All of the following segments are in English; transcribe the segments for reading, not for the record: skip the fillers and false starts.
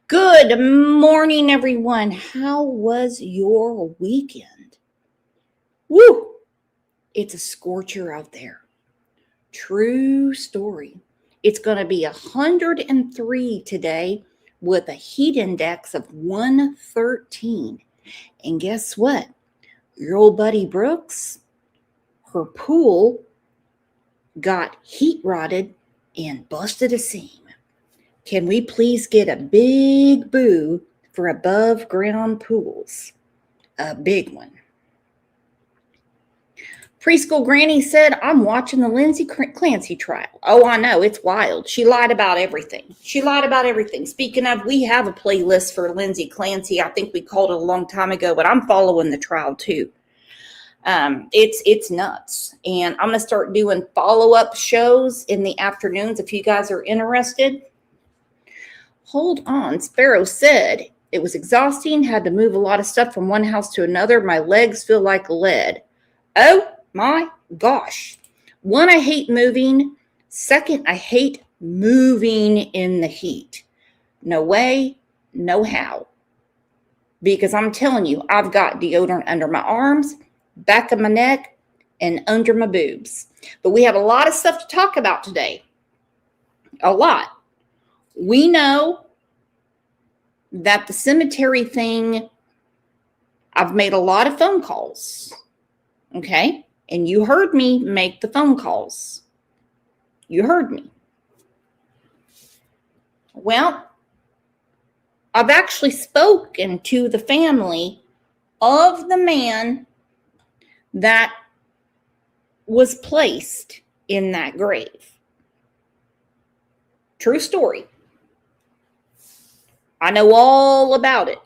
Good morning, everyone. How was your weekend? Woo! It's a scorcher out there. True story. It's going to be 103 today with a heat index of 113. And guess what? Your old buddy Brooks, her pool got heat rotted and busted a seam. Can we please get a big boo for above ground pools? A big one. Preschool Granny said, I'm watching the Lindsay Clancy trial. Oh, I know. It's wild. She lied about everything. Speaking of, we have a playlist for Lindsay Clancy. I think we called it a long time ago, but I'm following the trial too. It's nuts. And I'm going to start doing follow-up shows in the afternoons if you guys are interested. Hold on. Sparrow said, it was exhausting. Had to move a lot of stuff from one house to another. My legs feel like lead. Oh my gosh. One, I hate moving. Second, I hate moving in the heat. No way, no how. Because I'm telling you, I've got deodorant under my arms, back of my neck, and under my boobs. But we have a lot of stuff to talk about today. A lot. We know that the cemetery thing, I've made a lot of phone calls, okay? And you heard me make the phone calls. You heard me. Well, I've actually spoken to the family of the man that was placed in that grave. True story. I know all about it.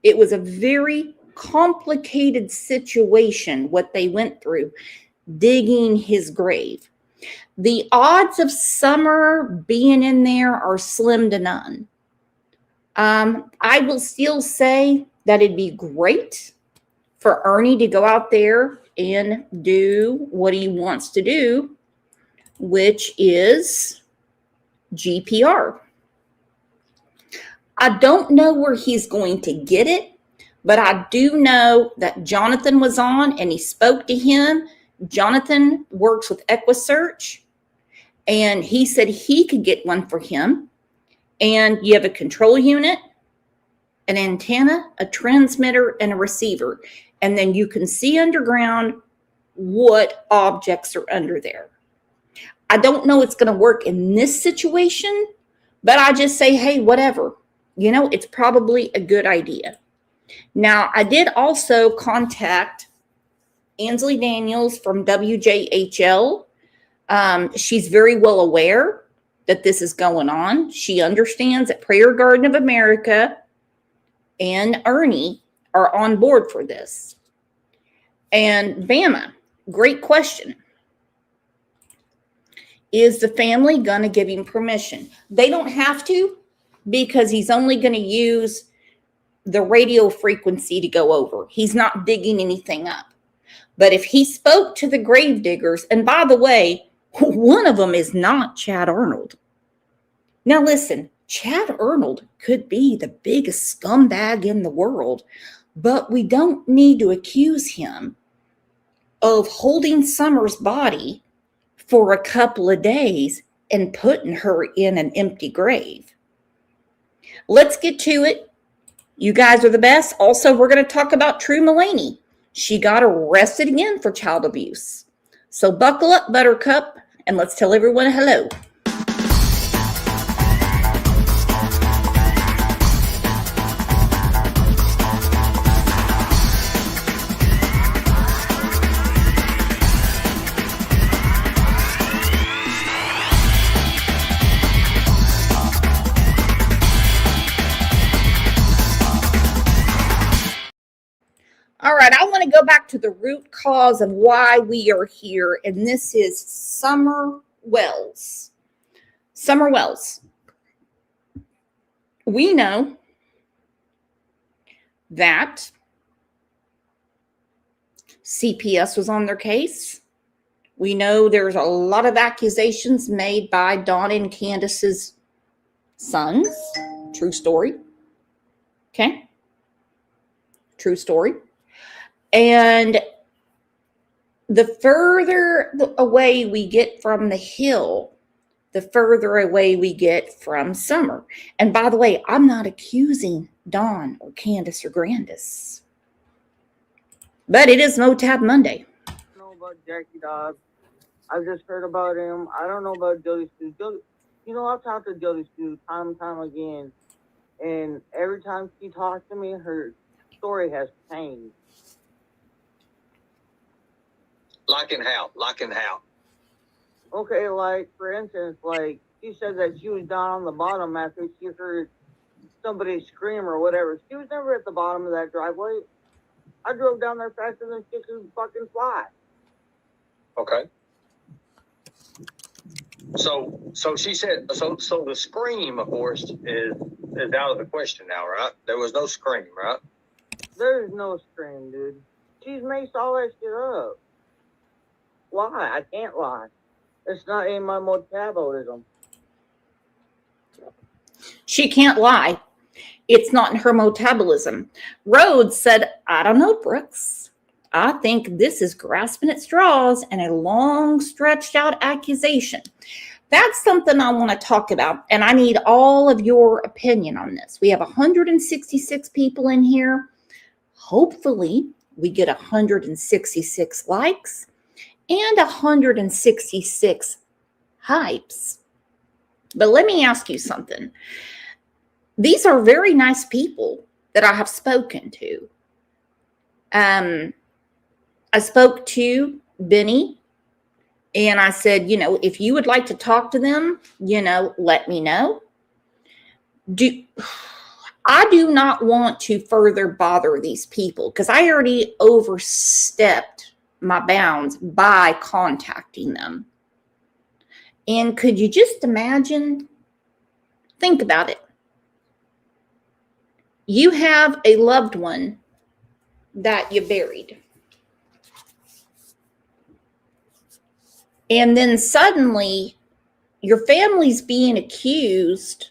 It was a very complicated situation, what they went through, digging his grave. The odds of Summer being in there are slim to none. I will still say that it'd be great for Ernie to go out there and do what he wants to do, which is GPR. I don't know where he's going to get it, but I do know that Jonathan was on and he spoke to him. Jonathan works with EquiSearch, and he said he could get one for him. And you have a control unit, an antenna, a transmitter, and a receiver. And then you can see underground what objects are under there. I don't know it's going to work in this situation, but I just say, hey, whatever. You know, it's probably a good idea. Now, I did also contact Ansley Daniels from WJHL. She's very well aware that this is going on. She understands that Prayer Garden of America and Ernie are on board for this. And Bama, great question. Is the family going to give him permission? They don't have to, because he's only going to use the radio frequency to go over. He's not digging anything up. But if he spoke to the grave diggers, and by the way, one of them is not Chad Arnold. Now listen, Chad Arnold could be the biggest scumbag in the world, but we don't need to accuse him of holding Summer's body for a couple of days and putting her in an empty grave. Let's get to it. You guys are the best. Also, we're going to talk about True Mulaney. She got arrested again for child abuse. So buckle up, Buttercup, and let's tell everyone hello. All right, I want to go back to the root cause of why we are here, and this is Summer Wells. Summer Wells. We know that CPS was on their case. We know there's a lot of accusations made by Dawn and Candace's sons, True story. Okay. True story. And the further away we get from the hill, the further away we get from Summer. And by the way, I'm not accusing Dawn or Candace or Grandis, but it is Motab Monday. I don't know about Jackie Dobbs. I've just heard about him. I don't know about Jody Stu. I've talked to Jody Stu time and time again, and every time she talks to me, her story has changed. Like and how? Okay, like, for instance, like, she said that she was down on the bottom after she heard somebody scream or whatever. She was never at the bottom of that driveway. I drove down there faster than she could fucking fly. Okay. So she said. So the scream, of course, is out of the question now, right? There was no scream, right? There's no scream, dude. She's maced all that shit up. Why? I can't lie. It's not in my metabolism. She can't lie. It's not in her metabolism. Rhodes said, I don't know, Brooks. I think this is grasping at straws and a long stretched out accusation. That's something I want to talk about, and I need all of your opinion on this. We have 166 people in here. Hopefully, we get 166 likes and 166 hypes. But let me ask you something. These are very nice people that I have spoken to. I spoke to Benny, and I said, if you would like to talk to them, let me know. I do not want to further bother these people because I already overstepped my bounds by contacting them. And could you just imagine? Think about it. You have a loved one that you buried. And then suddenly your family's being accused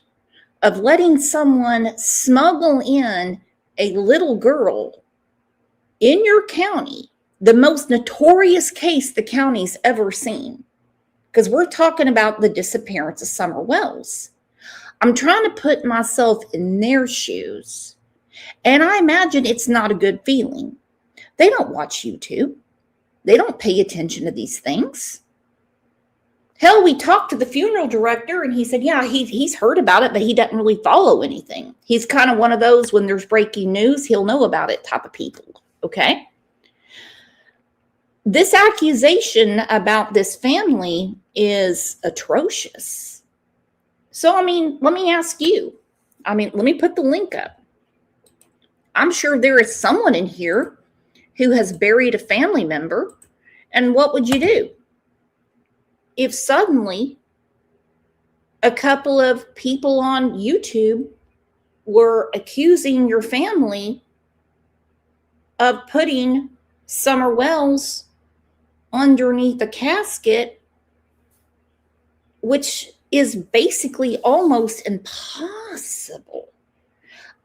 of letting someone smuggle in a little girl in your county, the most notorious case the county's ever seen. Because we're talking about the disappearance of Summer Wells. I'm trying to put myself in their shoes. And I imagine it's not a good feeling. They don't watch YouTube. They don't pay attention to these things. Hell, we talked to the funeral director and he said, yeah, he's heard about it, but he doesn't really follow anything. He's kind of one of those when there's breaking news, he'll know about it type of people. Okay. This accusation about this family is atrocious. So, let me ask you. Let me put the link up. I'm sure there is someone in here who has buried a family member. And what would you do? If suddenly a couple of people on YouTube were accusing your family of putting Summer Wells underneath a casket, which is basically almost impossible.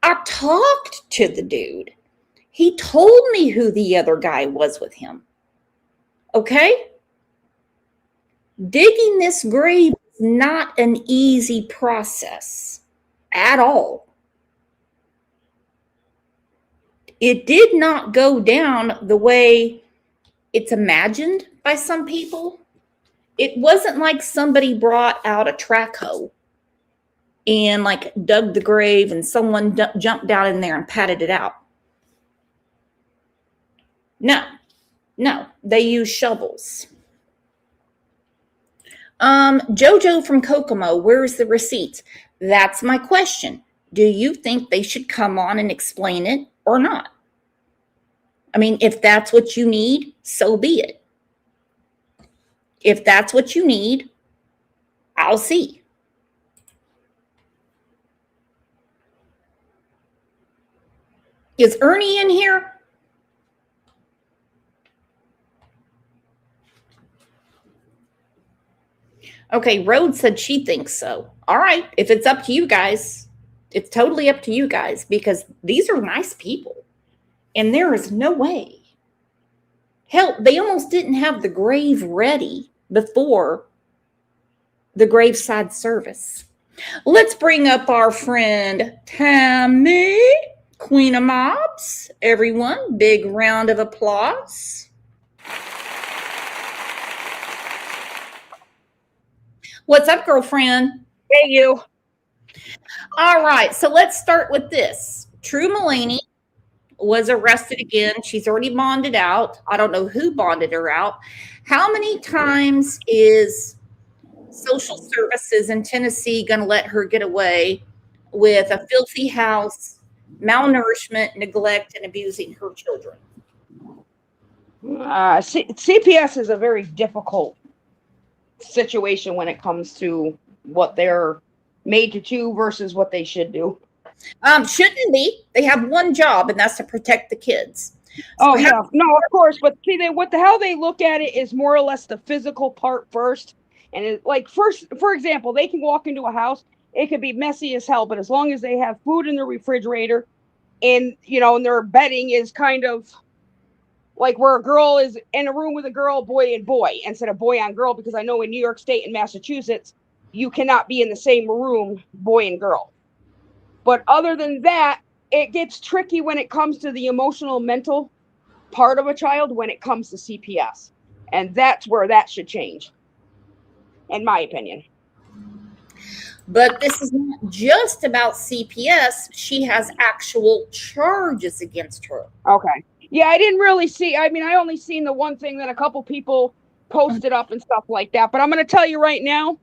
I talked to the dude. He told me who the other guy was with him. Okay? Digging this grave is not an easy process at all. It did not go down the way it's imagined by some people. It wasn't like somebody brought out a track hoe and dug the grave and someone jumped down in there and patted it out. No, they used shovels. Jojo from Kokomo, where's the receipts? That's my question. Do you think they should come on and explain it or not? If that's what you need, so be it. If that's what you need, I'll see. Is Ernie in here? Okay, Rhodes said she thinks so. All right, if it's up to you guys, It's totally up to you guys because these are nice people. And there is no way. Hell, they almost didn't have the grave ready before the graveside service. Let's bring up our friend Tammy, Queen of Mobs. Everyone, big round of applause. What's up, girlfriend? Hey, you. All right, so let's start with this. True Mulaney was arrested again. She's already bonded out. I don't know who bonded her out. How many times is social services in Tennessee going to let her get away with a filthy house, malnourishment, neglect, and abusing her children? CPS is a very difficult situation when it comes to what they're made to do versus what they should do. Shouldn't be. They have one job, and that's to protect the kids. So yeah, no, of course, but see, how they look at it is more or less the physical part first. And for example, they can walk into a house, it could be messy as hell, but as long as they have food in the refrigerator, and and their bedding is kind of like where a girl is in a room with a girl, boy and boy, instead of boy on girl, because I know in New York State and Massachusetts, you cannot be in the same room, boy and girl. But other than that, it gets tricky when it comes to the emotional, mental part of a child when it comes to CPS. And that's where that should change, in my opinion. But this is not just about CPS. She has actual charges against her. Okay. Yeah, I didn't really see. I mean, I only seen the one thing that a couple people posted up and stuff like that. But I'm going to tell you right now,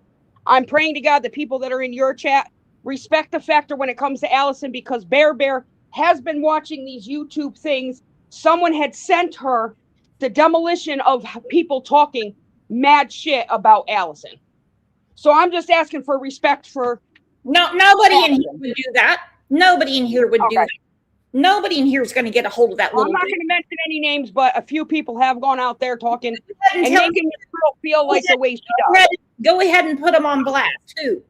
I'm praying to God that people that are in your chat respect the factor when it comes to Allison, because Bear has been watching these YouTube things. Someone had sent her the demolition of people talking mad shit about Allison. So I'm just asking for respect for. No, nobody in here would do that. Nobody in here would do that. Nobody in here is going to get a hold of that little. I'm not going to mention any names, but a few people have gone out there talking and making this girl feel like the way she does. Go ahead and put them on blast too.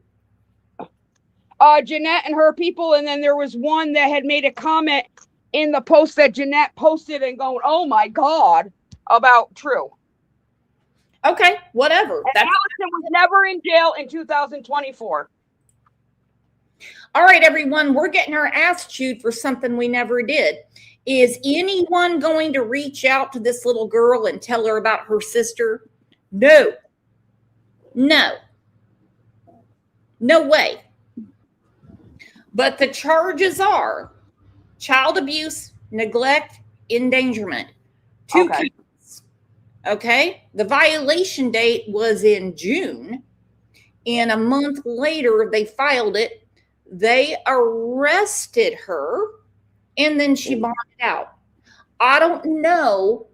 Jeanette and her people, and then there was one that had made a comment in the post that Jeanette posted and going, "Oh my God," about True. Okay, whatever. And Allison was never in jail in 2024. All right, everyone, we're getting our ass chewed for something we never did. Is anyone going to reach out to this little girl and tell her about her sister? No. No. No way. But the charges are child abuse, neglect, endangerment. Two kids. Okay? The violation date was in June, and a month later they filed it. They arrested her, and then she bonded out. I don't know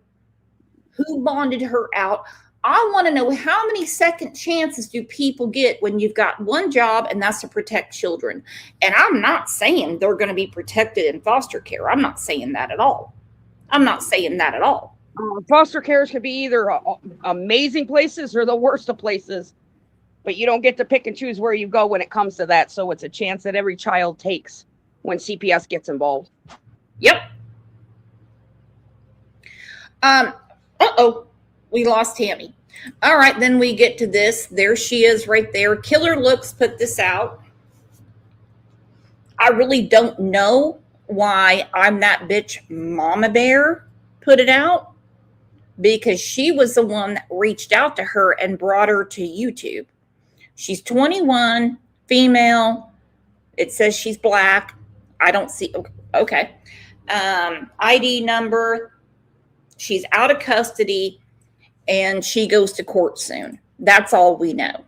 who bonded her out. I want to know how many second chances do people get when you've got one job, and that's to protect children. And I'm not saying they're going to be protected in foster care. I'm not saying that at all. I'm not saying that at all. Foster cares could be either amazing places or the worst of places. But you don't get to pick and choose where you go when it comes to that. So it's a chance that every child takes when CPS gets involved. Yep. Uh-oh. We lost Tammy. All right, then we get to this. There she is right there. Killer Looks put this out. I really don't know why I'm That Bitch Mama Bear put it out, because she was the one that reached out to her and brought her to YouTube. She's 21, female. It says she's black. I don't see. Okay. ID number. She's out of custody, and she goes to court soon. That's all we know.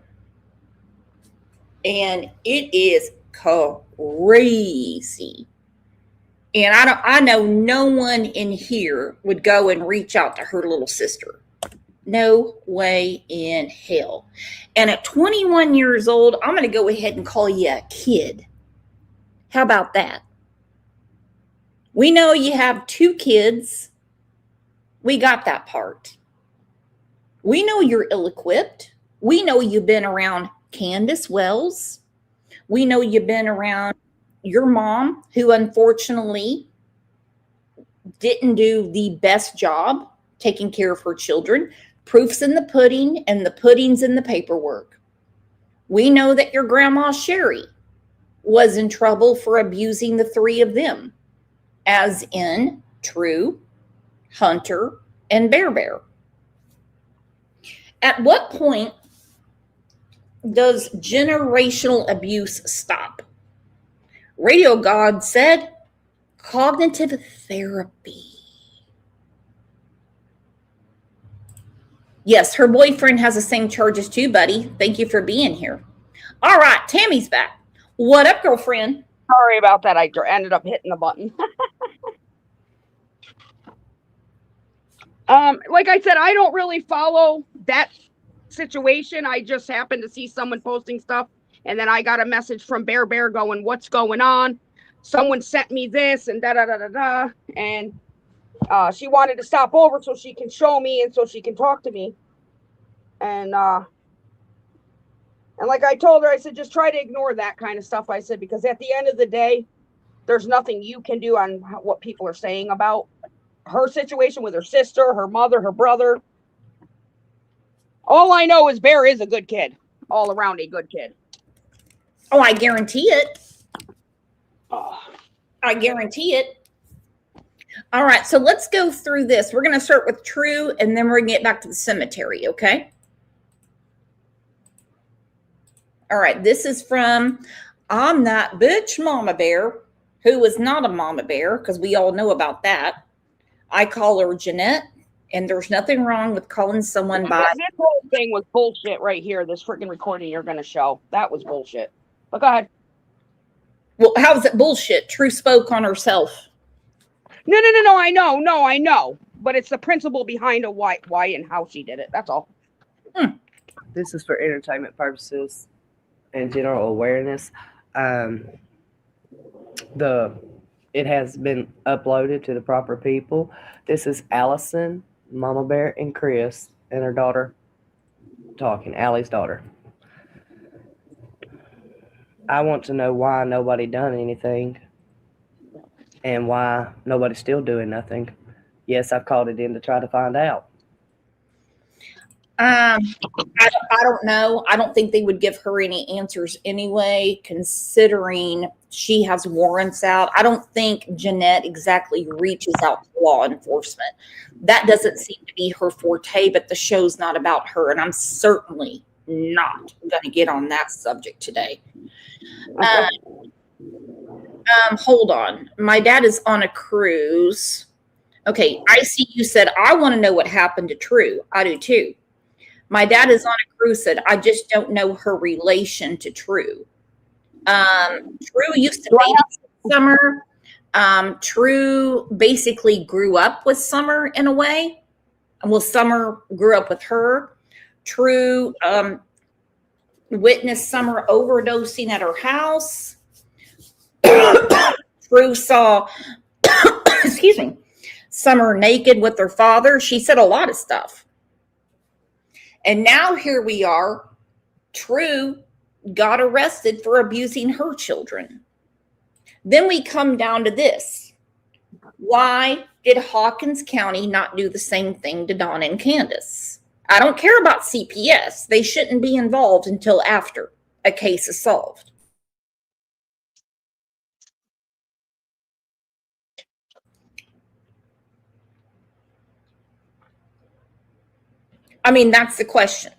And it is crazy. And I know no one in here would go and reach out to her little sister. No way in hell. And at 21 years old, I'm going to go ahead and call you a kid. How about that? We know you have 2 kids. We got that part. We know you're ill-equipped. We know you've been around Candace Wells. We know you've been around your mom, who unfortunately didn't do the best job taking care of her children. Proof's in the pudding, and the pudding's in the paperwork. We know that your grandma Sherry was in trouble for abusing the three of them, as in True, Hunter, and Bear Bear. At what point does generational abuse stop? Radio God said cognitive therapy. Yes, her boyfriend has the same charges too, buddy. Thank you for being here. All right, Tammy's back. What up, girlfriend? Sorry about that. I ended up hitting the button. Like I said, I don't really follow that situation. I just happened to see someone posting stuff, and then I got a message from Bear Bear going, "What's going on?" Someone sent me this and da da da da da, and she wanted to stop over so she can show me and so she can talk to me. And like I told her, I said, just try to ignore that kind of stuff. I said, because at the end of the day, there's nothing you can do on what people are saying about her situation with her sister, her mother, her brother. All I know is Bear is a good kid, all around a good kid. Oh, I guarantee it. Oh. I guarantee it. All right, so let's go through this. We're going to start with True, and then we're going to get back to the cemetery, okay? All right, this is from I'm That Bitch Mama Bear, who is not a mama bear, because we all know about that. I call her Jeanette, and there's nothing wrong with calling someone by... This whole thing was bullshit right here, this freaking recording you're going to show. That was bullshit. But go ahead. Well, how is it bullshit? True spoke on herself. No, I know. But it's the principle behind why and how she did it. That's all. This is for entertainment purposes and general awareness. It has been uploaded to the proper people. This is Allison, Mama Bear, and Chris, and her daughter talking, Allie's daughter. I want to know why nobody done anything and why nobody's still doing nothing. Yes, I've called it in to try to find out. I don't know. I don't think they would give her any answers anyway, considering she has warrants out. I don't think Jeanette exactly reaches out to law enforcement. That doesn't seem to be her forte, but the show's not about her, and I'm certainly not going to get on that subject today. Hold on. My dad is on a cruise. Okay, ICU said, I want to know what happened to True. I do too. My dad is on a cruise, said, I just don't know her relation to True. True used to babysit Summer. True basically grew up with Summer in a way. Well, Summer grew up with her. True witnessed Summer overdosing at her house. True saw, excuse me, Summer naked with her father. She said a lot of stuff. And now here we are. True got arrested for abusing her children. Then we come down to this. Why did Hawkins County not do the same thing to Dawn and Candace? I don't care about CPS. They shouldn't be involved until after a case is solved. I mean, that's the question.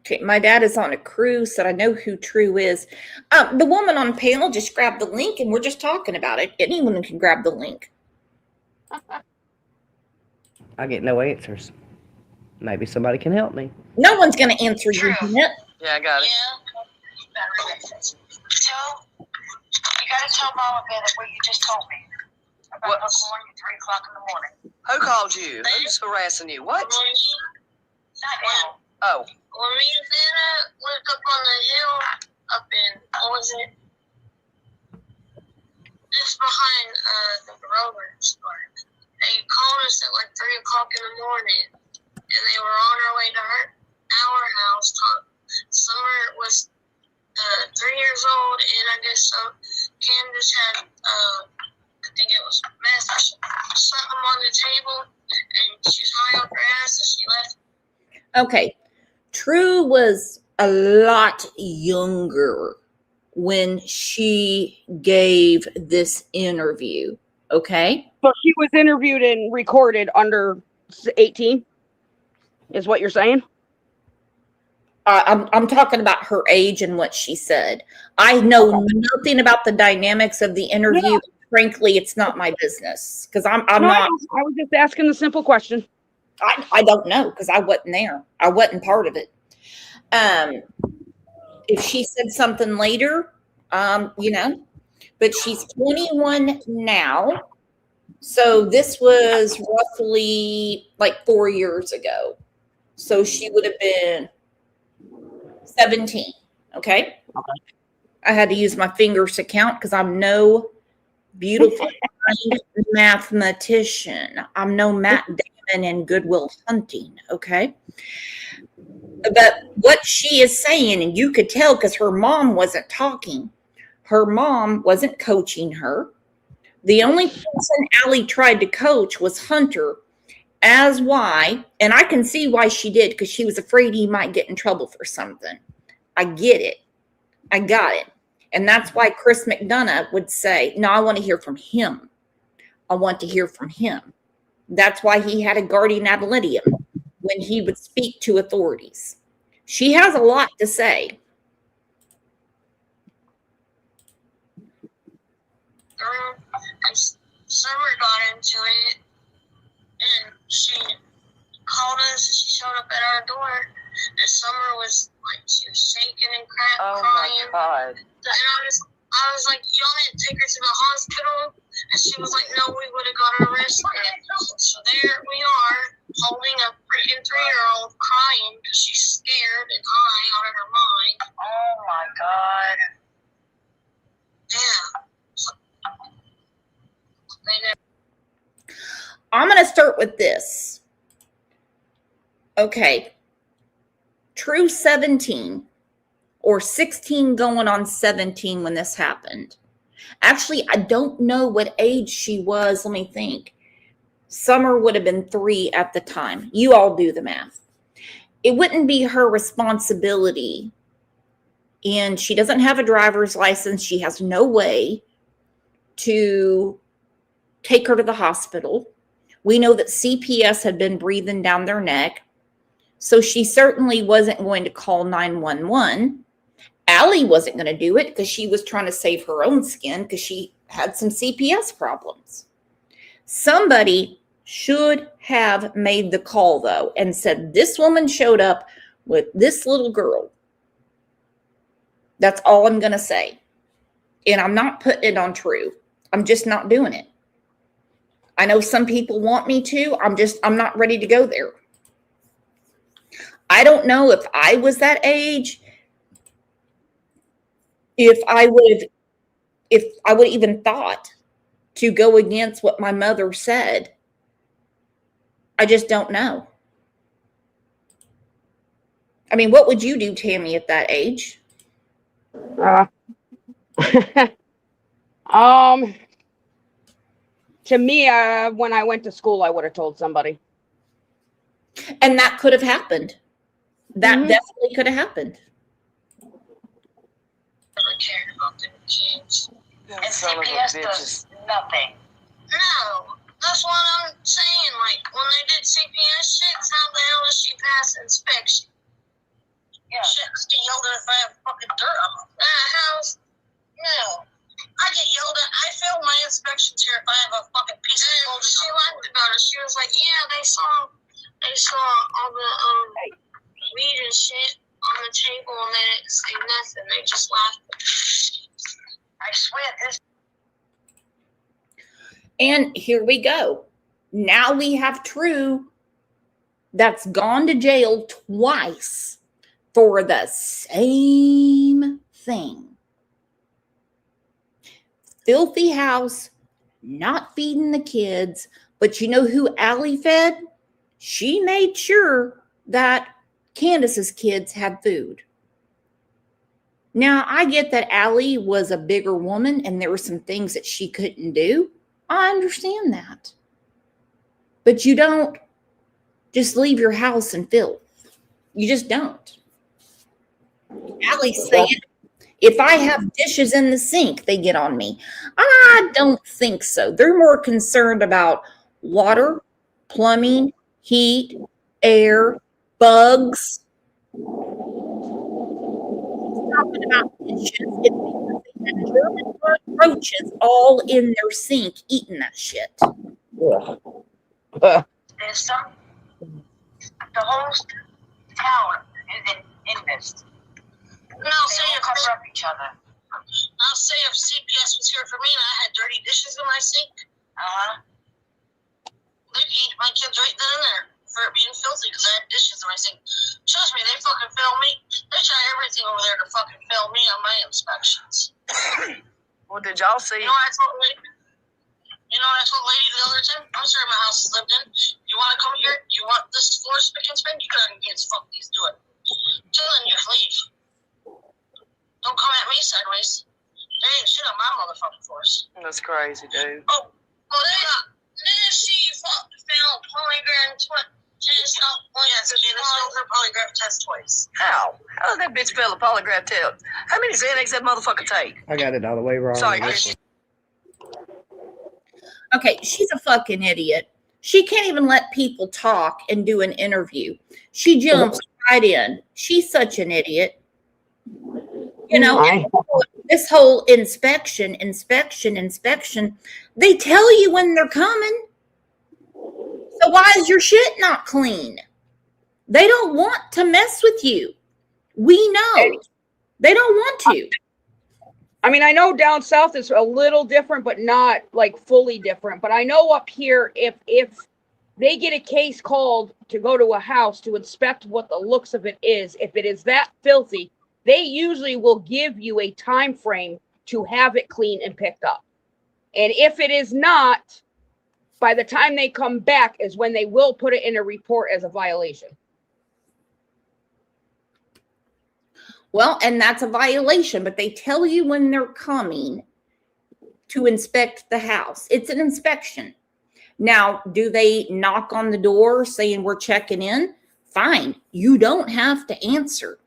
Okay, my dad is on a cruise, so I know who True is. The woman on panel just grabbed the link, and we're just talking about it. Anyone can grab the link. I get no answers. Maybe somebody can help me. No one's going to answer you, Jeanette. Yeah, I got it. You gotta tell Mama Bear what you just told me. About her calling you 3 o'clock in the morning. Who called you? Who's harassing you? What? Not now. Oh. When me and Santa lived up on the hill, up in, what was it? Just behind the Rovers store. They called us at like 3 o'clock in the morning, and they were on our way to our house. Summer was and I guess Candace had, I think it was meth or something on the table, and she was high off her ass, and she left. Okay. True was a lot younger when she gave this interview. Okay. So she was interviewed and recorded under 18, is what you're saying? I'm talking about her age and what she said. I know nothing about the dynamics of the interview. No. Frankly, it's not my business because I'm No, not. I was just asking the simple question. I don't know because I wasn't there. I wasn't part of it. If she said something later, but she's 21 now. So this was roughly like 4 years ago. So she would have been 17. Okay. I had to use my fingers to count because I'm no beautiful mathematician. I'm no Matt Damon in Goodwill Hunting. Okay. But what she is saying, and you could tell because her mom wasn't talking, her mom wasn't coaching her. The only person Allie tried to coach was Hunter, as why, and I can see why she did because she was afraid he might get in trouble for something. I get it. I got it. And that's why Chris McDonough would say, no, I want to hear from him. I want to hear from him. That's why he had a guardian ad litem when he would speak to authorities. She has a lot to say. And Summer got into it, and she called us, and she showed up at our door, and Summer was like, she was shaking and crying. Oh my God. And I was like, y'all need to take her to the hospital. And she was like, no, we would have got her arrested. So there we are, holding a freaking 3-year-old crying because she's scared and high out of her mind. Oh my God. Yeah. I'm going to start with this. Okay. True 17 or 16 going on 17 when this happened. Actually, I don't know what age she was. Let me think. Summer would have been 3 at the time. You all do the math. It wouldn't be her responsibility. And she doesn't have a driver's license. She has no way to take her to the hospital. We know that CPS had been breathing down their neck. So she certainly wasn't going to call 911. Allie wasn't going to do it because she was trying to save her own skin because she had some CPS problems. Somebody should have made the call, though, and said, this woman showed up with this little girl. That's all I'm going to say. And I'm not putting it on True. I'm just not doing it. I know some people want me to. I'm not ready to go there. I don't know if I was that age, if I would have even thought to go against what my mother said. I just don't know. I mean, what would you do, Tammy, at that age? To me, when I went to school, I would have told somebody. And that could have happened. That definitely could have happened. Never cared about them kids. Them And son of a CPS bitches. does nothing. No, that's what I'm saying. Like, when they did CPS shit, how the hell does she pass inspection? Yeah. Shit, she yelled at if I have fucking dirt on that house. No. I get yelled at. I fail my inspections here if I have a fucking piece of mold. She laughed about it. She was like, yeah, they saw all the weed and shit on the table and they didn't say nothing. They just laughed. I swear this. And here we go. Now we have True that's gone to jail twice for the same thing. Filthy house, not feeding the kids. But you know who Allie fed? She made sure that Candace's kids had food. Now, I get that Allie was a bigger woman and there were some things that she couldn't do. I understand that. But you don't just leave your house in filth. You just don't. Allie's saying, if I have dishes in the sink, they get on me. I don't think so. They're more concerned about water, plumbing, heat, air, bugs. Talking about dishes, it's because they had German roaches all in their sink eating that shit. There's some. The whole town is in this. No, say if cover up each other. I'll say if CPS was here for me and I had dirty dishes in my sink, they'd eat my kids right then and there for it being filthy because I had dishes in my sink. Trust me, they fucking fail me. They try everything over there to fucking fail me on my inspections. Well, did y'all see? You know what I told lady? You know what I told lady the other time? I'm sorry my house is lived in. You want to come here? You want this floor spick and span? You can get fuck these, do it. Till then, you can leave. Don't come at me sideways. There ain't shit on my motherfucking floors. That's crazy, dude. Oh, well, then she failed polygraph test. Oh, yeah, so she failed her polygraph test twice. How? How did that bitch fail a polygraph test? How many Xanax that motherfucker take? I got it all the way wrong. Sorry, on this Chris. Okay, she's a fucking idiot. She can't even let people talk and do an interview. She jumps right in. She's such an idiot. You know, this whole inspection, they tell you when they're coming. So why is your shit not clean? They don't want to mess with you. We know. They don't want to. I mean, I know down south is a little different, but not like fully different. But I know up here, if they get a case called to go to a house to inspect what the looks of it is, if it is that filthy, they usually will give you a time frame to have it clean and picked up. And if it is not, by the time they come back is when they will put it in a report as a violation. Well, and that's a violation, but they tell you when they're coming to inspect the house. It's an inspection. Now, do they knock on the door saying we're checking in? Fine. You don't have to answer.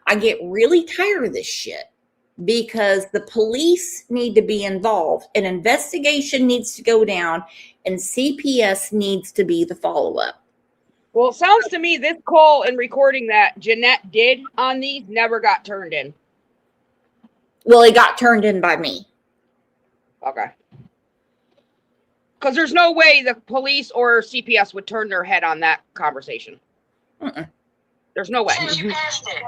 I get really tired of this shit because the police need to be involved. An investigation needs to go down and CPS needs to be the follow-up. Well, it sounds to me this call and recording that Jeanette did on these never got turned in. Well, it got turned in by me. Okay. Because there's no way the police or CPS would turn their head on that conversation. There's no way. She passed it.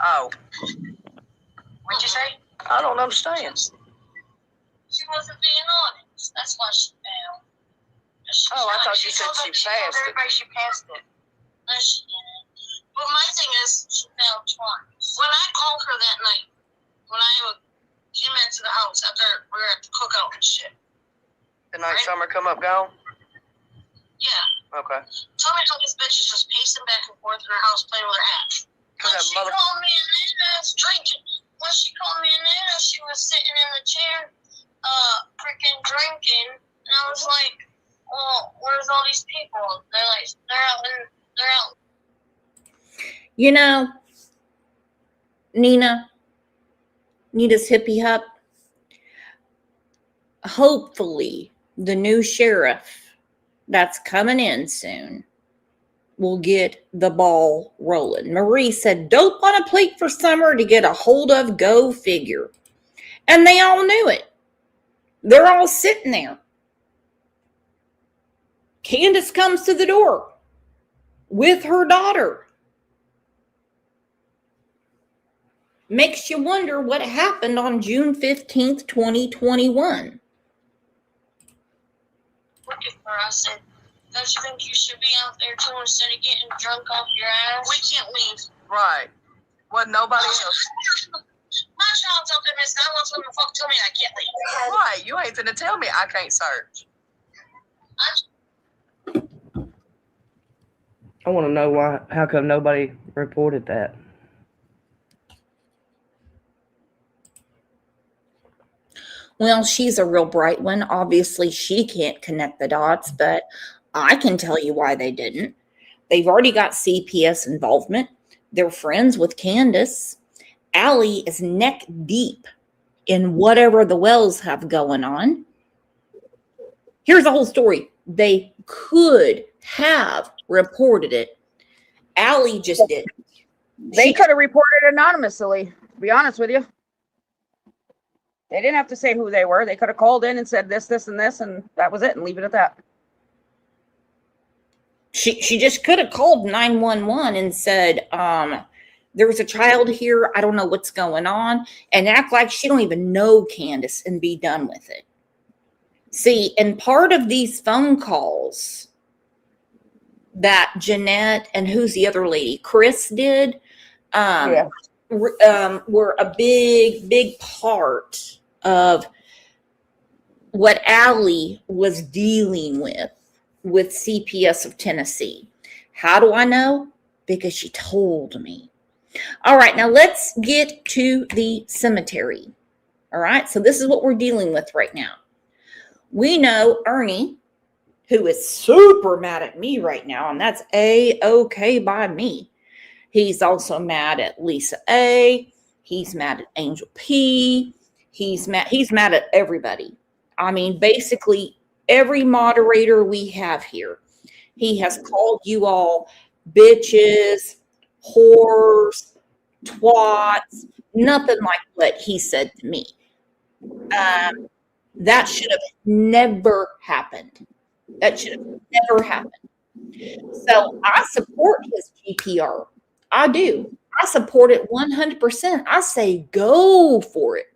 Oh, What'd you say? I don't understand. She wasn't being honest. That's why she failed. Oh, I thought you said she passed it. Everybody she passed it. No, she didn't. But my thing is, she failed twice. When I called her that night, when I came into the house after we were at the cookout and shit. The night Summer come up gone? Yeah. Okay. Tell me how this bitch is just pacing back and forth in her house playing with her ass. When That she called me in there, I was drinking. When she called me in there, she was sitting in the chair, freaking drinking. And I was like, well, where's all these people? They're out. You know, Nina's hippie hop. Hopefully, the new sheriff that's coming in soon will get the ball rolling. Marie said, dope on a plate for Summer to get a hold of, go figure. And they all knew it. They're all sitting there. Candace comes to the door with her daughter. Makes you wonder what happened on June 15th, 2021. Looking for us, and don't you think you should be out there too instead of getting drunk off your ass? We can't leave. Right. Wasn't nobody else. My child's out there, miss. I want someone to fuck tell me I can't leave. Right. You ain't finna tell me I can't search. I want to know why. How come nobody reported that? Well, she's a real bright one. Obviously, she can't connect the dots, but I can tell you why they didn't. They've already got CPS involvement. They're friends with Candace. Allie is neck deep in whatever the Wells have going on. Here's the whole story. They could have reported it. Allie just didn't. They could have reported anonymously, to be honest with you. They didn't have to say who they were. They could have called in and said this, this, and this, and that was it, and leave it at that. She just could have called 911 and said, there's a child here. I don't know what's going on, and act like she don't even know Candace and be done with it. See, and part of these phone calls that Jeanette and who's the other lady, Chris did, were a big part of what Allie was dealing with CPS of Tennessee. How do I know? Because she told me. All right, now let's get to the cemetery. All right, so this is what we're dealing with right now. We know Ernie, who is super mad at me right now, and that's A-okay by me. He's also mad at Lisa A. He's mad at Angel P. He's mad at everybody. I mean, basically every moderator we have here. He has called you all bitches, whores, twats, nothing like what he said to me. That should have never happened. That should have never happened. So I support his GPR. I do. I support it 100%. I say go for it.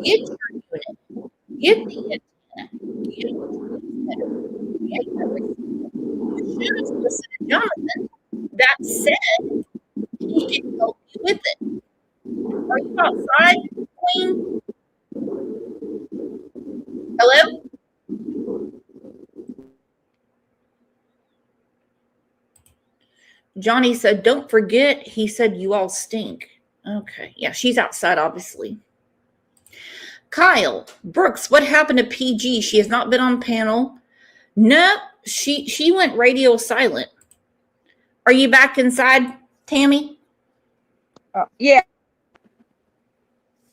Get your unit. Get the antenna. Get everything. You should have listened to Jonathan. That said, he can help you with it. Are you outside, Queen? Hello? Johnny said, don't forget, he said, you all stink. Okay. Yeah, she's outside, obviously. Kyle, Brooks, what happened to PG? She has not been on panel. No, she went radio silent. Are you back inside, Tammy? Yeah.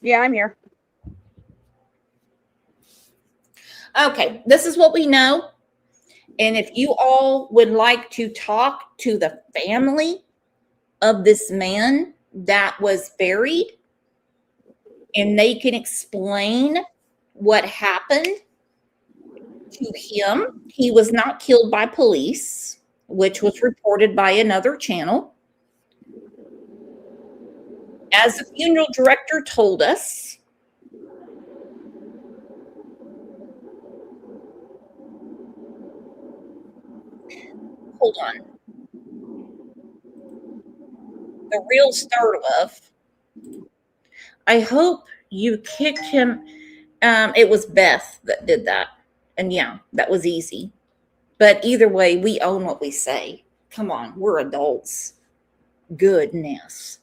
Yeah, I'm here. Okay, this is what we know. And if you all would like to talk to the family of this man that was buried, and they can explain what happened to him. He was not killed by police, which was reported by another channel. As the funeral director told us, hold on. The real Starlove. I hope you kicked him. It was Beth that did that. And yeah, that was easy. But either way, we own what we say. Come on, we're adults. Goodness.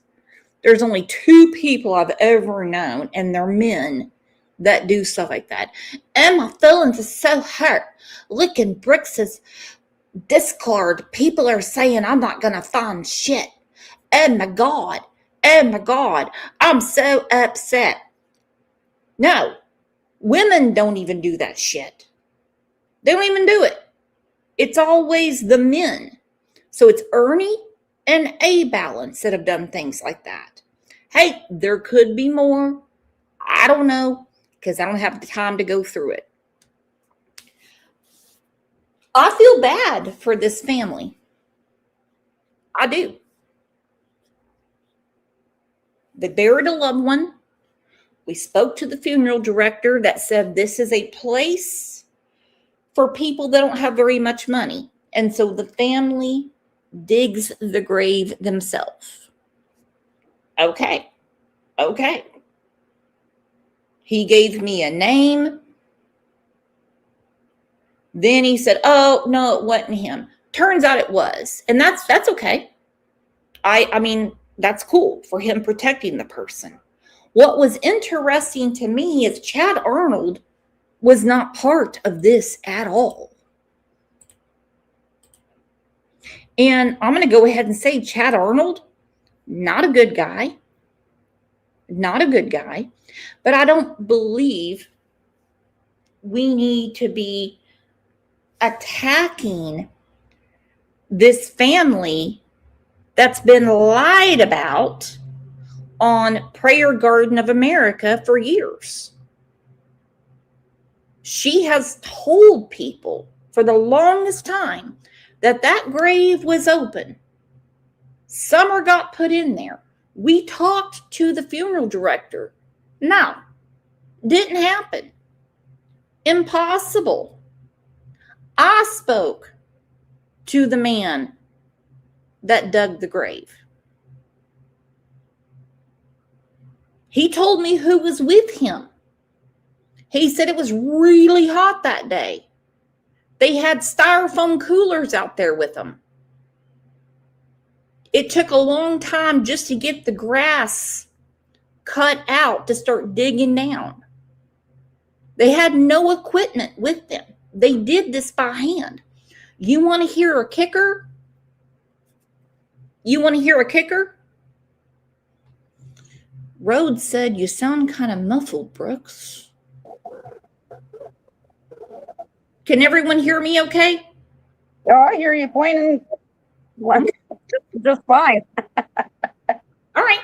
There's only 2 people I've ever known, and they're men, that do stuff like that. And my feelings are so hurt. Look in Brooks's Discord. People are saying I'm not going to find shit. Oh my God. Oh my God. I'm so upset. No. Women don't even do that shit. They don't even do it. It's always the men. So it's Ernie and A Balance that have done things like that. Hey, there could be more. I don't know, because I don't have the time to go through it. I feel bad for this family. I do. They buried a loved one. We spoke to the funeral director that said this is a place for people that don't have very much money. And so the family digs the grave themselves. Okay. He gave me a name. Then he said, oh, no, it wasn't him. Turns out it was. And that's okay. I mean, that's cool for him protecting the person. What was interesting to me is Chad Arnold was not part of this at all. And I'm going to go ahead and say Chad Arnold, not a good guy. Not a good guy. But I don't believe we need to be attacking this family that's been lied about on Prayer Garden of America for years. She has told people for the longest time that that grave was open. Summer got put in there. We talked to the funeral director. No, didn't happen. Impossible. I spoke to the man that dug the grave. He told me who was with him. He said it was really hot that day. They had styrofoam coolers out there with them. It took a long time just to get the grass cut out to start digging down. They had no equipment with them. They did this by hand. You want to hear a kicker? You want to hear a kicker? Rhodes said, "You sound kind of muffled, Brooks." Can everyone hear me okay? Oh, I hear you pointing just fine. All right.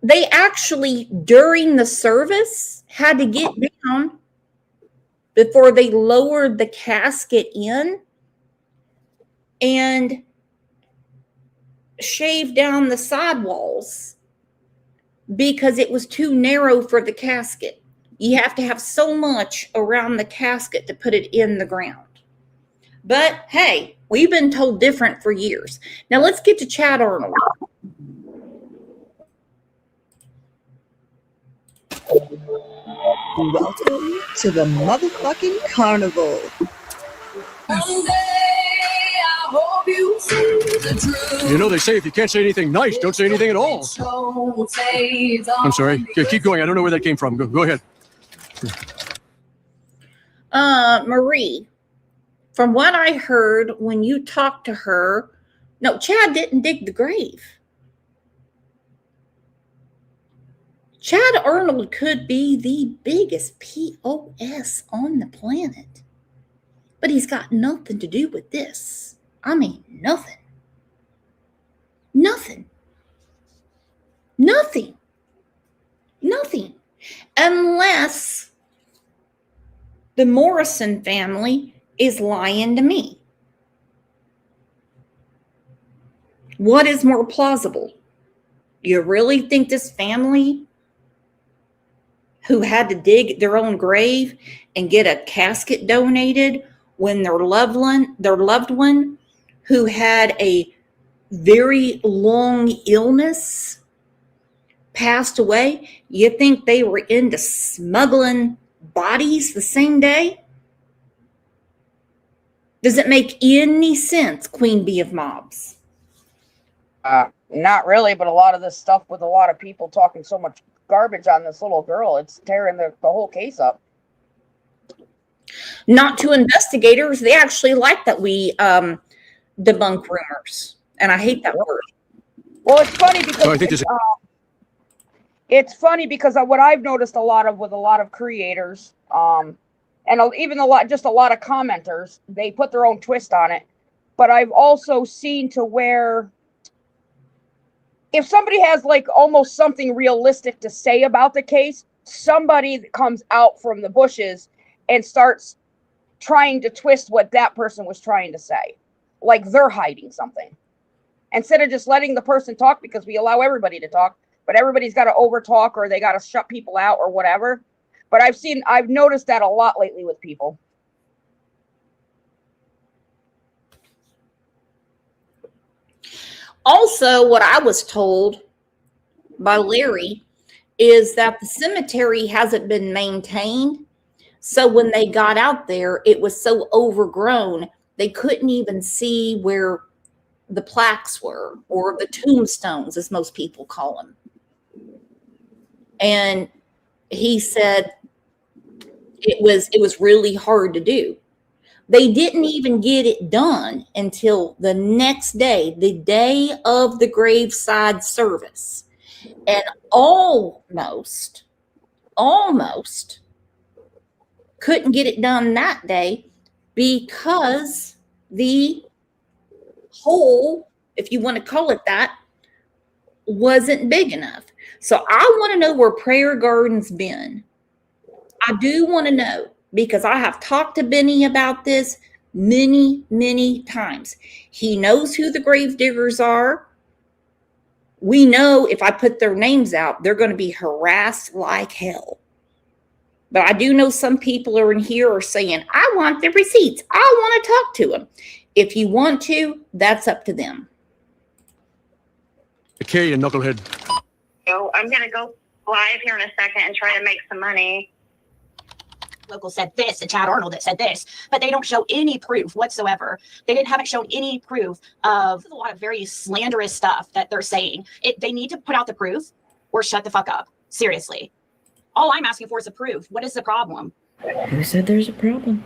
They actually, during the service, had to get down before they lowered the casket in and shave down the sidewalls because it was too narrow for the casket. You have to have so much around the casket to put it in the ground. But hey, we've been told different for years. Now let's get to Chad Arnold. Welcome to the motherfucking carnival. You know, they say if you can't say anything nice, don't say anything at all. I'm sorry. Keep going. I don't know where that came from. Go ahead. Marie, from what I heard when you talked to her, no, Chad didn't dig the grave. Chad Arnold could be the biggest POS on the planet, but he's got nothing to do with this. I mean, nothing. Nothing. Nothing. Nothing. Unless the Morrison family is lying to me. What is more plausible? You really think this family who had to dig their own grave and get a casket donated when their loved one who had a very long illness passed away, you think they were into smuggling bodies the same day? Does it make any sense, Queen Bee of Mobs? Not really, but a lot of this stuff with a lot of people talking so much garbage on this little girl, it's tearing the whole case up. Not to investigators. They actually like that we debunk rumors. And I hate that word. Well, it's funny because So I think it's funny because what I've noticed a lot of with a lot of creators, and even a lot of commenters, they put their own twist on it. But I've also seen to where if somebody has like almost something realistic to say about the case, somebody comes out from the bushes and starts trying to twist what that person was trying to say. Like they're hiding something. Instead of just letting the person talk, because we allow everybody to talk, but everybody's got to over talk or they got to shut people out or whatever. But I've noticed that a lot lately with people. Also, what I was told by Larry is that the cemetery hasn't been maintained. So when they got out there, it was so overgrown, they couldn't even see where the plaques were, or the tombstones, as most people call them. And he said it was really hard to do. They didn't even get it done until the next day, the day of the graveside service. And almost couldn't get it done that day because the hole, if you want to call it that, wasn't big enough. So I want to know where Prayer Garden's been. I do want to know, because I have talked to Benny about this many, many times. He knows who the grave diggers are. We know if I put their names out, they're going to be harassed like hell. But I do know some people are in here are saying, I want the receipts. I want to talk to them. If you want to, that's up to them. Okay, and knucklehead. So I'm going to go live here in a second and try to make some money. Local said this, and Chad Arnold that said this, but they don't show any proof whatsoever. Haven't shown any proof of a lot of very slanderous stuff that they're saying. They need to put out the proof or shut the fuck up. Seriously. All I'm asking for is a proof. What is the problem? Who said there's a problem?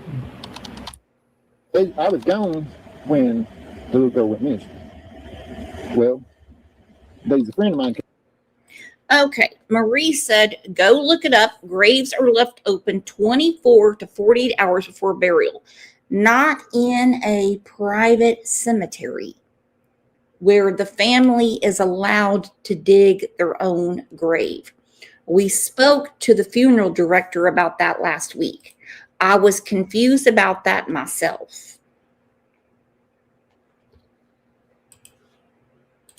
I was gone when the little girl went missing. Well, there's a friend of mine. Okay, Marie said, go look it up. Graves are left open 24 to 48 hours before burial, not in a private cemetery where the family is allowed to dig their own grave. We spoke to the funeral director about that last week. I was confused about that myself.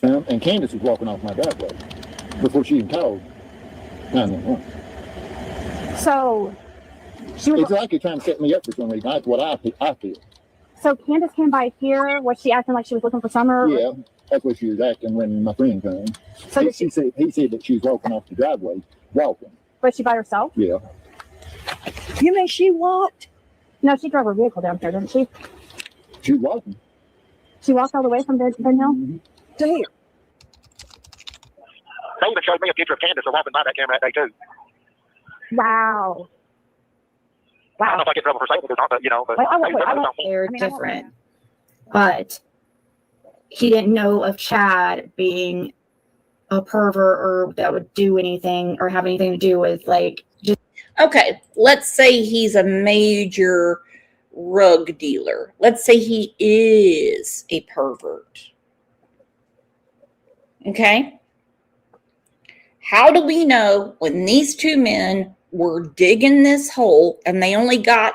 And Candace was walking off my driveway before she even called 911. So she was. It's like you're trying to set me up for some reason. That's what I feel. So Candace came by here. Was she acting like she was looking for summer? Yeah, that's what she was acting when my friend came. So he said that she was walking off the driveway, walking. Was she by herself? Yeah. You mean she walked? No, she drove her vehicle down here, didn't she? She was walking. She walked all the way from Ben Hill? Mm-hmm. To here. They even showed me a picture of Candace walking by that camera that day too. Wow. I don't know if I get in trouble for saying it or not, but They're different. But he didn't know of Chad being a pervert or that would do anything or have anything to do with just. Okay, let's say he's a major rug dealer. Let's say he is a pervert. Okay? How do we know when these two men were digging this hole and they only got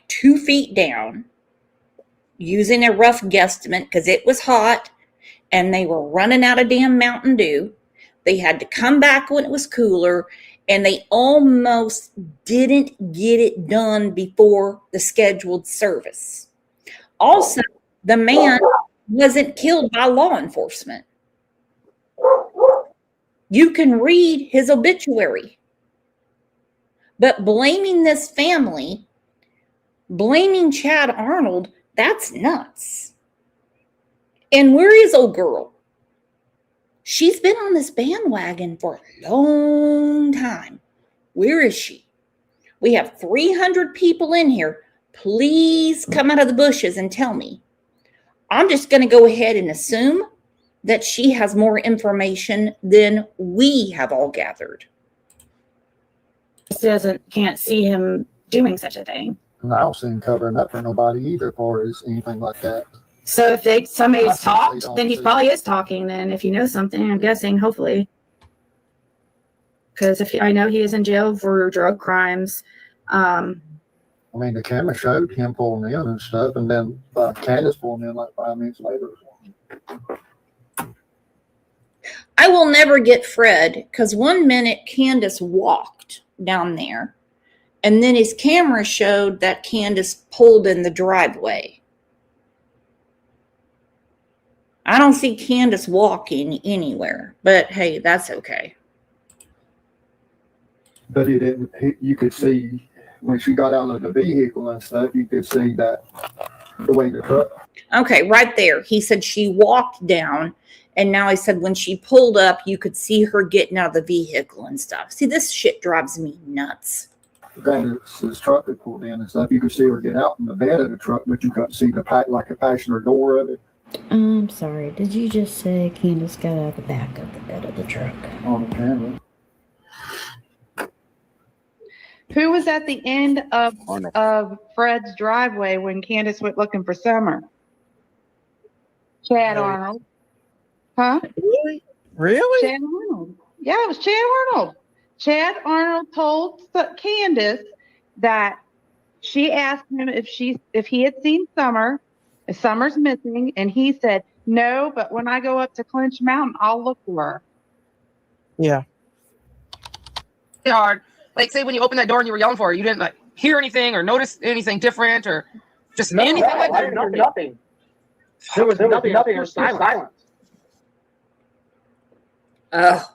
2 feet down, using a rough guesstimate because it was hot and they were running out of damn Mountain Dew? They had to come back when it was cooler, and they almost didn't get it done before the scheduled service. Also, the man wasn't killed by law enforcement. You can read his obituary. But blaming this family, blaming Chad Arnold, that's nuts. And where is old girl? She's been on this bandwagon for a long time. Where is she? We have 300 people in here. Please come out of the bushes and tell me. I'm just going to go ahead and assume that she has more information than we have all gathered. Can't see him doing such a thing. And I don't see him covering up for nobody either, as far as anything like that. So if somebody's talked, then he probably is talking. Then if you know something, I'm guessing, hopefully, because I know he is in jail for drug crimes. I mean, the camera showed him pulling in and stuff, and then Candace pulling in 5 minutes later. I will never get Fred, because one minute Candace walked down there, and then his camera showed that Candace pulled in the driveway. I don't see Candace walking anywhere, but hey, that's okay. But he didn't. You could see when she got out of the vehicle and stuff. You could see that The way the truck. Okay, right there. He said she walked down, and now he said when she pulled up, you could see her getting out of the vehicle and stuff. See, this shit drives me nuts. His truck had pulled in and stuff. You could see her get out in the bed of the truck, but you couldn't see the passenger door of it. I'm sorry. Did you just say Candace got out the back of the bed of the truck? On the camera. Who was at the end of Fred's driveway when Candace went looking for Summer? Chad Arnold. Huh? Really? Chad Arnold. Yeah, it was Chad Arnold. Chad Arnold told Candace that she asked him if he had seen Summer, if Summer's missing, and he said no, but when I go up to Clinch Mountain, I'll look for her. Yeah. Hard. Like, say when you opened that door and you were yelling for her, you didn't like hear anything or notice anything different or just anything like that. Nothing. There was nothing. There was silence. Oh,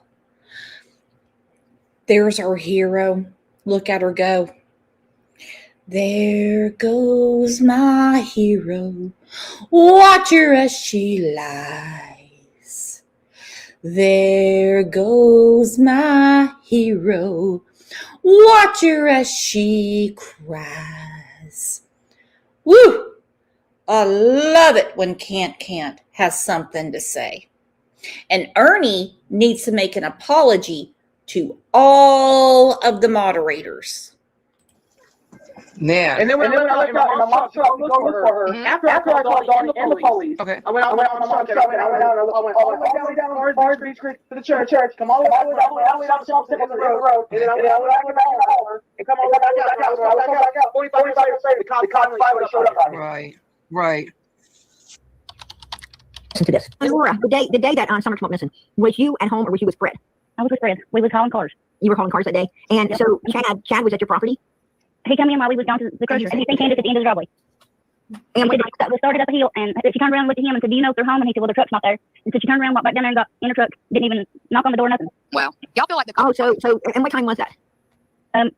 there's our hero. Look at her go. There goes my hero. Watch her as she lies. There goes my hero. Watch her as she cries. Woo! I love it when Can't has something to say. And Ernie needs to make an apology to all of the moderators. Yeah. And then when I looked out in the mom truck to go look for her, after I called Donnie and the police, okay. I went out on the mom truck and I went all the way down Bar Beach Creek to the church, come all the way down the shop on the road, and then I went back to the car and come all the way back out. When I went back out, 45 minutes later, the cops finally showed up. Right. Listen to this. Laura, the day that Summer came up missing, was you at home or was you with Fred? I was with Fred. We was calling cars. You were calling cars that day, and so Chad was at your property. He came in while we was down to the grocery store, and he seen Candace at the end of the driveway. And we started up a hill, and she turned around and looked at him and said, "Do you know if they're home?" And he said, "Well, the truck's not there." And so she turned around, walked back down there, and got in her truck. Didn't even knock on the door, nothing. Wow. Y'all feel like the and what time was that? I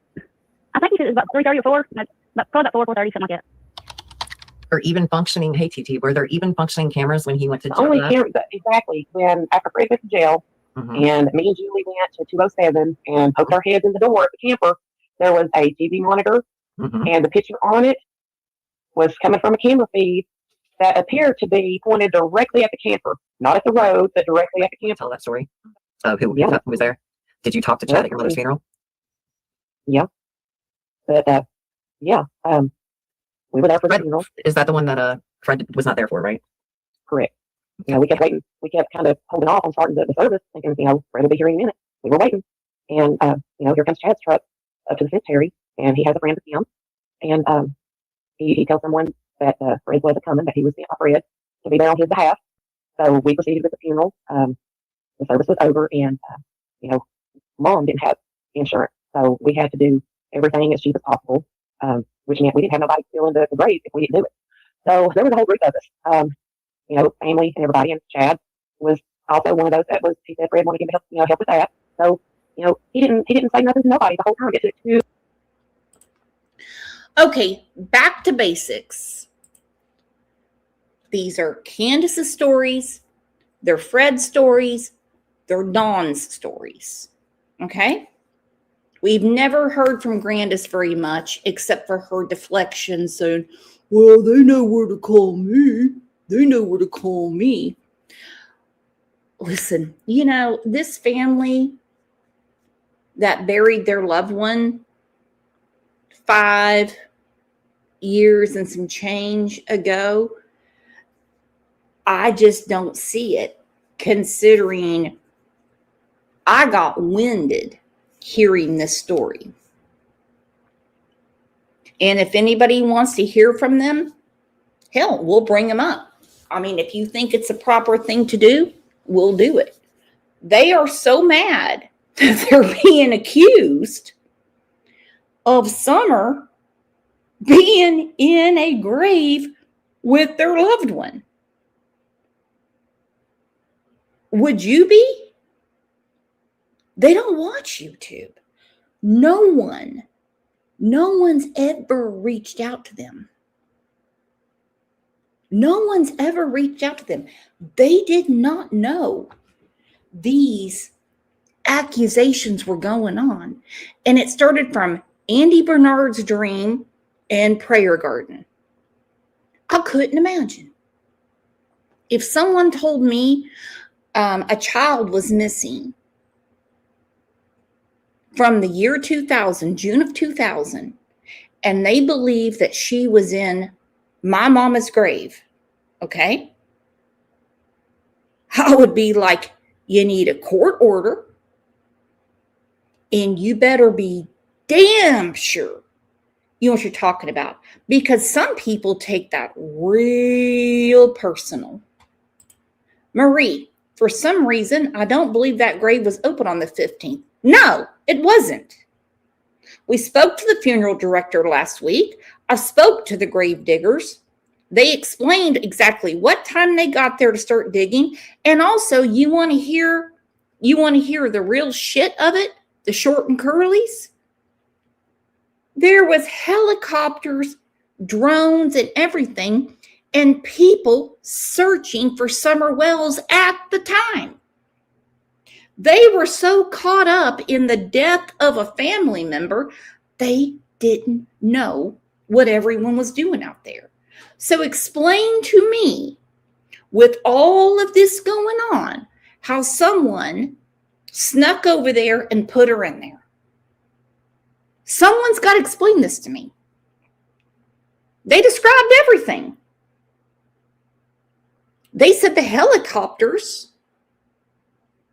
think he said it was about 3:30 or 4. Probably about 4:30, something like that. Or even functioning. Hey, TT, were there even functioning cameras when he went to jail? Only cameras, exactly. When after Fred went to jail, and me and Julie went to 207 and poked our heads in the door at the camper, there was a TV monitor, and the picture on it was coming from a camera feed that appeared to be pointed directly at the camper, not at the road, but directly at the camper. Tell that story. Who was there? Did you talk to Chad at your mother's funeral? Yeah. But we were there for the funeral. Is that the one that Fred was not there for, right? Correct. We kept waiting. We kept kind of holding off on starting the service, thinking, Fred will be here in a minute. We were waiting. And, here comes Chad's truck up to the cemetery, and he has a friend with him. And he tells someone that Fred wasn't coming, that he was sent by Fred to be there on his behalf. So we proceeded with the funeral. The service was over, and, Mom didn't have insurance. So we had to do everything as cheap as possible, which meant we didn't have nobody filling the grave if we didn't do it. So there was a whole group of us, family and everybody. And Chad was also one of those that he said Fred wanted him to help with that. So, he didn't say nothing to nobody the whole time. Okay, back to basics. These are Candace's stories. They're Fred's stories. They're Dawn's stories. Okay? We've never heard from Grandis very much, except for her deflection saying, well, they know where to call me. They know where to call me. Listen, this family that buried their loved one 5 years and some change ago, I just don't see it, considering I got winded hearing this story. And if anybody wants to hear from them, hell, we'll bring them up. I mean, if you think it's a proper thing to do, we'll do it. They are so mad that they're being accused of Summer being in a grave with their loved one. Would you be? They don't watch YouTube. No one's ever reached out to them. No one's ever reached out to them. They did not know these accusations were going on. And it started from Andy Bernard's dream and prayer garden. I couldn't imagine. If someone told me a child was missing from the year 2000, June of 2000, and they believe that she was in my mama's grave, okay? I would be like, you need a court order, and you better be damn sure you know what you're talking about, because some people take that real personal. Marie, for some reason, I don't believe that grave was open on the 15th. No, it wasn't. We spoke to the funeral director last week. I spoke to the grave diggers. They explained exactly what time they got there to start digging. And also, you want to hear the real shit of it, the short and curlies? There was helicopters, drones, and everything, and people searching for Summer Wells at the time. They were so caught up in the death of a family member, they didn't know what everyone was doing out there. So explain to me, with all of this going on, how someone snuck over there and put her in there. Someone's got to explain this to me. They described everything. They said the helicopters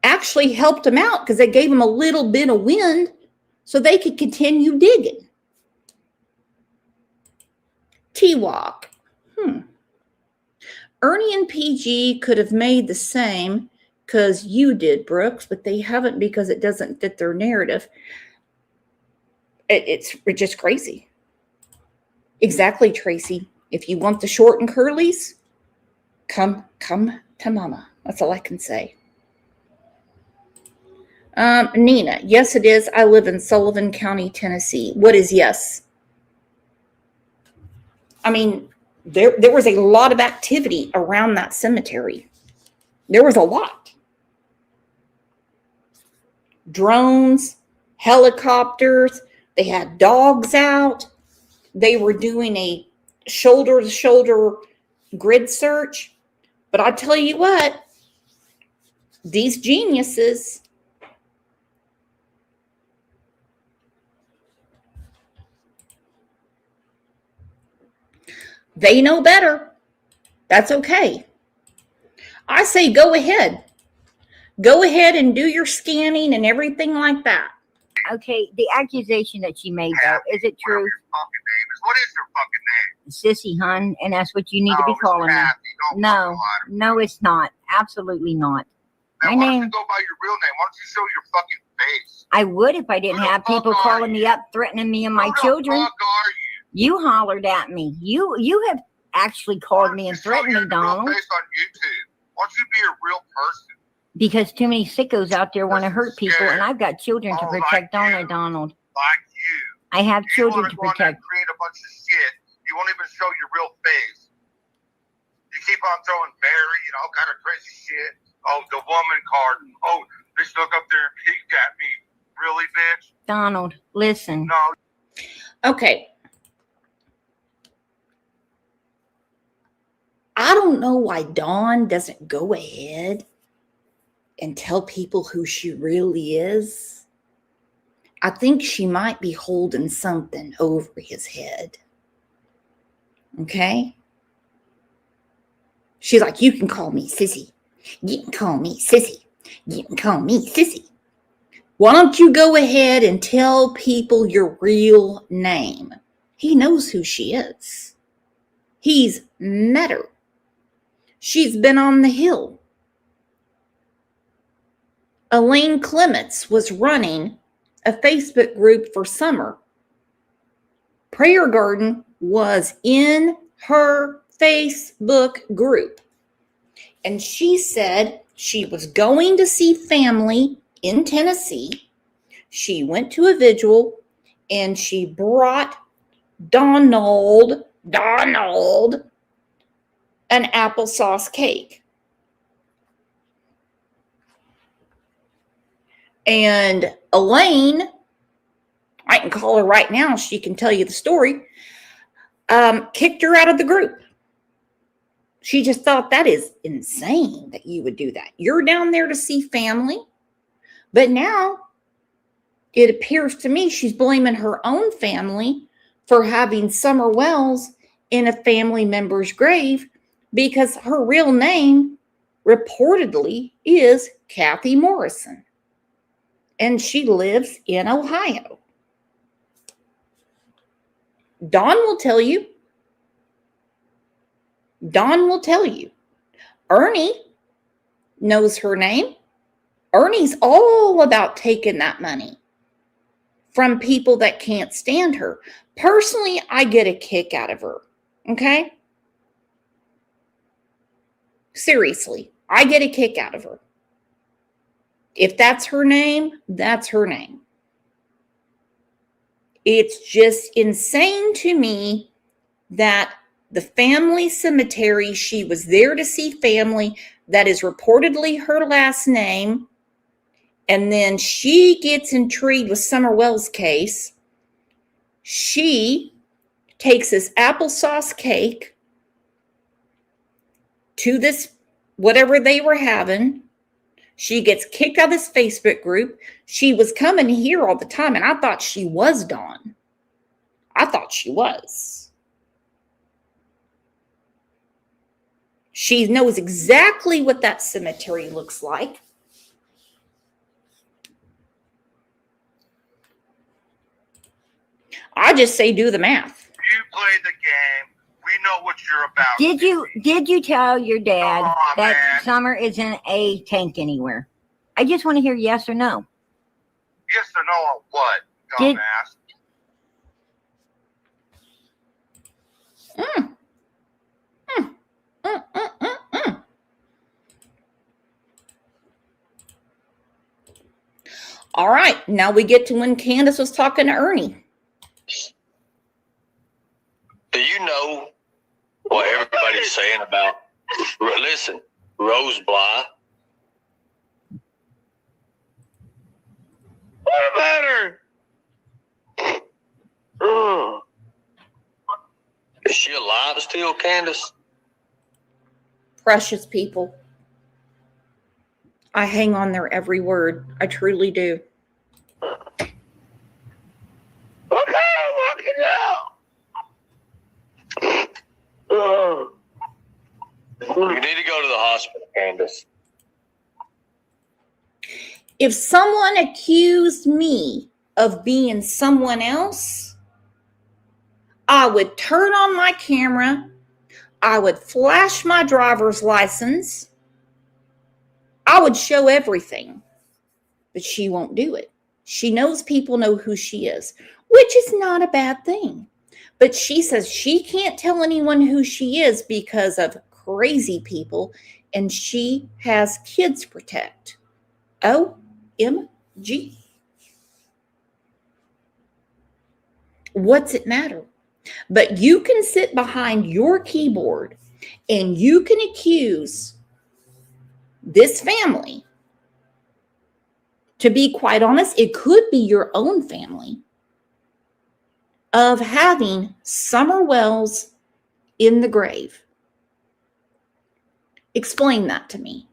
actually helped them out because they gave them a little bit of wind so they could continue digging. T-Walk. Ernie and PG could have made the same because you did, Brooks, but they haven't because it doesn't fit their narrative. It's just crazy. Exactly, Tracy. If you want the short and curlies, come to mama. That's all I can say. Nina, yes, it is. I live in Sullivan County, Tennessee. What is yes? I mean, there was a lot of activity around that cemetery. There was a lot. Drones, helicopters, they had dogs out. They were doing a shoulder-to-shoulder grid search. But I tell you what, these geniuses, they know better. That's okay. I say go ahead. Go ahead and do your scanning and everything like that. Okay, the accusation that she made, though, is it true? What is your fucking name? Sissy, hun, and that's what you need to be calling me. No, it's not. Absolutely not. Now, why don't you go by your real name? Why don't you show your fucking face? I would if I didn't have people calling me up, threatening me and my children. Who the fuck are you? You hollered at me. You have actually called me and threatened me, Donald. Real face on YouTube. Why don't you be a real person? Because too many sickos out there want to hurt people, and I've got children to protect, don't I, Donald? Like you. I have children to You want to protect. create a bunch of shit. You won't even show your real face. You keep on throwing Mary and all kind of crazy shit. Oh, the woman card. Oh, they stuck up there and peeked at me. Really, bitch? Donald, listen. No. Okay. I don't know why Dawn doesn't go ahead and tell people who she really is. I think she might be holding something over his head. Okay? She's like, you can call me Sissy. You can call me Sissy. You can call me Sissy. Why don't you go ahead and tell people your real name? He knows who she is. He's met her. She's been on the Hill. Elaine Clements was running a Facebook group for Summer. Prayer Garden was in her Facebook group. And she said she was going to see family in Tennessee. She went to a vigil and she brought Donald an applesauce cake. And Elaine, I can call her right now. She can tell you the story. Kicked her out of the group. She just thought that is insane that you would do that. You're down there to see family. But now it appears to me she's blaming her own family for having Summer Wells in a family member's grave because her real name reportedly is Kathy Morrison. And she lives in Ohio. Dawn will tell you. Dawn will tell you. Ernie knows her name. Ernie's all about taking that money from people that can't stand her. Personally, I get a kick out of her. Okay? Seriously, I get a kick out of her. If that's her name, that's her name. It's just insane to me that the family cemetery, she was there to see family, that is reportedly her last name, and then she gets intrigued with Summer Wells' case. She takes this applesauce cake to this, whatever they were having. She gets kicked out of this Facebook group. She was coming here all the time, and I thought she was Dawn. I thought she was. She knows exactly what that cemetery looks like. I just say do the math. You play the game. We know what you're about. Did you tell your dad Come on, that man. Summer isn't a tank anywhere? I just want to hear yes or no. Yes or no on what, Did- dumbass? All right, now we get to when Candace was talking to Ernie. Do you know what everybody's saying about, listen, Rose Bly? What about her? Is she alive still, Candace? Precious people. I hang on their every word. I truly do. Okay, walking out. You need to go to the hospital, Candace. If someone accused me of being someone else, I would turn on my camera. I would flash my driver's license. I would show everything. But she won't do it. She knows people know who she is, which is not a bad thing. But she says she can't tell anyone who she is because of crazy people, and she has kids to protect. OMG. What's it matter? But you can sit behind your keyboard and you can accuse this family. To be quite honest, it could be your own family of having Summer Wells in the grave. Explain that to me.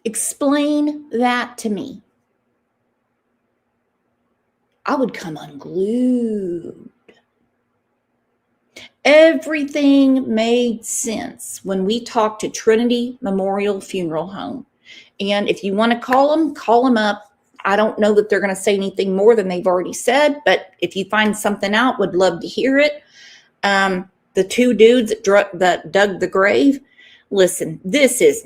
Explain that to me. I would come unglued. Everything made sense when we talked to Trinity Memorial Funeral Home. And if you want to call them up. I don't know that they're going to say anything more than they've already said, but if you find something out, would love to hear it. The two dudes that dug the grave, listen, this is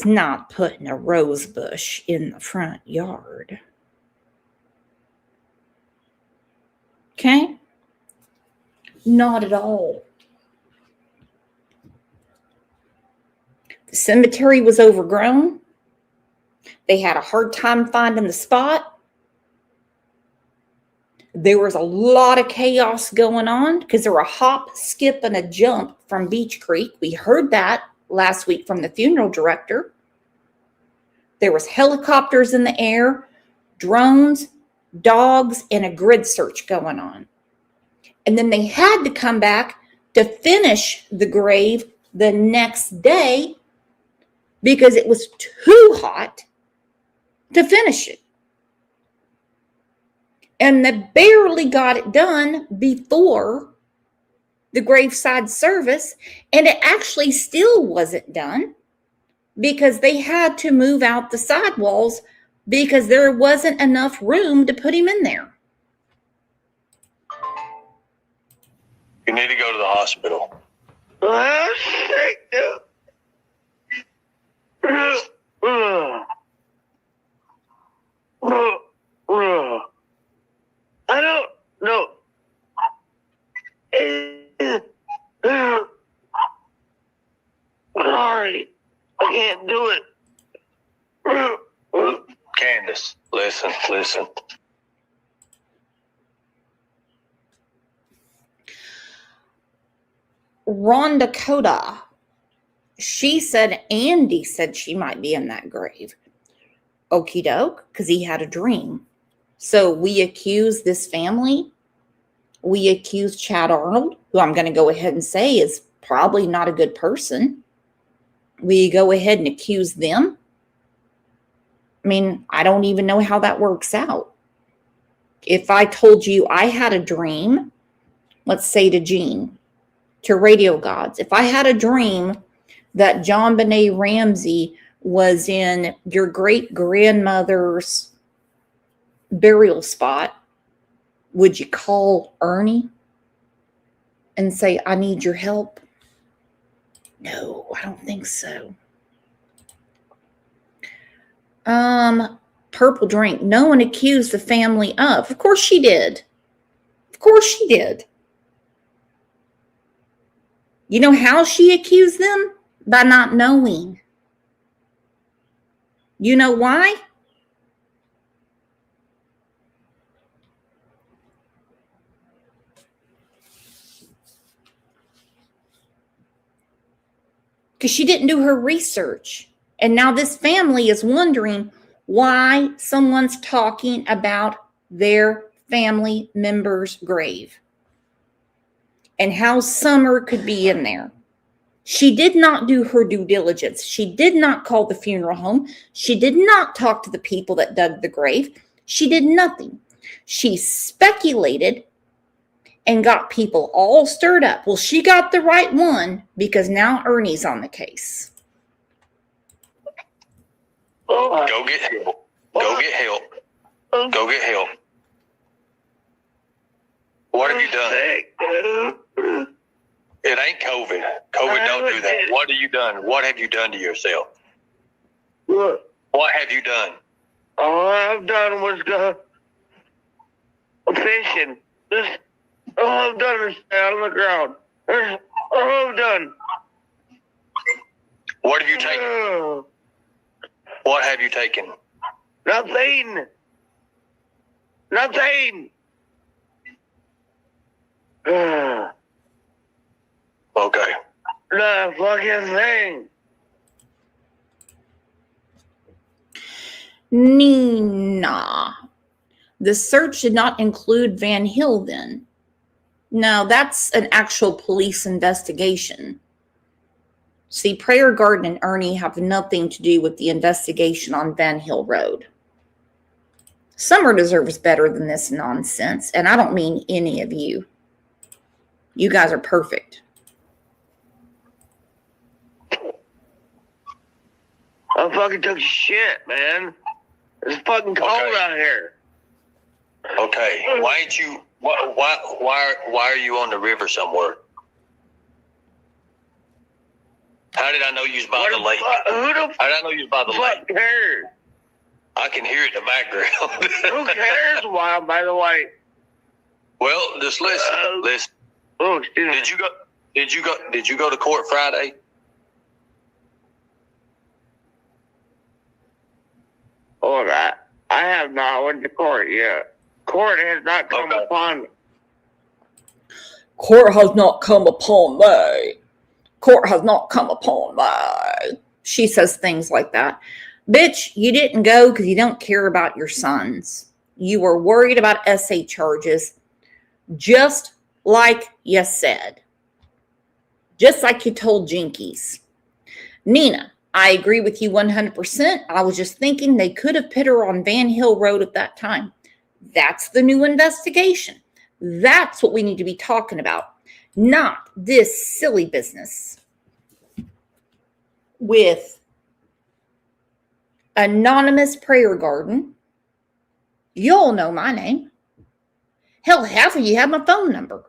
not putting a rose bush in the front yard. Okay? Not at all. The cemetery was overgrown. They had a hard time finding the spot. There was a lot of chaos going on because there were a hop, skip, and a jump from Beach Creek. We heard that last week from the funeral director. There was helicopters in the air, drones, dogs, and a grid search going on. And then they had to come back to finish the grave the next day because it was too hot to finish it. And they barely got it done before the graveside service, and it actually still wasn't done because they had to move out the sidewalls because there wasn't enough room to put him in there. You need to go to the hospital. I don't know. Sorry, I can't do it. Candace, listen. Ron Dakota, she said Andy said she might be in that grave. Okie doke, because he had a dream. So we accuse this family. We accuse Chad Arnold, who I'm going to go ahead and say is probably not a good person. We go ahead and accuse them. I mean, I don't even know how that works out. If I told you I had a dream, let's say to Gene, to Radio Gods, if I had a dream that John Benet Ramsey was in your great grandmother's burial spot, would you call Ernie and say, I need your help? No, I don't think so. Purple drink. No one accused the family of. Of course she did. Of course she did. You know how she accused them? By not knowing. You know why? Because she didn't do her research. And now this family is wondering why someone's talking about their family member's grave and how Summer could be in there. She did not do her due diligence. She did not call the funeral home. She did not talk to the people that dug the grave. She did nothing. She speculated and got people all stirred up. Well, she got the right one because now Ernie's on the case. Go get help. Go get help. Go get help. What have you done? It ain't COVID. COVID don't do that. What have you done? What have you done to yourself? What? What have you done? All I've done was go fishing. All I've done is stay on the ground. That's all I've done. What have you taken? What have you taken? Nothing. Nothing. Okay. The fucking thing. Nina. The search did not include Van Hill then. No, that's an actual police investigation. See, Prayer Garden and Ernie have nothing to do with the investigation on Van Hill Road. Summer deserves better than this nonsense, and I don't mean any of you. You guys are perfect. I fucking took shit, man. It's fucking cold out here. Okay. Why ain't you? Why are you on the river somewhere? How did I know you was by the lake? How did I know you was by the lake? Who cares? I can hear it in the background. Who cares why I'm by the lake? Well, just listen. Listen. Oh, excuse me. Did you go to court Friday? All right. I have not went to court yet. Court has not come upon me. Court has not come upon me. Court has not come upon me. She says things like that. Bitch, you didn't go because you don't care about your sons. You were worried about essay charges, just like you said. Just like you told Jinkies. Nina, I agree with you 100%. I was just thinking they could have put her on Van Hill Road at that time. That's the new investigation. That's what we need to be talking about, not this silly business with Anonymous Prayer Garden. You all know my name. Hell, half of you have my phone number.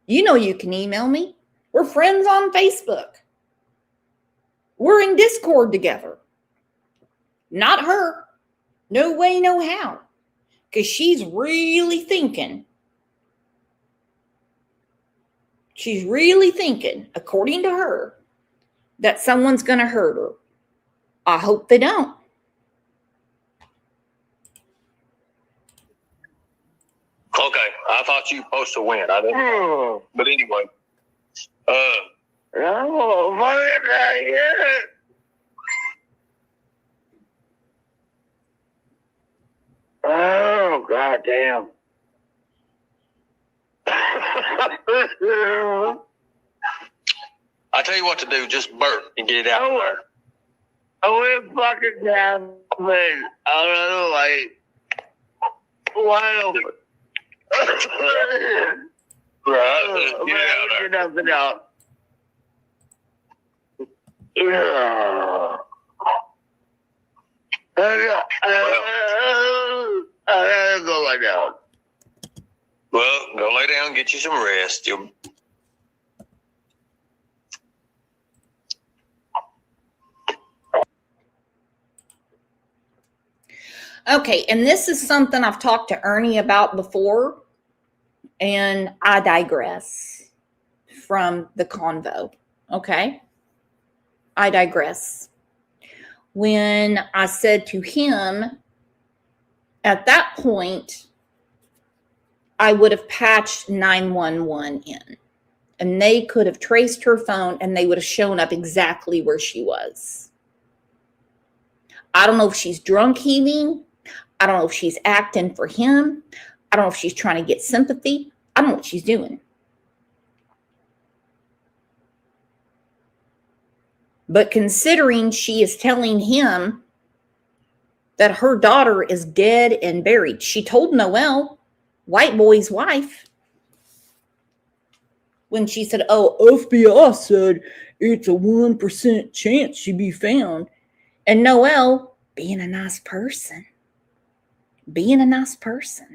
You know you can email me. We're friends on Facebook. We're in Discord together. Not her. No way, no how. Because she's really thinking. She's really thinking, according to her, that someone's going to hurt her. I hope they don't. Okay, I thought you were supposed to win. I didn't. But anyway, Oh, goddamn. I tell you what to do. Just burp and get it out there. I went fucking down, man. I don't know, like, wide open. Right, get it out there. Nothing out. I gotta go lie down. Well, go lay down and get you some rest. You'll... Okay, and this is something I've talked to Ernie about before, and I digress from the convo, okay? I digress. When I said to him, at that point, I would have patched 911 in, and they could have traced her phone, and they would have shown up exactly where she was. I don't know if she's drunk heaving. I don't know if she's acting for him. I don't know if she's trying to get sympathy. I don't know what she's doing. But considering she is telling him that her daughter is dead and buried, she told Noelle, White Boy's wife, when she said, oh, FBI said it's a 1% chance she'd be found. And Noelle, being a nice person,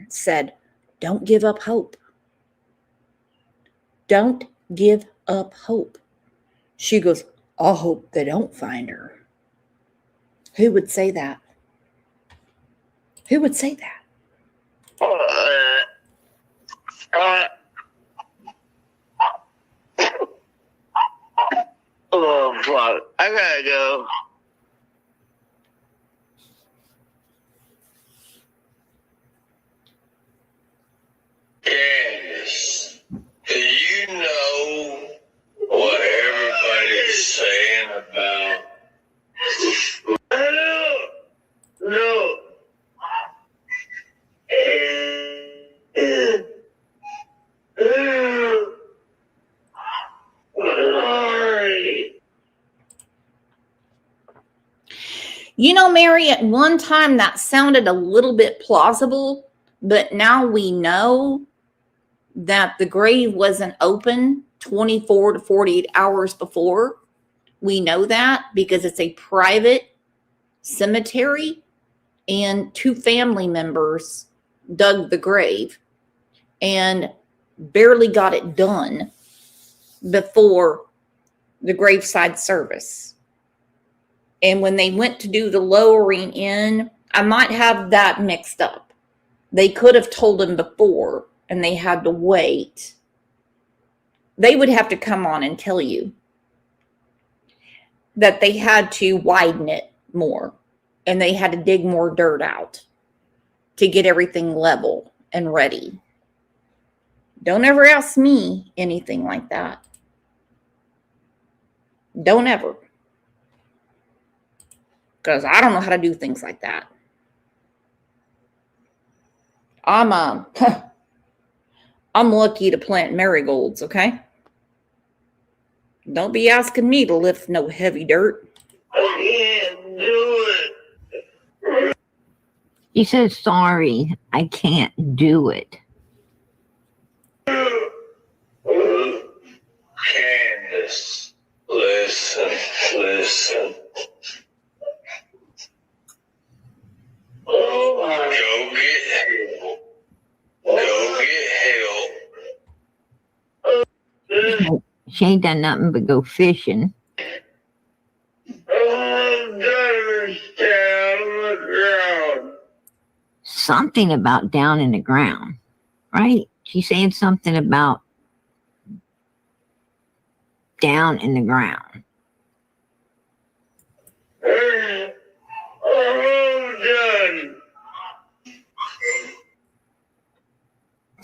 said, don't give up hope. Don't give up hope. She goes, I hope they don't find her. Who would say that? Who would say that? Oh, fuck. I gotta go. Yes. Do you know what everybody's saying about? No. You know, Mary, at one time that sounded a little bit plausible, but now we know that the grave wasn't open 24 to 48 hours before. We know that because it's a private cemetery and 2 family members dug the grave and barely got it done before the graveside service. And when they went to do the lowering in, I might have that mixed up. They could have told him before and they had to wait. They would have to come on and tell you that they had to widen it more and they had to dig more dirt out to get everything level and ready. Don't ever ask me anything like that. Don't ever. Because I don't know how to do things like that. I'm lucky to plant marigolds, okay? Don't be asking me to lift no heavy dirt. I can't do it. He says, sorry, I can't do it. Candace, listen. Go get help. Go get help. She ain't done nothing but go fishing. Something about down in the ground, right? She's saying something about down in the ground.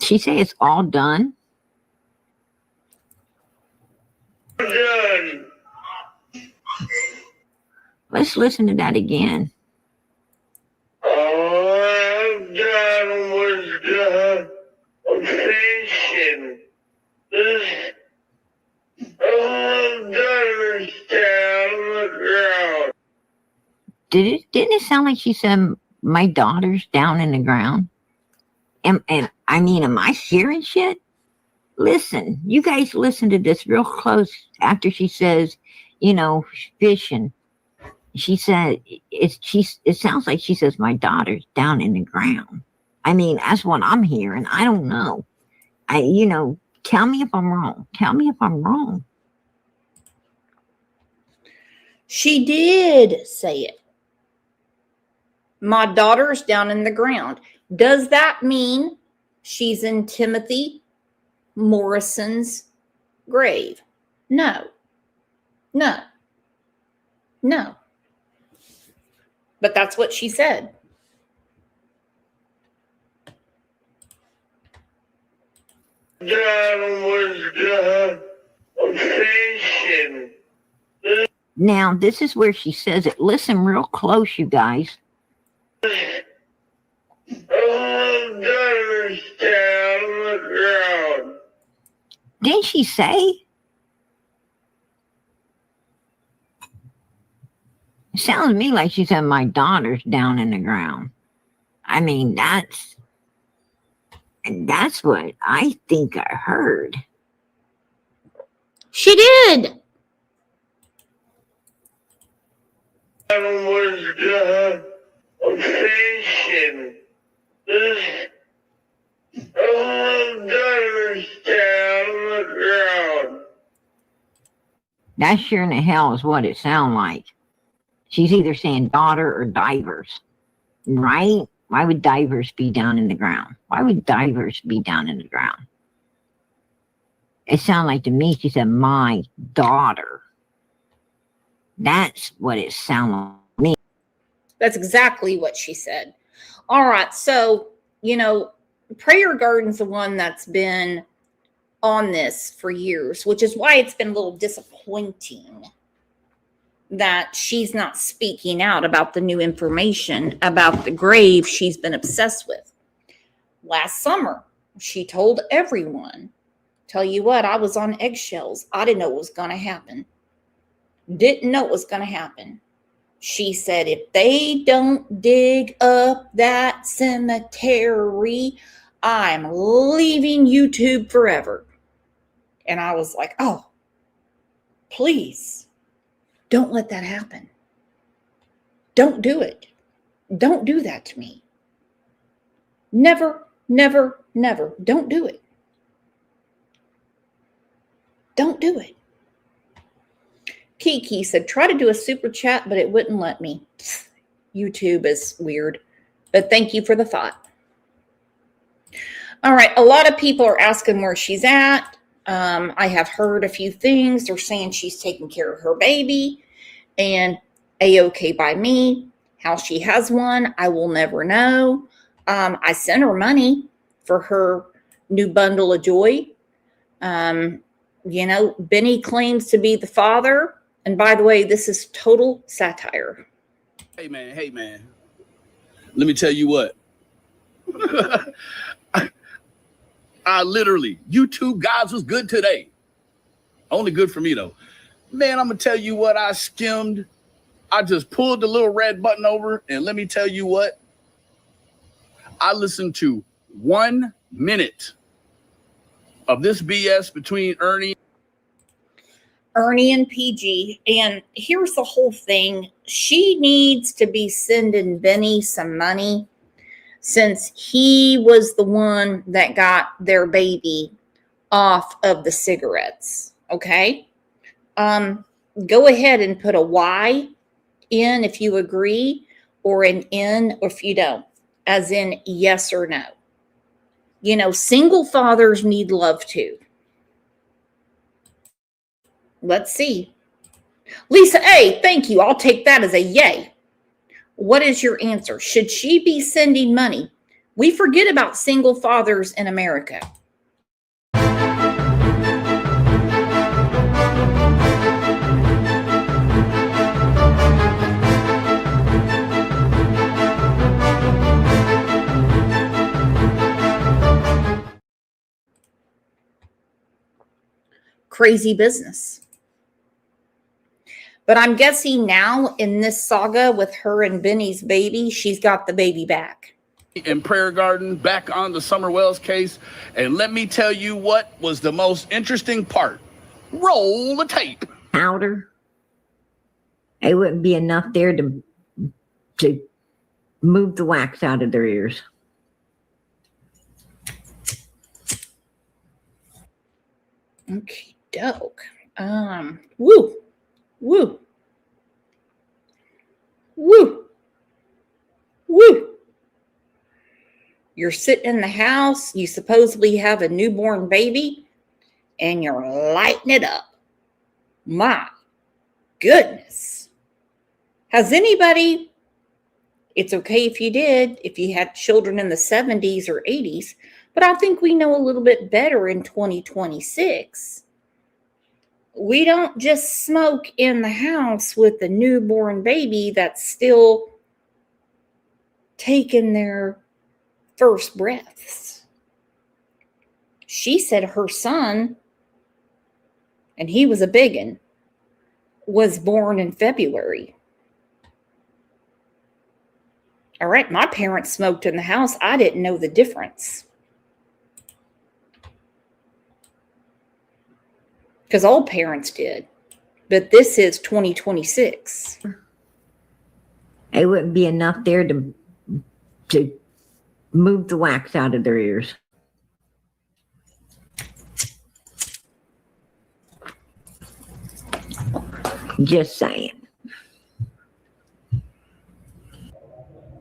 She say it's all done. Done. Let's listen to that again. All I've done was fishing. All I've done is down the ground. Didn't it sound like she said my daughter's down in the ground? And I mean, am I hearing shit? Listen, you guys listen to this real close after she says, fishing. She said it sounds like she says my daughter's down in the ground. I mean, that's what I'm hearing. I don't know. Tell me if I'm wrong. Tell me if I'm wrong. She did say it. My daughter's down in the ground. Does that mean she's in Timothy Morrison's grave? No. But that's what she said. Fishing. Now, this is where she says it. Listen real close, you guys. Didn't she say? It sounds to me like she said my daughter's down in the ground. I mean, that's what I think I heard. She did. Fishing. That sure in the hell is what it sounds like. She's either saying daughter or divers, right? Why would divers be down in the ground? Why would divers be down in the ground? It sounded like to me she said my daughter. That's what it sounded like to me. That's exactly what she said. All right, so, Prayer Garden's the one that's been on this for years, which is why it's been a little disappointing that she's not speaking out about the new information about the grave she's been obsessed with. Last summer, she told everyone, tell you what, I was on eggshells. I didn't know what was going to happen. Didn't know what was going to happen. She said, if they don't dig up that cemetery, I'm leaving YouTube forever. And I was like, oh, please, don't let that happen. Don't do it. Don't do that to me. Never, never, never. Don't do it. Don't do it. Kiki said, try to do a super chat, but it wouldn't let me. YouTube is weird. But thank you for the thought. All right. A lot of people are asking where she's at. I have heard a few things. They're saying she's taking care of her baby and A-okay by me. How she has one, I will never know. I sent her money for her new bundle of joy. Benny claims to be the father. And by the way, this is total satire. Hey, man. Let me tell you what. I literally, YouTube guys was good today. Only good for me, though. Man, I'm going to tell you what I skimmed. I just pulled the little red button over, and let me tell you what. I listened to 1 minute of this BS between Ernie and PG. And here's the whole thing. She needs to be sending Benny some money since he was the one that got their baby off of the cigarettes. Okay? Go ahead and put a Y in if you agree, or an N if you don't, as in yes or no. Single fathers need love too. Let's see. Lisa A, thank you. I'll take that as a yay. What is your answer? Should she be sending money? We forget about single fathers in America. Crazy business. But I'm guessing now in this saga with her and Benny's baby, she's got the baby back. in Prayer Garden, back on the Summer Wells case. And let me tell you what was the most interesting part. Roll the tape. Powder. It wouldn't be enough there to move the wax out of their ears. Okay, doke. Woo. Woo. Woo. Woo. You're sitting in the house, you supposedly have a newborn baby, and you're lighting it up. My goodness. Has anybody, it's okay if you did, if you had children in the 70s or 80s, but I think we know a little bit better in 2026. We don't just smoke in the house with a newborn baby that's still taking their first breaths. She said her son, and he was a biggin, was born in February. All right, my parents smoked in the house. I didn't know the difference. Because all parents did. But this is 2026. It wouldn't be enough there to move the wax out of their ears. Just saying.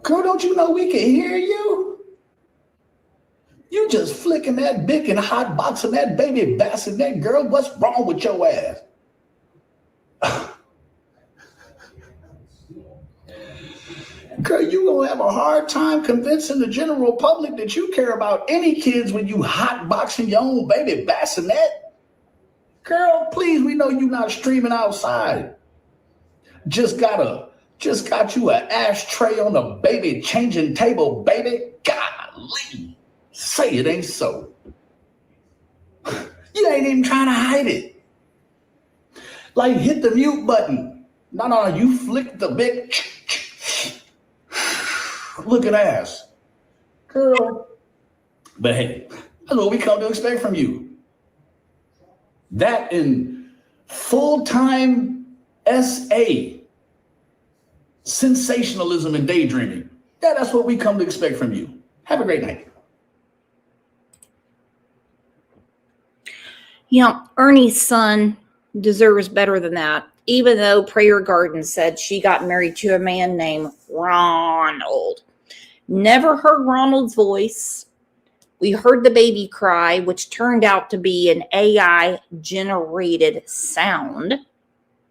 Girl, don't you know we can hear you? You just flicking that bick and hot boxing that baby bassinet, girl. What's wrong with your ass? Girl, you gonna have a hard time convincing the general public that you care about any kids when you hot boxing your own baby bassinet. Girl, please, we know you not streaming outside. Just got you an ashtray on the baby changing table, baby. Golly. Say it ain't so. You ain't even trying to hide it. Like, hit the mute button. No, you flick the big looking ass. Girl. But hey, that's what we come to expect from you. That in full-time SA, sensationalism and daydreaming. Yeah, that's what we come to expect from you. Have a great night. You know, Ernie's son deserves better than that, even though Prayer Garden said she got married to a man named Ronald. Never heard Ronald's voice. We heard the baby cry, which turned out to be an AI-generated sound.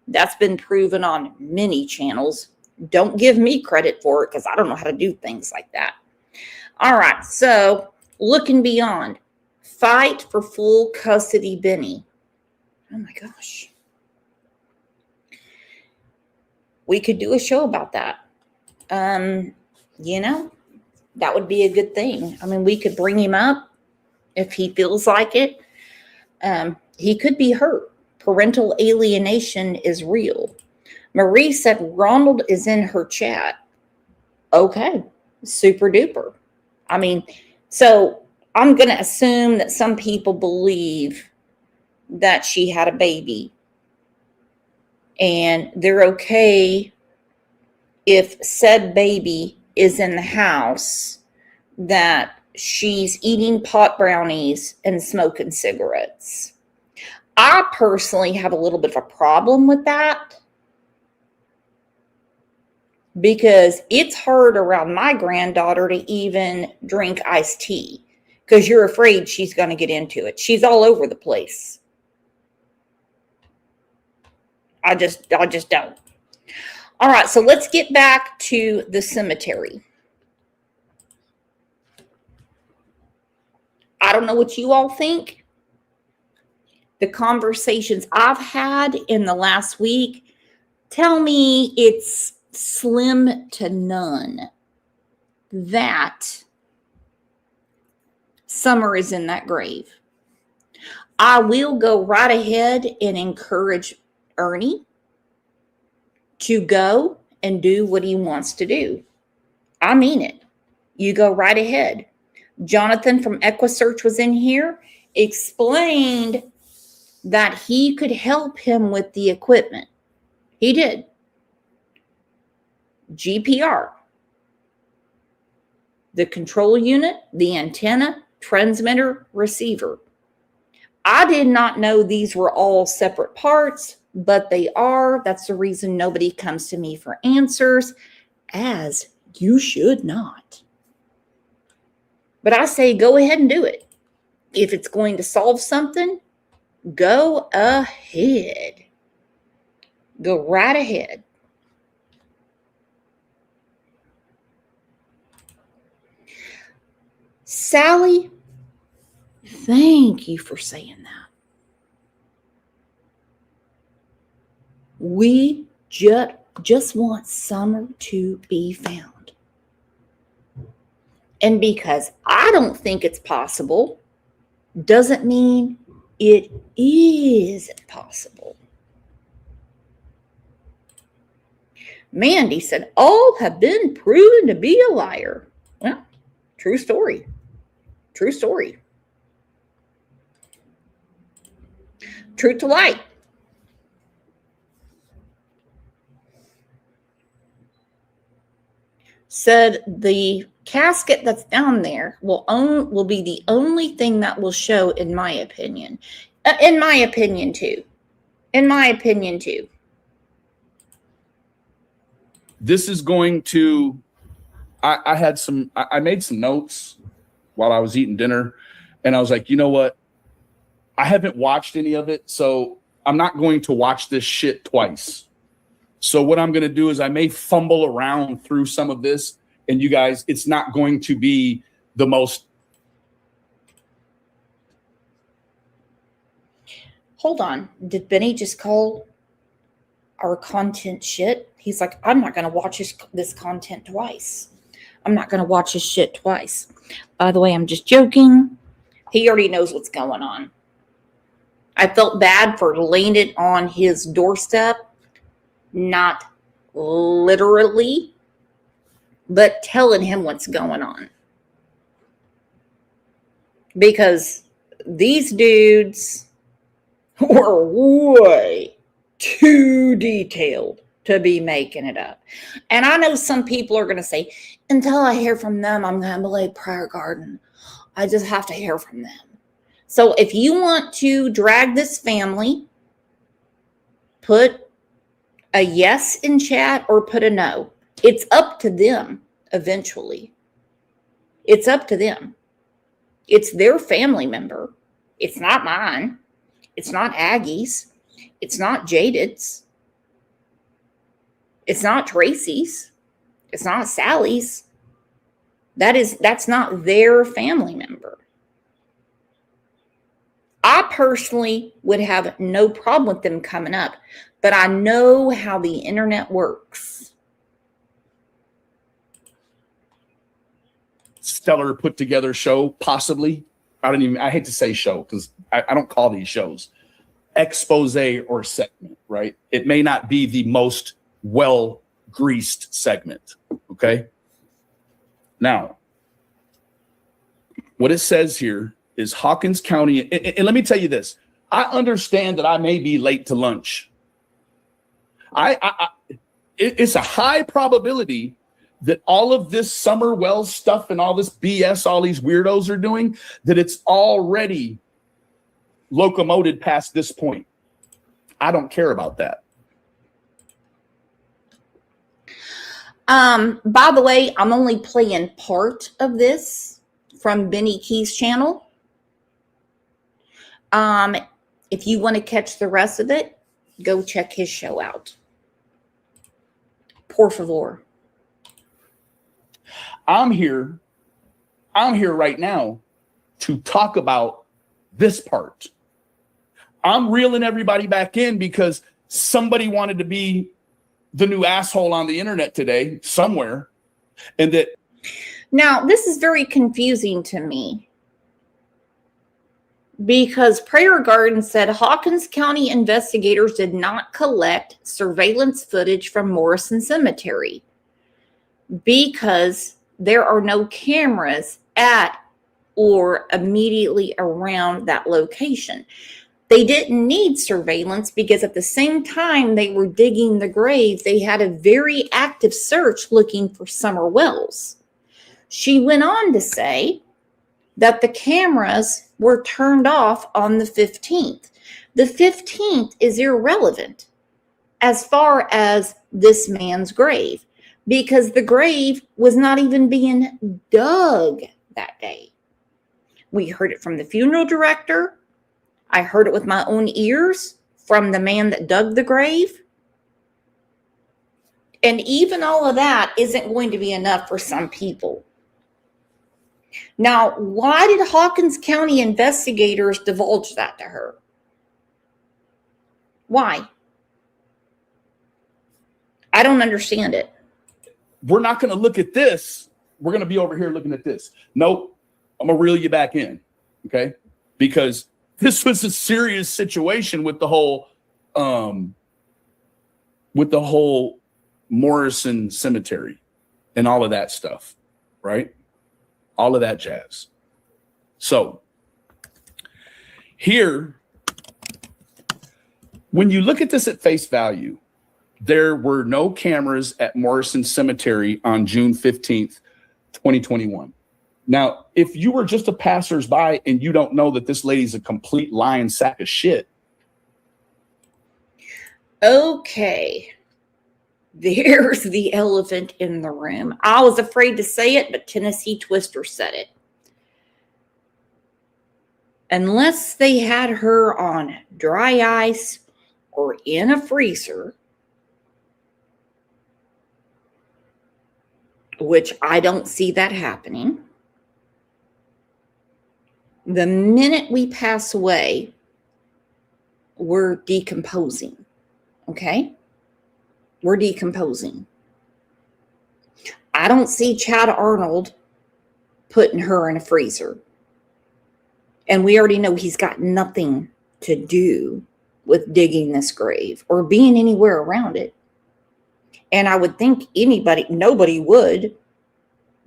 That's been proven on many channels. Don't give me credit for it because I don't know how to do things like that. All right. So looking beyond, fight for full custody, Benny. Oh my gosh. We could do a show about that. You know, that would be a good thing. I mean, we could bring him up if he feels like it. He could be hurt. Parental alienation is real. Marie said Ronald is in her chat. Okay, super duper. I mean, so I'm going to assume that some people believe that she had a baby and they're okay if said baby is in the house, that she's eating pot brownies and smoking cigarettes. I personally have a little bit of a problem with that because it's hard around my granddaughter to even drink iced tea because you're afraid she's going to get into it. She's all over the place. I just don't. All right, so let's get back to the cemetery. I don't know what you all think. The conversations I've had in the last week tell me it's slim to none that Summer is in that grave. I will go right ahead and encourage Ernie to go and do what he wants to do. I mean it. You go right ahead. Jonathan from EquiSearch was in here, explained that he could help him with the equipment. He did. GPR, the control unit, the antenna, transmitter, receiver. I did not know these were all separate parts, but they are. That's the reason nobody comes to me for answers, as you should not. But I say go ahead and do it. If it's going to solve something, go ahead. Go right ahead. Sally, thank you for saying that. We just want Summer to be found. And because I don't think it's possible, doesn't mean it isn't possible. Mandy said, all have been proven to be a liar. Well, true story. True story. True to light. Said the casket that's down there will be the only thing that will show, in my opinion. In my opinion, too. In my opinion, too. This is going to, I made some notes while I was eating dinner, and I was like, you know what? I haven't watched any of it, so I'm not going to watch this shit twice. So what I'm going to do is I may fumble around through some of this, and you guys, it's not going to be the most. Hold on. Did Benny just call our content shit? He's like, I'm not going to watch this content twice. I'm not going to watch his shit twice. By the way, I'm just joking. He already knows what's going on. I felt bad for laying it on his doorstep. Not literally, but telling him what's going on. Because these dudes were way too detailed to be making it up. And I know some people are going to say, until I hear from them, I'm going to lay prayer garden. I just have to hear from them. So if you want to drag this family, put a yes in chat or put a no. It's up to them eventually. It's up to them. It's their family member. It's not mine. It's not Aggie's. It's not Jaded's. It's not Tracy's. It's not Sally's. That's not their family member. I personally would have no problem with them coming up, but I know how the internet works. Stellar put together show, possibly. I hate to say show because I don't call these shows expose or segment, right? It may not be the most well greased segment. Okay. Now, what it says here is Hawkins County. And let me tell you this. I understand that I may be late to lunch. It's a high probability that all of this Summer Wells stuff and all this BS all these weirdos are doing, that it's already locomoted past this point. I don't care about that. By the way, I'm only playing part of this from Benny Key's channel. If you want to catch the rest of it, go check his show out. Por favor. I'm here right now to talk about this part. I'm reeling everybody back in because somebody wanted to be the new asshole on the internet today somewhere. And that. Now, this is very confusing to me because Prayer Garden said Hawkins County investigators did not collect surveillance footage from Morrison Cemetery because there are no cameras at or immediately around that location. They didn't need surveillance because at the same time they were digging the grave, they had a very active search looking for Summer Wells. She went on to say that the cameras were turned off on the 15th. The 15th is irrelevant as far as this man's grave because the grave was not even being dug that day. We heard it from the funeral director. I heard it with my own ears from the man that dug the grave. And even all of that isn't going to be enough for some people. Now, why did Hawkins County investigators divulge that to her? Why? I don't understand it. We're not going to look at this. We're going to be over here looking at this. Nope. I'm going to reel you back in. Okay. Because this was a serious situation with the whole Morrison Cemetery and all of that stuff, right? All of that jazz. So here, when you look at this at face value, there were no cameras at Morrison Cemetery on June 15th, 2021. Now, if you were just a passersby and you don't know that this lady's a complete lying sack of shit. Okay. There's the elephant in the room. I was afraid to say it, but Tennessee Twister said it. Unless they had her on dry ice or in a freezer, which I don't see that happening. The minute we pass away, we're decomposing. Okay? We're decomposing. I don't see Chad Arnold putting her in a freezer. And we already know he's got nothing to do with digging this grave or being anywhere around it. And I would think nobody would,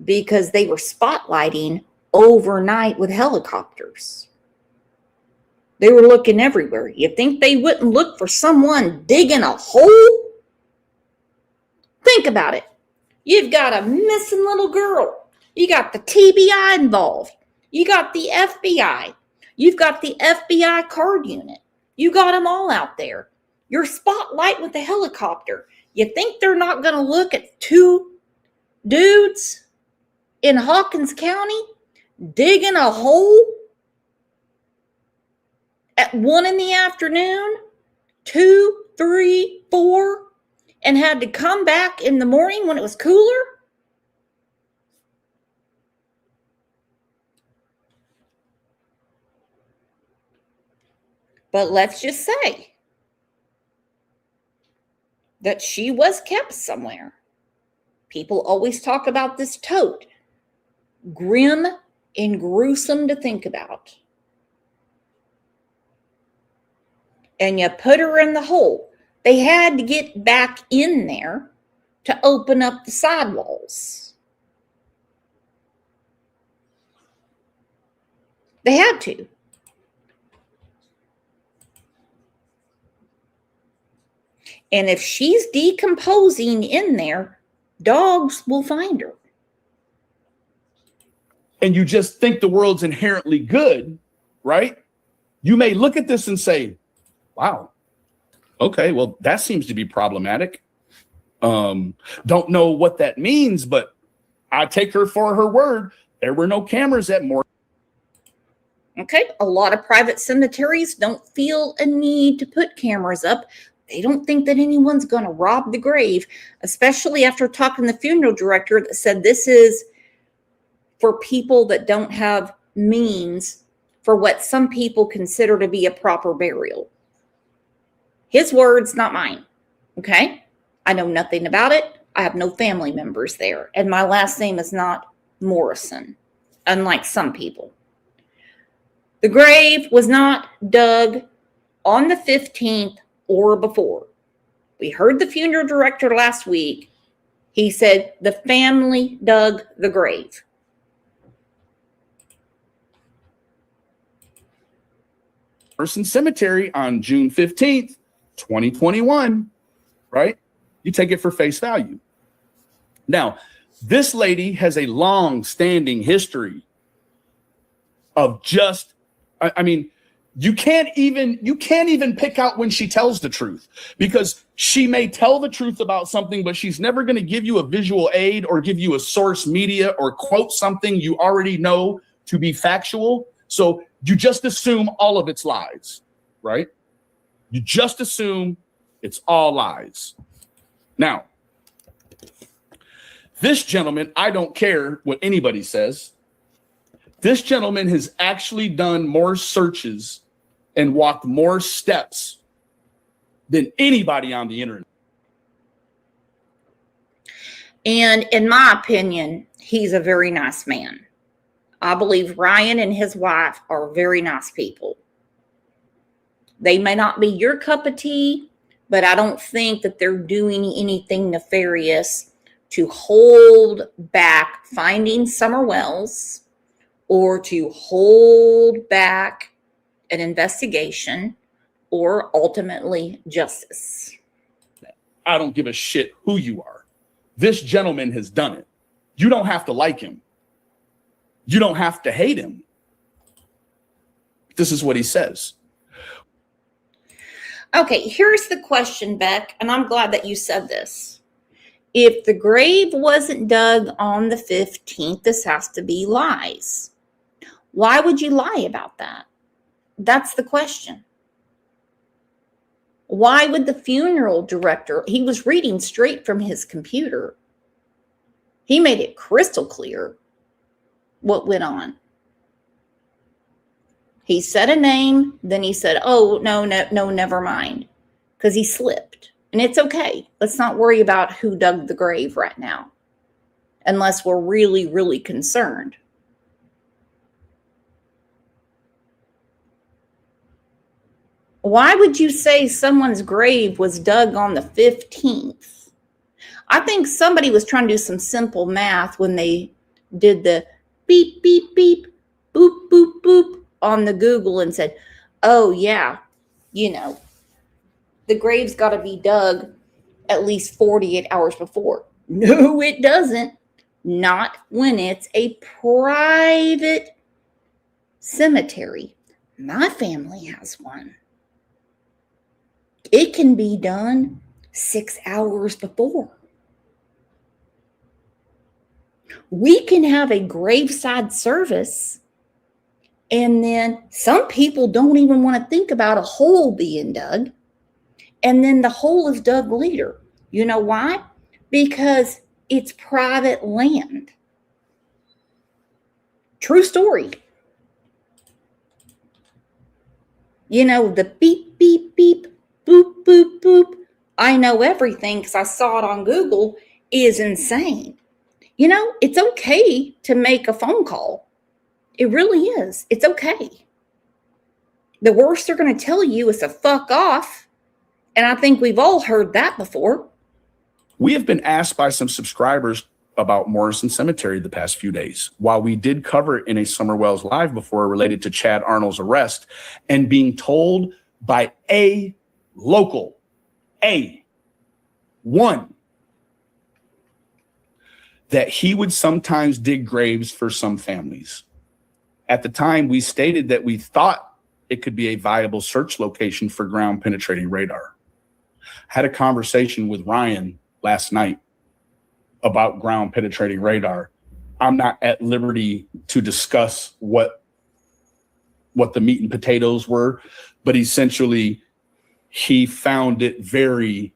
because they were spotlighting overnight with helicopters. They were looking everywhere. You think they wouldn't look for someone digging a hole? Think about it. You've got a missing little girl. You got the TBI involved. You got the FBI. You've got the FBI card unit. You got them all out there. You're spotlight with the helicopter. You think they're not going to look at two dudes in Hawkins County digging a hole at 1 PM, 2, 3, 4, and had to come back in the morning when it was cooler? But let's just say that she was kept somewhere. People always talk about this tote. Grim and gruesome to think about. And you put her in the hole. They had to get back in there to open up the sidewalls. They had to. And if she's decomposing in there, dogs will find her. And you just think the world's inherently good, right? You may look at this and say, wow, okay, well, that seems to be problematic. Don't know what that means, but I take her for her word. There were no cameras at Morgan. Okay, a lot of private cemeteries don't feel a need to put cameras up. They don't think that anyone's going to rob the grave, especially after talking to the funeral director that said this is for people that don't have means for what some people consider to be a proper burial. His words, not mine. Okay? I know nothing about it. I have no family members there. And my last name is not Morrison, unlike some people. The grave was not dug on the 15th or before. We heard the funeral director last week. He said the family dug the grave. Morrison Cemetery on June 15th, 2021, right? You take it for face value. Now, this lady has a long-standing history of just, I mean, you can't even pick out when she tells the truth, because she may tell the truth about something, but she's never going to give you a visual aid or give you a source media or quote something you already know to be factual. So you just assume all of it's lies, right? You just assume it's all lies. Now, this gentleman, I don't care what anybody says. This gentleman has actually done more searches and walked more steps than anybody on the internet. And in my opinion, he's a very nice man. I believe Ryan and his wife are very nice people. They may not be your cup of tea, but I don't think that they're doing anything nefarious to hold back finding Summer Wells or to hold back an investigation or ultimately justice. I don't give a shit who you are. This gentleman has done it. You don't have to like him. You don't have to hate him. This is what he says. Okay, here's the question, Beck, and I'm glad that you said this. If the grave wasn't dug on the 15th, this has to be lies. Why would you lie about that? That's the question. Why would the funeral director, he was reading straight from his computer. He made it crystal clear what went on. He said a name, then he said, oh, no, never mind, because he slipped. And it's okay. Let's not worry about who dug the grave right now, unless we're really, really concerned. Why would you say someone's grave was dug on the 15th? I think somebody was trying to do some simple math when they did the beep, beep, beep, boop, boop, boop on the Google and said, oh, yeah, you know, the grave's got to be dug at least 48 hours before. No, it doesn't. Not when it's a private cemetery. My family has one. It can be done 6 hours before. We can have a graveside service, and then some people don't even want to think about a hole being dug, and then the hole is dug later. You know why? Because it's private land. True story. You know, the beep, beep, beep, boop, boop, boop. I know everything because I saw it on Google is insane. You know, it's okay to make a phone call. It really is. It's okay. The worst they're going to tell you is to fuck off. And I think we've all heard that before. We have been asked by some subscribers about Morrison Cemetery the past few days. While we did cover it in a Summer Wells Live before related to Chad Arnold's arrest and being told by a local, one, that he would sometimes dig graves for some families. At the time, we stated that we thought it could be a viable search location for ground penetrating radar. I had a conversation with Ryan last night about ground penetrating radar. I'm not at liberty to discuss what the meat and potatoes were, but essentially he found it very,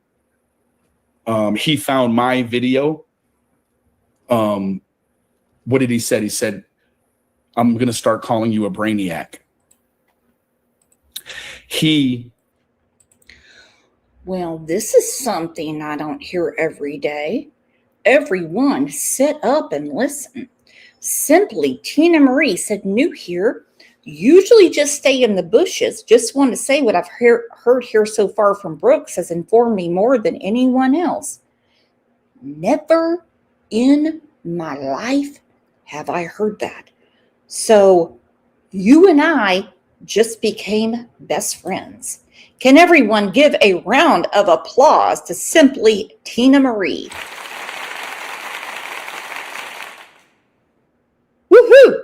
he found my video. What did he say? He said, I'm going to start calling you a brainiac. Well, this is something I don't hear every day. Everyone sit up and listen. Simply, Tina Marie said, new here. Usually just stay in the bushes. Just want to say what I've heard here so far from Brooks has informed me more than anyone else. Never in my life have I heard that. So you and I just became best friends. Can everyone give a round of applause to Simply Tina Marie? Woohoo!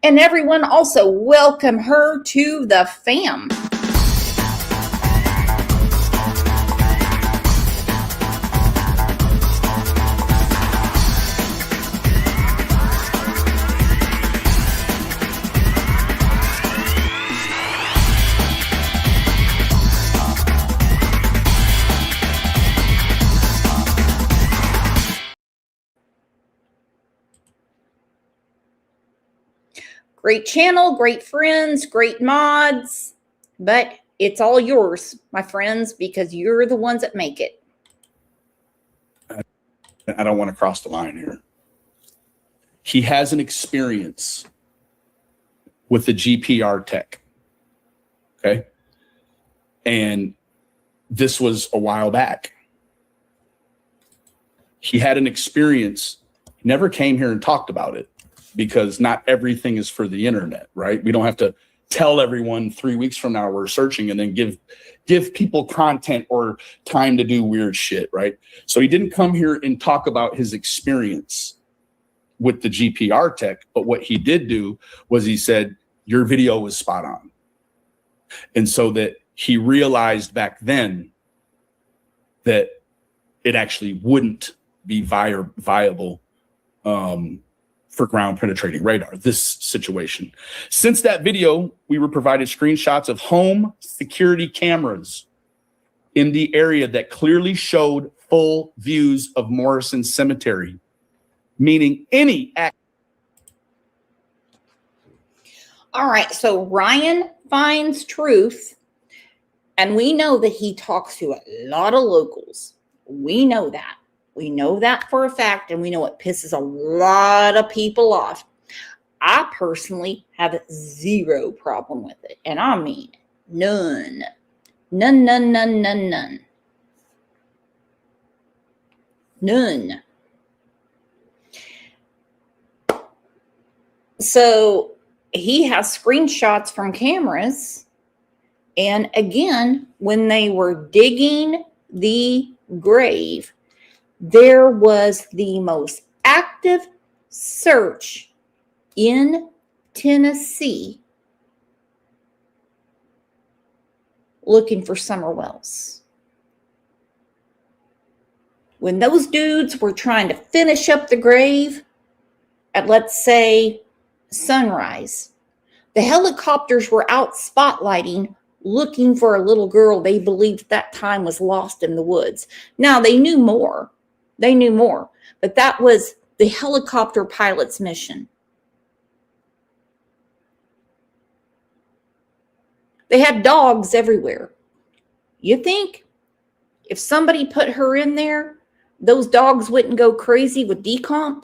And everyone also welcome her to the fam. Great channel, great friends, great mods, but it's all yours, my friends, because you're the ones that make it. I don't want to cross the line here. He has an experience with the GPR tech. Okay. And this was a while back. He had an experience, never came here and talked about it because not everything is for the internet, right? We don't have to tell everyone 3 weeks from now we're searching and then give people content or time to do weird shit, right? So he didn't come here and talk about his experience with the GPR tech, but what he did do was he said, your video was spot on. And so that he realized back then that it actually wouldn't be viable for ground penetrating radar, this situation. Since that video, we were provided screenshots of home security cameras in the area that clearly showed full views of Morrison Cemetery, meaning any act. All right, so Ryan finds truth, and we know that he talks to a lot of locals. We know that. We know that for a fact, and we know it pisses a lot of people off. I personally have zero problem with it, and I mean none. None, none, none, none, none. None. So he has screenshots from cameras, and again, when they were digging the grave, there was the most active search in Tennessee looking for Summer Wells. When those dudes were trying to finish up the grave at, let's say, sunrise, the helicopters were out spotlighting, looking for a little girl they believed at that time was lost in the woods. Now, they knew more. They knew more, but that was the helicopter pilot's mission. They had dogs everywhere. You think if somebody put her in there, those dogs wouldn't go crazy with decomp?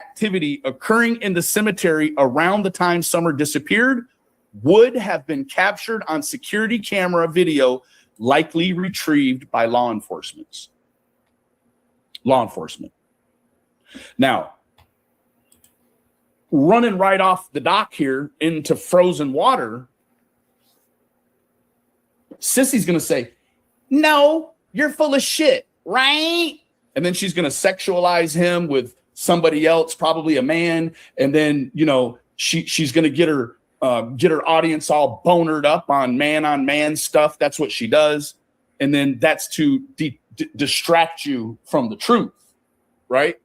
Activity occurring in the cemetery around the time Summer disappeared would have been captured on security camera video, likely retrieved by law enforcement. Now, running right off the dock here into frozen water, Sissy's going to say, no, you're full of shit, right? And then she's going to sexualize him with somebody else, probably a man. And then, you know, she's going to get her audience all bonered up on man stuff. That's what she does. And then that's to distract you from the truth, right?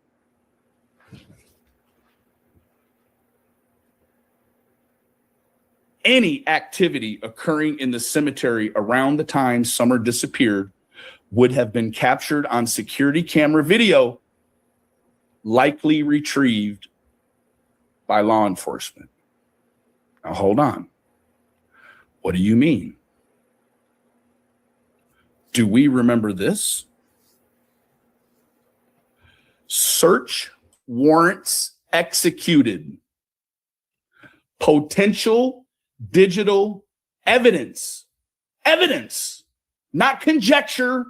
Any activity occurring in the cemetery around the time Summer disappeared would have been captured on security camera video, likely retrieved by law enforcement. Now, hold on. What do you mean? Do we remember this? Search warrants executed. Potential digital evidence. Evidence, not conjecture,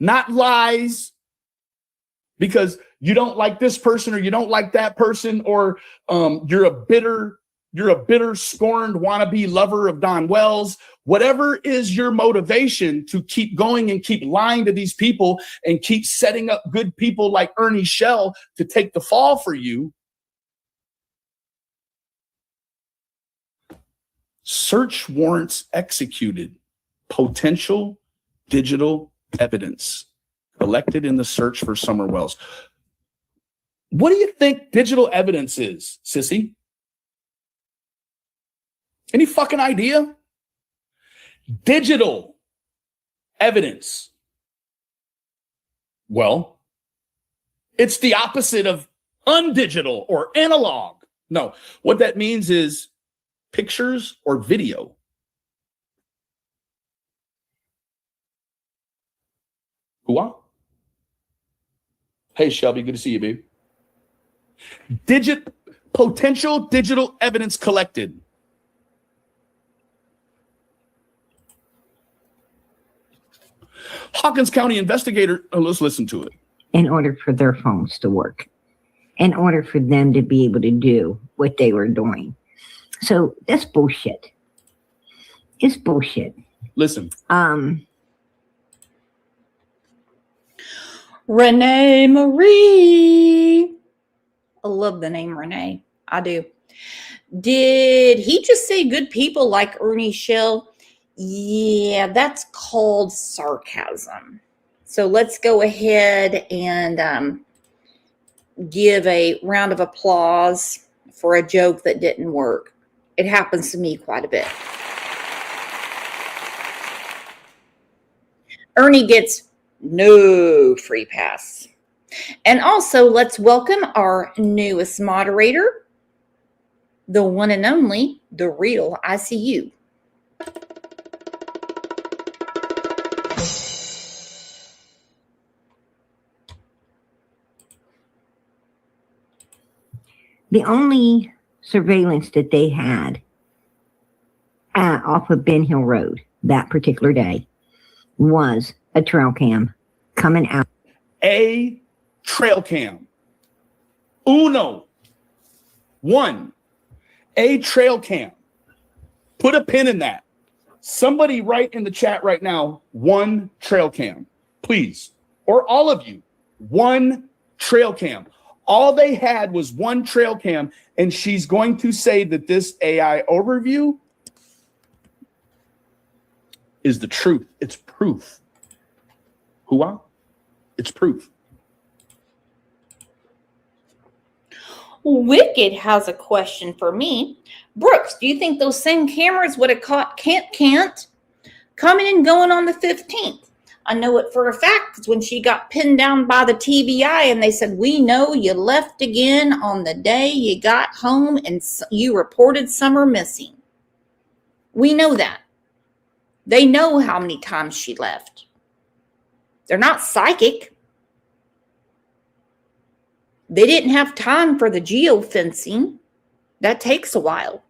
not lies, because you don't like this person or you don't like that person, or you're a bitter scorned wannabe lover of Don Wells. Whatever is your motivation to keep going and keep lying to these people and keep setting up good people like Ernie Shell to take the fall for you. Search warrants executed. Potential digital evidence collected in the search for Summer Wells. What do you think digital evidence is, Sissy? Any fucking idea? Digital evidence. Well, it's the opposite of undigital or analog. No, what that means is pictures or video. Whoa. Hey, Shelby, good to see you, babe. Potential digital evidence collected. Hawkins County investigator, let's listen to it. In order for their phones to work, in order for them to be able to do what they were doing. So that's bullshit. It's bullshit. Listen. Renee Marie. I love the name Renee. I do. Did he just say good people like Ernie Shell? Yeah, that's called sarcasm. So let's go ahead and give a round of applause for a joke that didn't work. It happens to me quite a bit. Ernie gets no free pass. And also, let's welcome our newest moderator, the one and only, the real ICU. The only surveillance that they had off of Ben Hill Road that particular day was a trail cam coming out. A trail cam. Uno. One. A trail cam. Put a pin in that. Somebody write in the chat right now, one trail cam, please. Or all of you, one trail cam. All they had was one trail cam, and she's going to say that this AI overview is the truth. It's proof. Hua? It's proof. Wicked has a question for me. Brooks, do you think those same cameras would have caught Can't coming and going on the 15th? I know it for a fact because when she got pinned down by the TBI and they said, we know you left again on the day you got home and you reported Summer missing. We know that. They know how many times she left. They're not psychic. They didn't have time for the geofencing. That takes a while.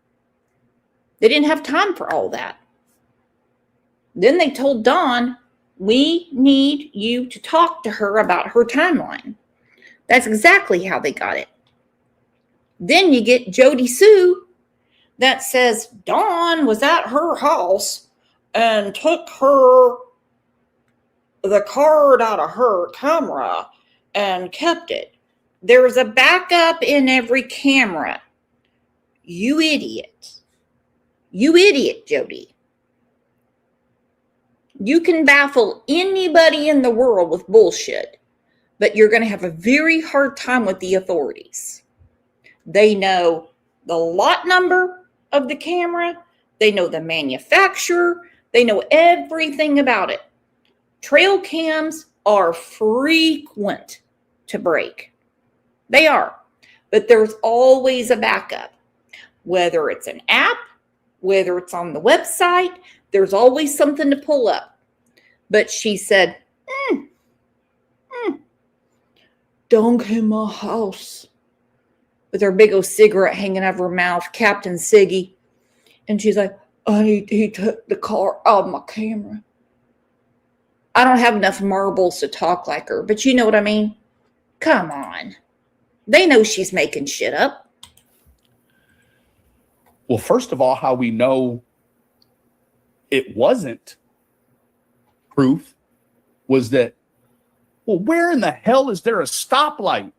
They didn't have time for all that. Then they told Dawn, we need you to talk to her about her timeline. That's exactly how they got it. Then you get Jody Sue that says Dawn was at her house and took the card out of her camera and kept it. There's a backup in every camera. You idiot. You idiot, Jody. You can baffle anybody in the world with bullshit, but you're going to have a very hard time with the authorities. They know the lot number of the camera. They know the manufacturer. They know everything about it. Trail cams are frequent to break. They are. But there's always a backup. Whether it's an app, whether it's on the website, there's always something to pull up. But she said, dunk in my house. With her big old cigarette hanging out of her mouth, Captain Siggy. And she's like, he took the car out of my camera. I don't have enough marbles to talk like her, but you know what I mean? Come on. They know she's making shit up. Well, first of all, how we know it wasn't proof was that, well, where in the hell is there a stoplight?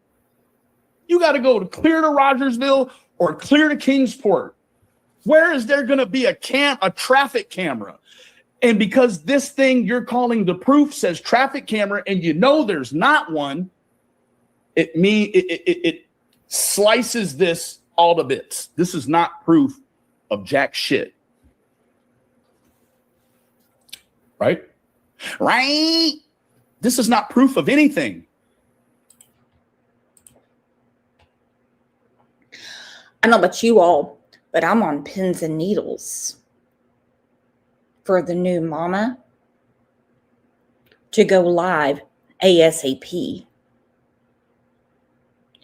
You got to go to clear to Rogersville or clear to Kingsport. Where is there going to be a traffic camera? And because this thing you're calling the proof says traffic camera and you know there's not one, it slices this all to bits. This is not proof of jack shit. Right? Right? This is not proof of anything. I don't know about you all, but I'm on pins and needles for the new mama to go live ASAP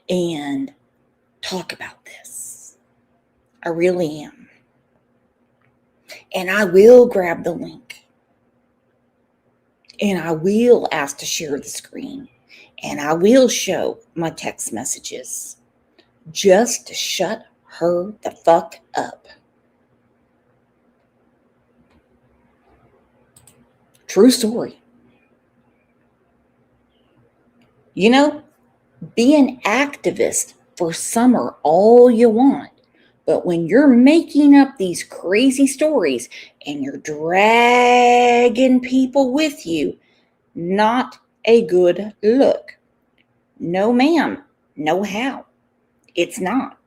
and talk about this. I really am. And I will grab the link. And I will ask to share the screen. And I will show my text messages just to shut her the fuck up. True story. You know, be an activist for Summer all you want. But when you're making up these crazy stories and you're dragging people with you, not a good look. No, ma'am. No how. It's not.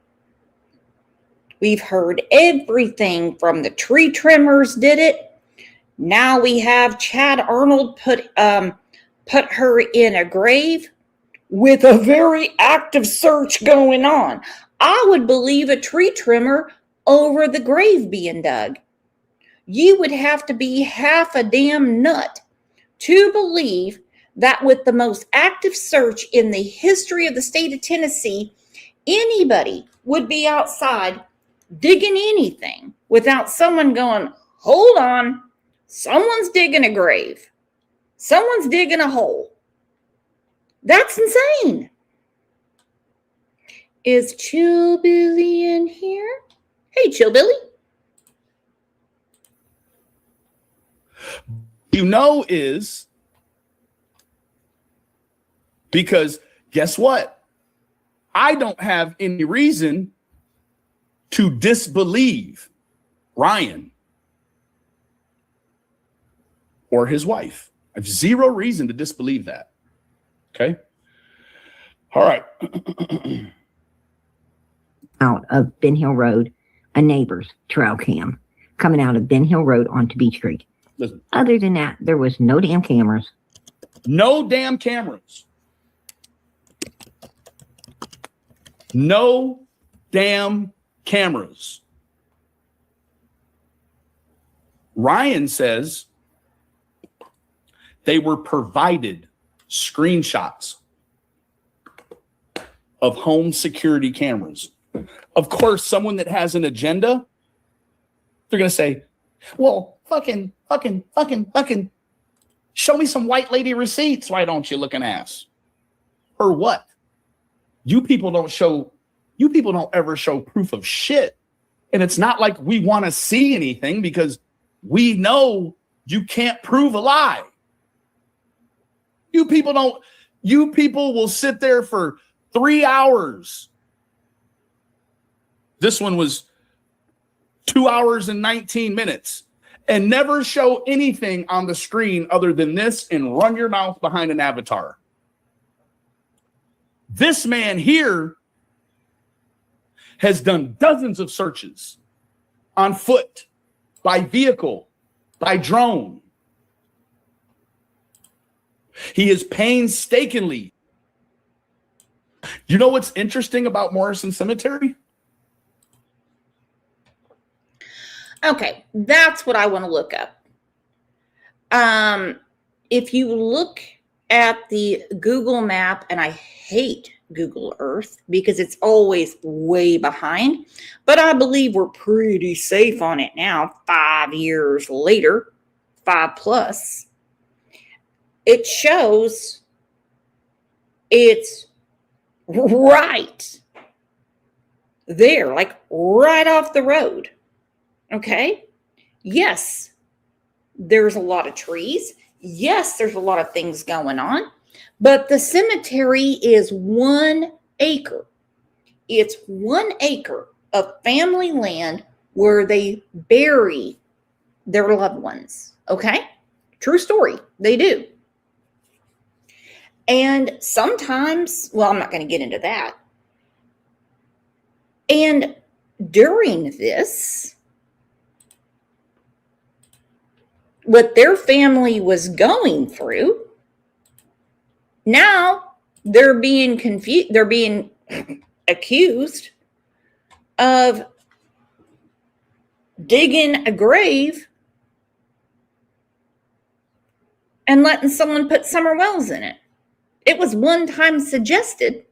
We've heard everything from the tree trimmers did it. Now we have Chad Arnold put her in a grave with a very active search going on. I would believe a tree trimmer over the grave being dug. You would have to be half a damn nut to believe that with the most active search in the history of the state of Tennessee, anybody would be outside digging anything without someone going, hold on, someone's digging a grave. Someone's digging a hole. That's insane. Is Chill Billy in here? Hey, Chill Billy. You know is because guess what? I don't have any reason to disbelieve Ryan or his wife. I have zero reason to disbelieve that. Okay? All right. Out of Ben Hill Road, a neighbor's trail cam coming out of Ben Hill Road onto Beach Creek. Listen. Other than that, there was no damn cameras. No damn cameras. No damn cameras. Ryan says they were provided screenshots of home security cameras. Of course, someone that has an agenda, they're going to say, well, fucking, show me some white lady receipts. Why don't you, looking ass? Or what? You people don't ever show proof of shit. And it's not like we want to see anything because we know you can't prove a lie. You people will sit there for 3 hours. This one was 2 hours and 19 minutes and never show anything on the screen other than this and run your mouth behind an avatar. This man here has done dozens of searches on foot, by vehicle, by drone. He is painstakingly. You know what's interesting about Morrison Cemetery? Okay, that's what I want to look up. If you look at the Google map, and I hate Google Earth because it's always way behind, but I believe we're pretty safe on it now, 5 years later, 5+. It shows it's right there, like right off the road. Okay? Yes, there's a lot of trees. Yes, there's a lot of things going on. But the cemetery is 1 acre. It's 1 acre of family land where they bury their loved ones. Okay? True story. They do. And sometimes, well, I'm not going to get into that. And during this, what their family was going through, now they're being confused, they're being accused of digging a grave and letting someone put summer wells in it. It was one time suggested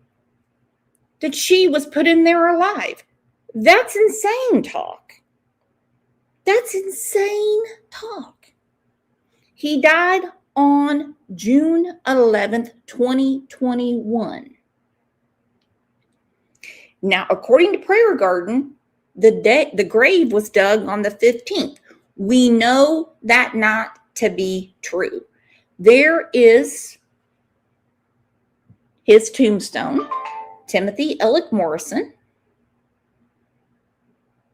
that she was put in there alive. That's insane talk. That's insane talk. He died on June 11th, 2021. Now, according to Prayer Garden, the grave was dug on the 15th. We know that not to be true. There is his tombstone, Timothy Ellick Morrison.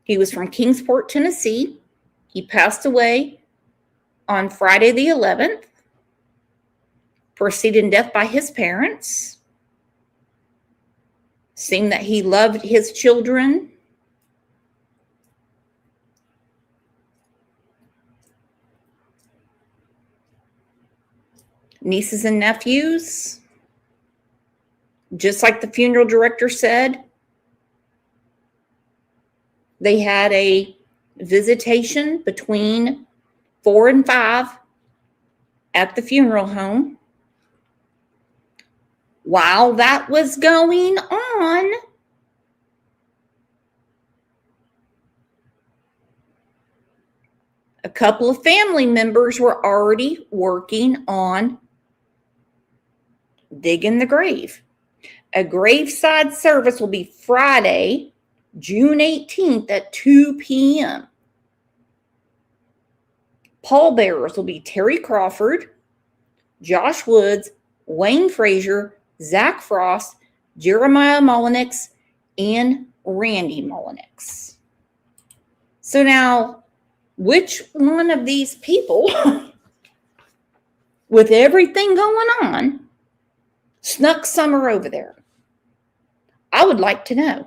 He was from Kingsport, Tennessee. He passed away on Friday the 11th, preceded in death by his parents. Seemed that he loved his children. Nieces and nephews. Just like the funeral director said, they had a visitation between 4 and 5 at the funeral home. While that was going on, a couple of family members were already working on digging the grave. A graveside service will be Friday, June 18th at 2 p.m. Pallbearers will be Terry Crawford, Josh Woods, Wayne Frazier, Zach Frost, Jeremiah Mullenix, and Randy Mullenix. So now, which one of these people, with everything going on, snuck Summer over there? I would like to know.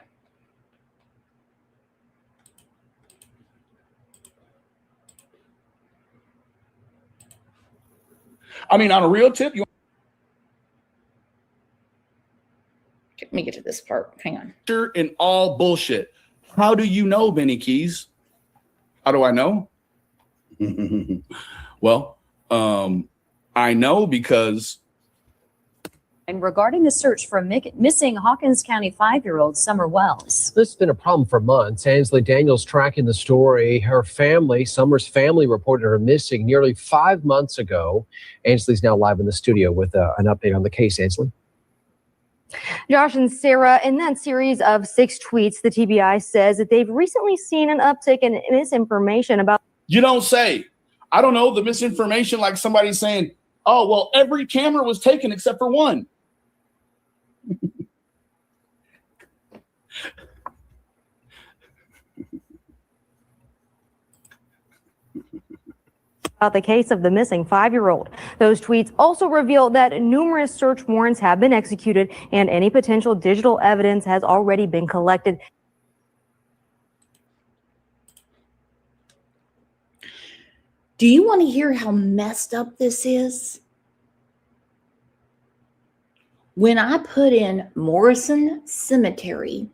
I mean, on a real tip, Let me get to this part. Hang on. and all bullshit. How do you know, Benny Keys? How do I know? Well, I know because. And regarding the search for a missing Hawkins County 5-year-old Summer Wells. This has been a problem for months. Ansley Daniels tracking the story. Her family, Summer's family, reported her missing nearly 5 months ago. Ansley's now live in the studio with an update on the case. Ansley. Josh and Sarah, in that series of 6 tweets, the TBI says that they've recently seen an uptick in misinformation about. You don't say. I don't know, the misinformation, like somebody saying, oh, well, every camera was taken except for one. About the case of the missing 5-year-old. Those tweets also reveal that numerous search warrants have been executed and any potential digital evidence has already been collected. Do you want to hear how messed up this is? When I put in Morrison Cemetery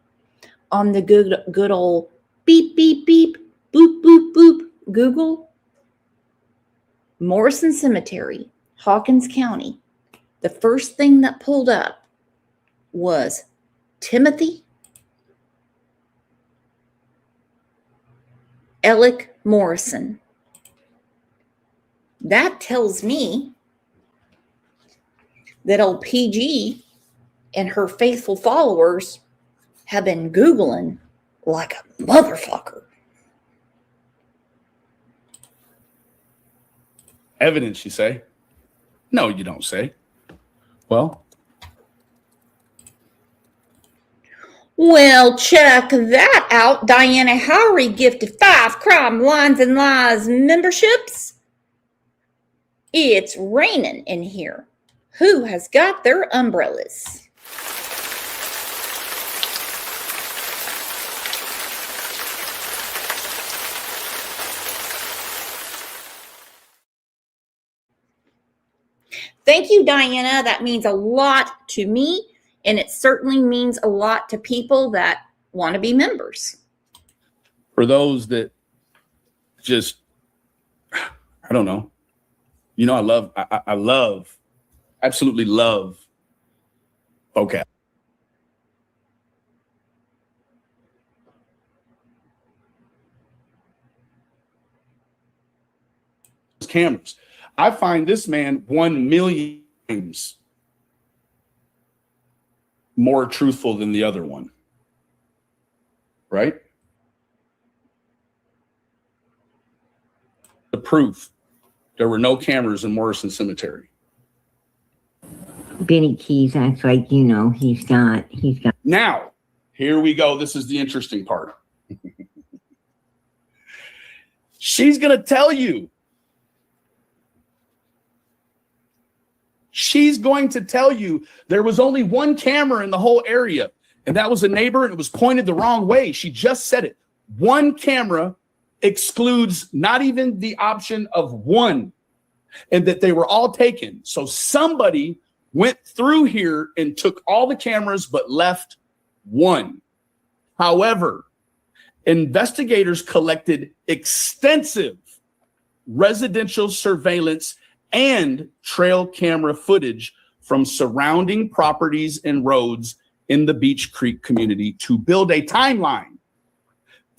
on the good old beep, beep, beep, boop, boop, boop, Google, Morrison Cemetery, Hawkins County, the first thing that pulled up was Timothy Alec Morrison. That tells me that old PG and her faithful followers have been Googling like a motherfucker. Evidence, you say? No, you don't say. Well, check that out. Diana Howery gifted 5 Crime Lines and Lies memberships. It's raining in here. Who has got their umbrellas? Thank you, Diana. That means a lot to me, and it certainly means a lot to people that want to be members. for those that just, I don't know. You know, I love, absolutely love vocab. Cameras. I find this man 1 million times more truthful than the other one. Right? The proof. There were no cameras in Morrison Cemetery. Benny Keys acts like, you know, he's got. Now, here we go. This is the interesting part. She's going to tell you. She's going to tell you there was only one camera in the whole area, and that was a neighbor, and it was pointed the wrong way. She just said it. One camera excludes not even the option of one, and that they were all taken. So somebody went through here and took all the cameras but left one. However, investigators collected extensive residential surveillance and trail camera footage from surrounding properties and roads in the Beach Creek community to build a timeline.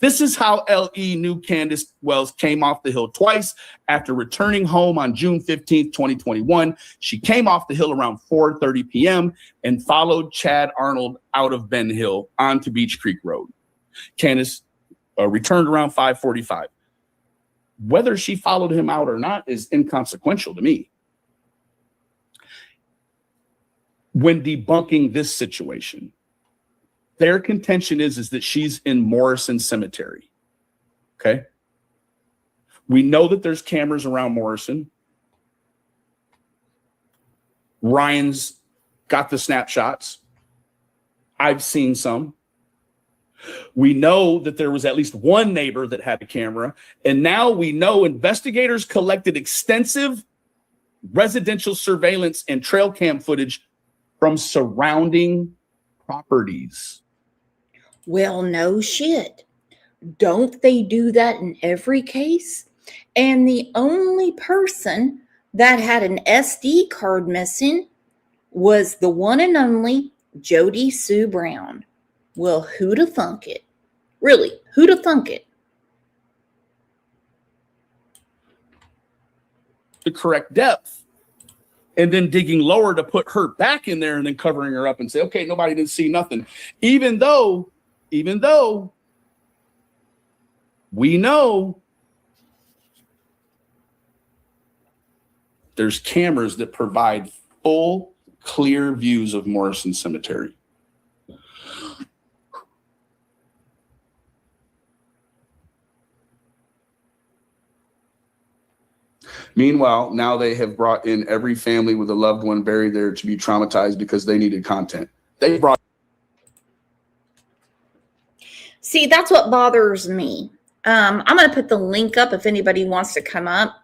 This is how L.E. knew Candace Wells came off the hill twice. After returning home on June 15th, 2021, she came off the hill around 4:30 p.m. and followed Chad Arnold out of Ben Hill onto Beach Creek Road. Candace returned around 5:45. Whether she followed him out or not is inconsequential to me. When debunking this situation, their contention is that she's in Morrison Cemetery. Okay. We know that there's cameras around Morrison. Ryan's got the snapshots. I've seen some. We know that there was at least one neighbor that had a camera. And now we know investigators collected extensive residential surveillance and trail cam footage from surrounding properties. Well, no shit. Don't they do that in every case? And the only person that had an SD card missing was the one and only Jody Sue Brown. Well, who'da thunk it? Really, who'da thunk it? The correct depth. And then digging lower to put her back in there and then covering her up and say, okay, nobody didn't see nothing. Even though we know there's cameras that provide full, clear views of Morrison Cemetery. Meanwhile, now they have brought in every family with a loved one buried there to be traumatized because they needed content. They brought. See, that's what bothers me. I'm going to put the link up if anybody wants to come up,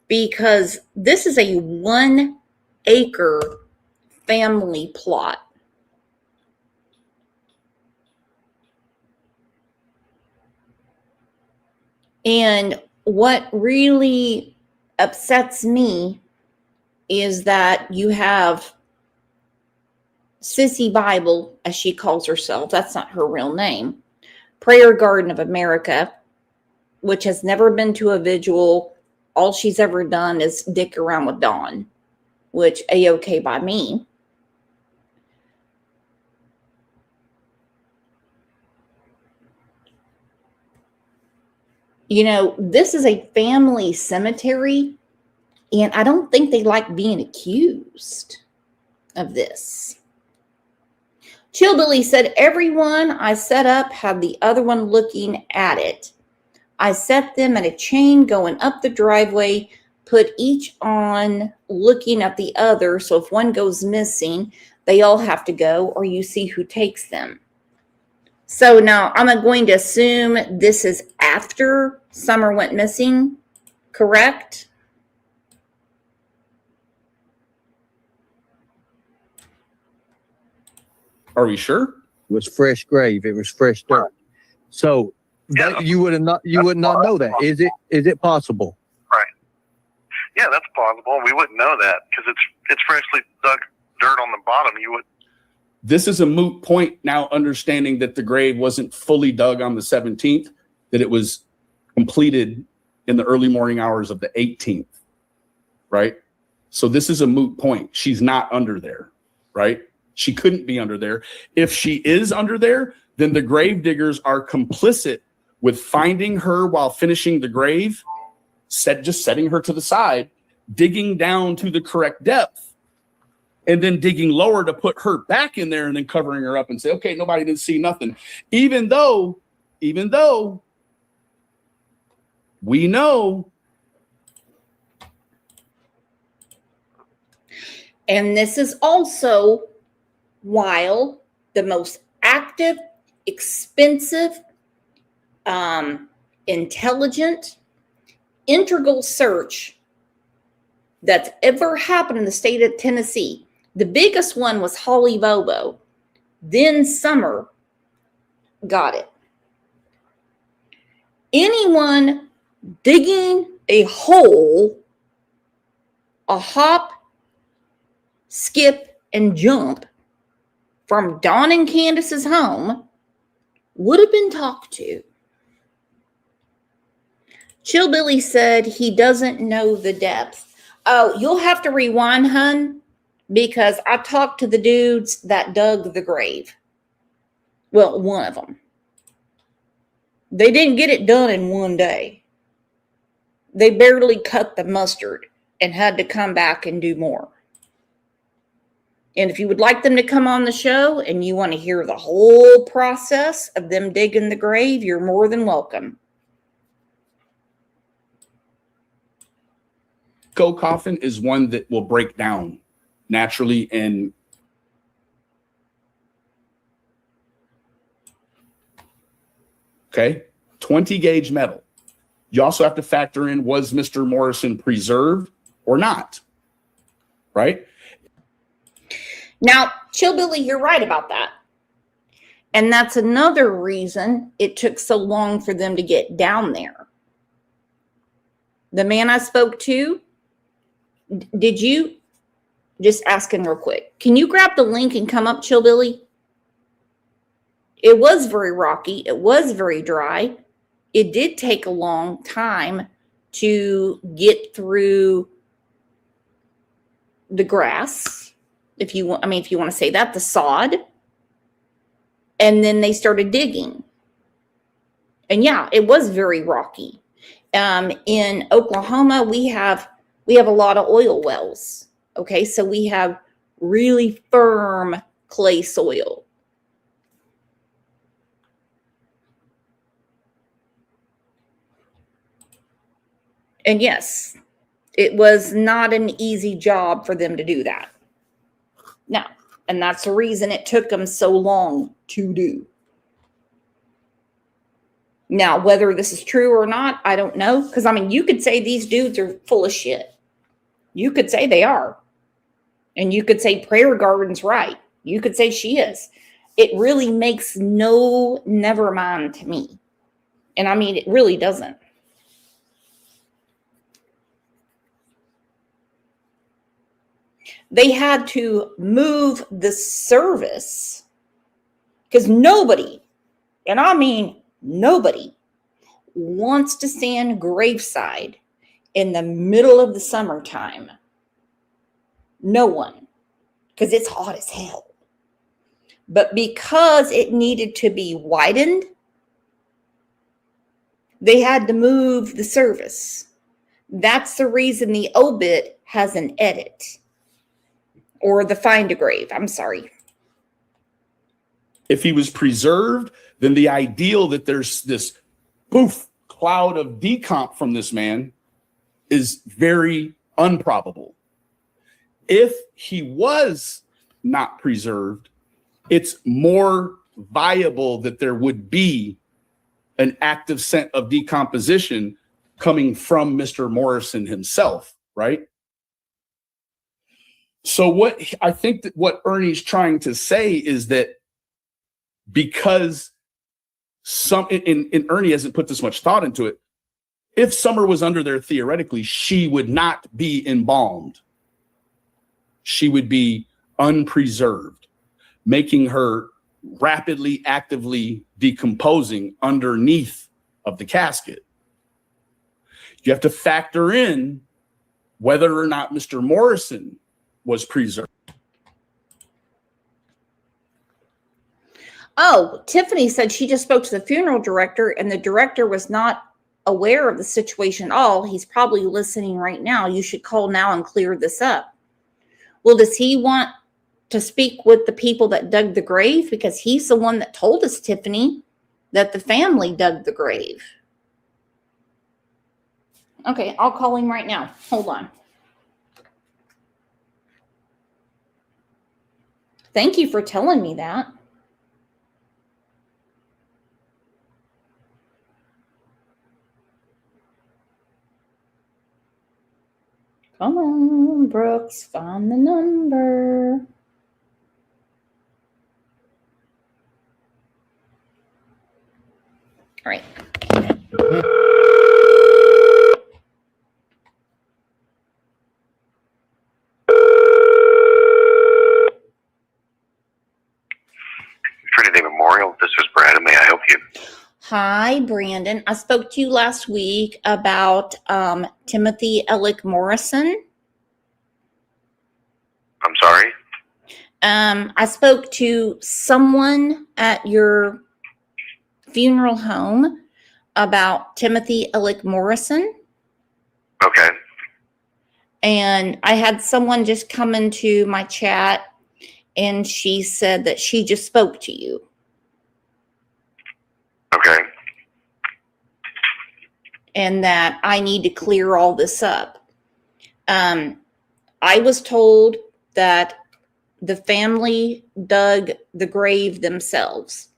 because this is a 1 acre family plot. And what really upsets me is that you have Sissy Bible, as she calls herself. That's not her real name. Prayer Garden of America, which has never been to a vigil. All she's ever done is dick around with Dawn, which A-okay by me. You know, this is a family cemetery, and I don't think they like being accused of this. Chillbilly said, everyone I set up had the other one looking at it. I set them in a chain going up the driveway, put each on looking at the other, so if one goes missing, they all have to go, or you see who takes them. So now I'm going to assume this is after Summer went missing, correct? Are we sure? It was fresh grave. It was fresh dirt. So that, you would not know that. Is it possible? Right. Yeah, that's possible. We wouldn't know that because it's freshly dug dirt on the bottom. You would. This is a moot point now, understanding that the grave wasn't fully dug on the 17th, that it was completed in the early morning hours of the 18th, right? So this is a moot point. She's not under there, right? She couldn't be under there. If she is under there, then the grave diggers are complicit with finding her while finishing the grave, just setting her to the side, digging down to the correct depth, and then digging lower to put her back in there and then covering her up and say, okay, nobody didn't see nothing. Even though we know. And this is also while the most active, expensive, intelligent, integral search that's ever happened in the state of Tennessee. The biggest one was Holly Bobo. Then Summer got it. Anyone digging a hole, a hop, skip, and jump from Dawn and Candace's home would have been talked to. Chillbilly said he doesn't know the depth. Oh, you'll have to rewind, hun, because I talked to the dudes that dug the grave. Well, one of them. They didn't get it done in one day. They barely cut the mustard and had to come back and do more. And if you would like them to come on the show and you want to hear the whole process of them digging the grave, you're more than welcome. Coffin is one that will break down naturally and okay, 20 gauge metal. You also have to factor in, was Mr. Morrison preserved or not? right? Now, Chillbilly, you're right about that. And that's another reason it took so long for them to get down there. The man I spoke to, did you, just asking real quick, can you grab the link and come up, Chillbilly? It was very rocky. It was very dry. It did take a long time to get through the grass, if you want, if you want to say that, the sod. And then they started digging. And yeah, it was very rocky. In Oklahoma, we have a lot of oil wells. Okay, so we have really firm clay soil. And yes, it was not an easy job for them to do that. No, and that's the reason it took them so long to do. Now, whether this is true or not, I don't know. Because, you could say these dudes are full of shit. You could say they are. And you could say Prayer Garden's right. You could say she is. It really makes no never mind to me. And it really doesn't. They had to move the service because nobody, and nobody, wants to stand graveside in the middle of the summertime. No one, because it's hot as hell. But because it needed to be widened, they had to move the service. That's the reason the obit has an edit. Or the find a grave, I'm sorry. If he was preserved, then the ideal that there's this poof cloud of decomp from this man is very improbable. If he was not preserved, it's more viable that there would be an active scent of decomposition coming from Mr. Morrison himself, right? So I think that what Ernie's trying to say is that because and Ernie hasn't put this much thought into it, if Summer was under there theoretically, she would not be embalmed. She would be unpreserved, making her rapidly, actively decomposing underneath of the casket. You have to factor in whether or not Mr. Morrison was preserved. Oh, Tiffany said she just spoke to the funeral director and the director was not aware of the situation at all. He's probably listening right now. You should call now and clear this up. Well, does he want to speak with the people that dug the grave? Because he's the one that told us, Tiffany, that the family dug the grave. Okay, I'll call him right now. Hold on. Thank you for telling me that. Come on, Brooks, find the number. All right. Trinity Memorial, this is Brandon. May I help you? Hi, Brandon. I spoke to you last week about Timothy Ellick Morrison. I'm sorry? I spoke to someone at your funeral home about Timothy Ellick Morrison. Okay. And I had someone just come into my chat and she said that she just spoke to you. Okay. And that I need to clear all this up. I was told that the family dug the grave themselves.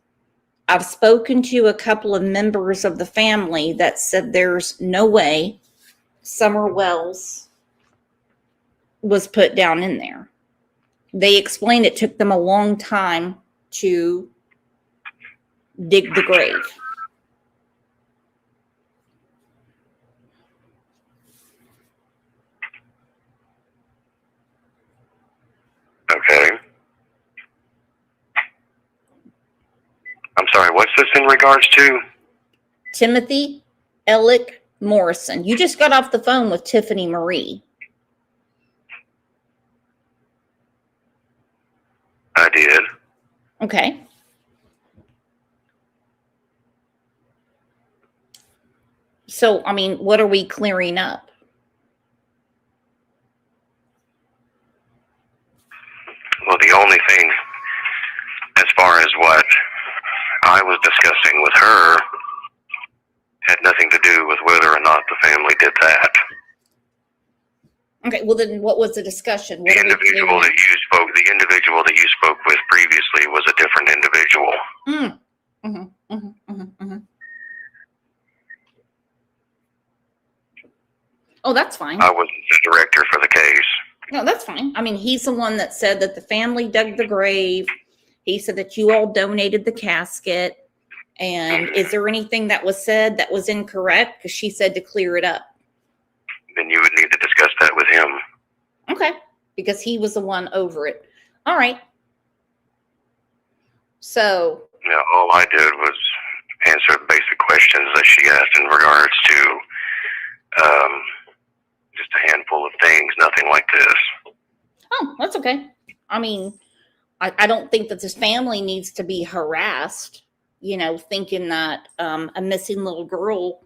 I've spoken to a couple of members of the family that said there's no way Summer Wells was put down in there. They explained it took them a long time to dig the grave. Okay. I'm sorry, what's this in regards to? Timothy Ellick Morrison. You just got off the phone with Tiffany Marie. I did. Okay. So, I mean, what are we clearing up? Well, the only thing, as far as what I was discussing with her, had nothing to do with whether or not the family did that. Okay, well then what was the discussion? The individual that you spoke with previously was a different individual. Oh, that's fine. I wasn't the director for the case. No, that's fine. I mean, he's the one that said that the family dug the grave. He said that you all donated the casket. And is there anything that was said that was incorrect? Because she said to clear it up. Then you would need to discuss that with him. Okay, because he was the one over it. All right. So. Yeah, all I did was answer the basic questions that she asked in regards to just a handful of things, nothing like this. Oh, that's okay. I mean, I don't think that this family needs to be harassed, you know, thinking that a missing little girl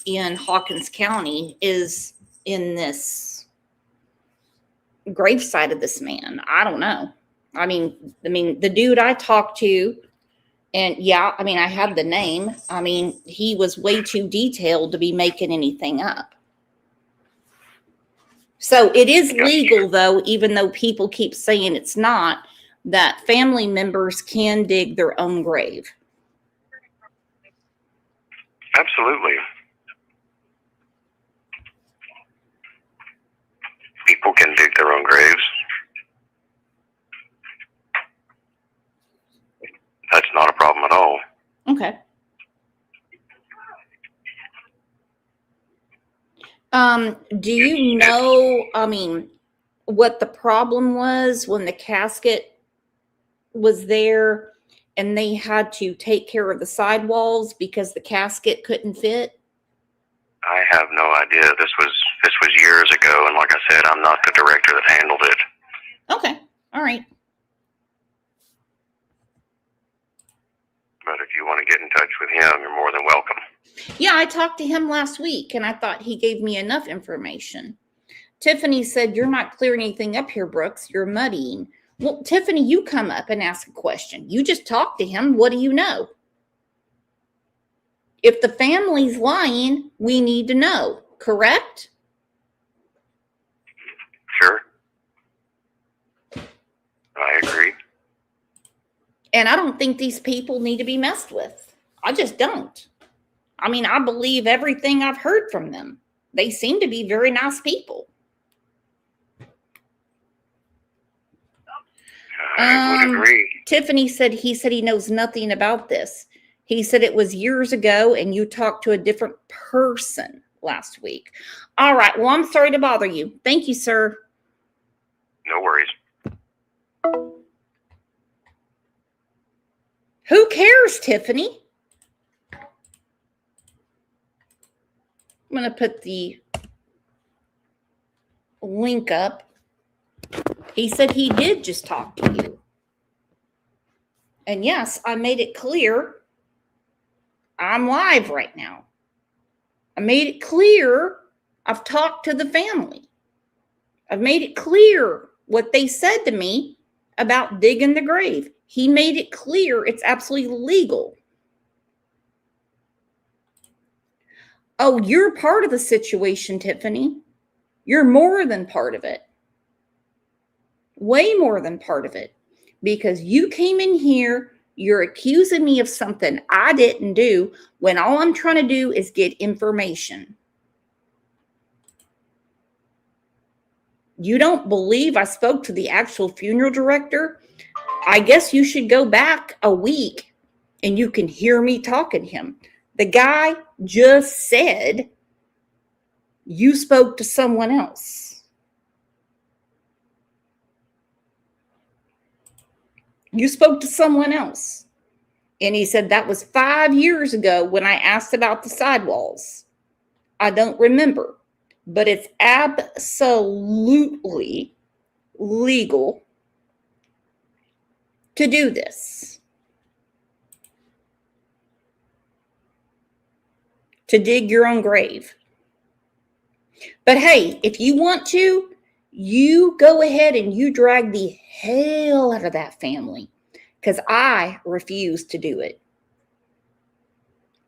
in Hawkins County is in this gravesite of this man. I don't know. I mean, the dude I talked to, and yeah, I mean, I have the name. I mean, he was way too detailed to be making anything up. So it is legal, though, even though people keep saying it's not, that family members can dig their own grave. Absolutely. People can dig their own graves. That's not a problem at all. Okay. Do you know, I mean, what the problem was when the casket was there and they had to take care of the sidewalls because the casket couldn't fit? I have no idea. This was years ago, and like I said, I'm not the director that handled it. Okay. All right. But if you want to get in touch with him, you're more than welcome. Yeah, I talked to him last week, and I thought he gave me enough information. Tiffany said, "You're not clearing anything up here, Brooks. You're muddying." Well, Tiffany, you come up and ask a question. You just talked to him. What do you know? If the family's lying, we need to know, correct? Sure. I agree. And I don't think these people need to be messed with. I just don't. I mean, I believe everything I've heard from them. They seem to be very nice people. I would agree. Tiffany said he knows nothing about this. He said it was years ago and you talked to a different person last week. All right. Well, I'm sorry to bother you. Thank you, sir. No worries. Who cares, Tiffany? I'm going to put the link up. He said he did just talk to you. And yes, I made it clear I'm live right now. I made it clear I've talked to the family. I've made it clear what they said to me about digging the grave. He made it clear it's absolutely legal. Oh, you're part of the situation, Tiffany. You're more than part of it. Way more than part of it. Because you came in here, you're accusing me of something I didn't do when all I'm trying to do is get information. You don't believe I spoke to the actual funeral director? I guess you should go back a week and you can hear me talking to him. The guy just said you spoke to someone else. You spoke to someone else. And he said that was 5 years ago when I asked about the sidewalls. I don't remember, but it's absolutely legal to do this. To dig your own grave. But hey, if you want to, you go ahead and you drag the hell out of that family, because I refuse to do it.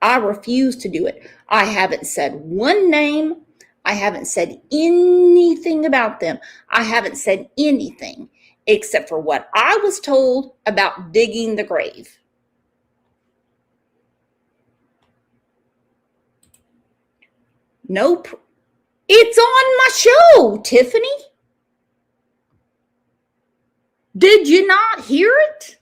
I refuse to do it. I haven't said one name. I haven't said anything about them. I haven't said anything except for what I was told about digging the grave. Nope. It's on my show, Tiffany. Did you not hear it?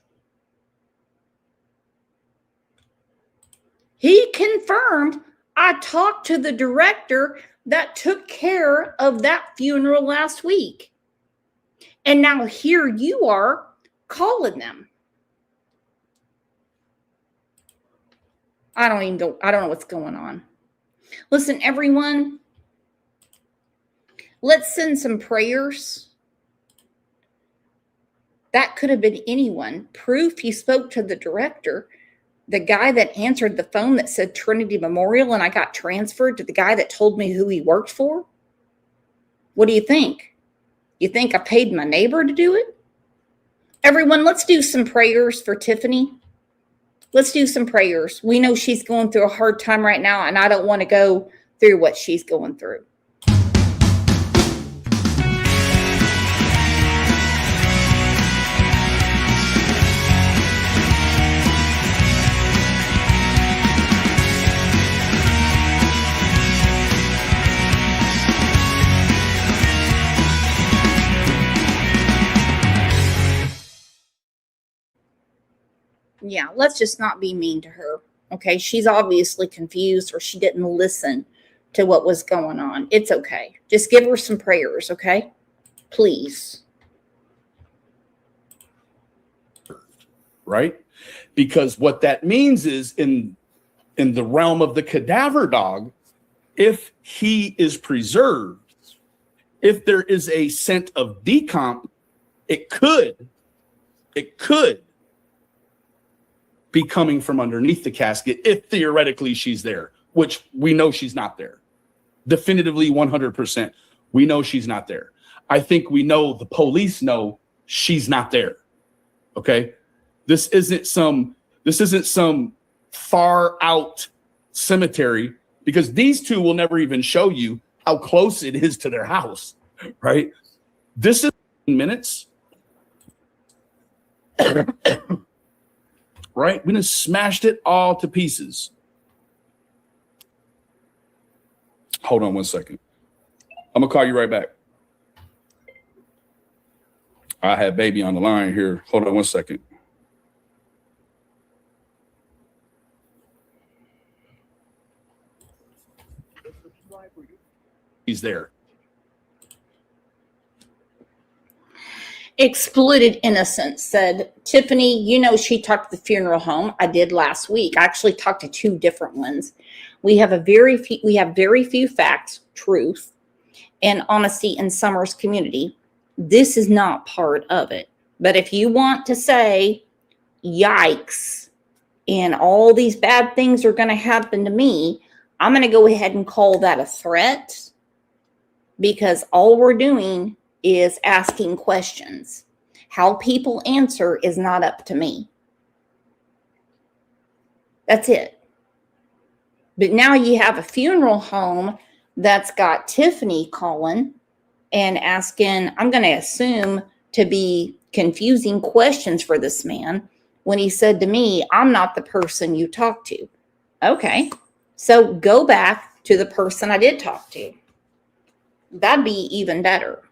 He confirmed I talked to the director that took care of that funeral last week. And now here you are calling them. I don't know what's going on. Listen, everyone, let's send some prayers. That could have been anyone. Proof you spoke to the director, the guy that answered the phone that said Trinity Memorial, and I got transferred to the guy that told me who he worked for. What do you think? You think I paid my neighbor to do it? Everyone, let's do some prayers for Tiffany. Let's do some prayers. We know she's going through a hard time right now, and I don't want to go through what she's going through. Yeah, let's just not be mean to her. Okay, she's obviously confused, or she didn't listen to what was going on. It's okay. Just give her some prayers, okay? Please. Right? Because what that means is in the realm of the cadaver dog, if he is preserved, if there is a scent of decomp, it could be coming from underneath the casket if theoretically she's there, which we know she's not there. Definitively 100%. We know she's not there. I think we know, the police know she's not there. Okay? This isn't some far out cemetery, because these two will never even show you how close it is to their house, right? This is minutes. Right? We just smashed it all to pieces. Hold on one second. I'm going to call you right back. I have baby on the line here. Hold on one second. He's there. Exploited Innocence said, Tiffany, you know she talked to the funeral home. I did last week. I actually talked to 2 different ones. We have very few facts, truth, and honesty in Summer's community. This is not part of it. But if you want to say, yikes, and all these bad things are going to happen to me, I'm going to go ahead and call that a threat, because all we're doing is asking questions. How people answer is not up to me. That's it. But now you have a funeral home that's got Tiffany calling and asking, I'm going to assume to be confusing questions for this man, when he said to me, I'm not the person you talked to. Okay, so go back to the person I did talk to. That'd be even better.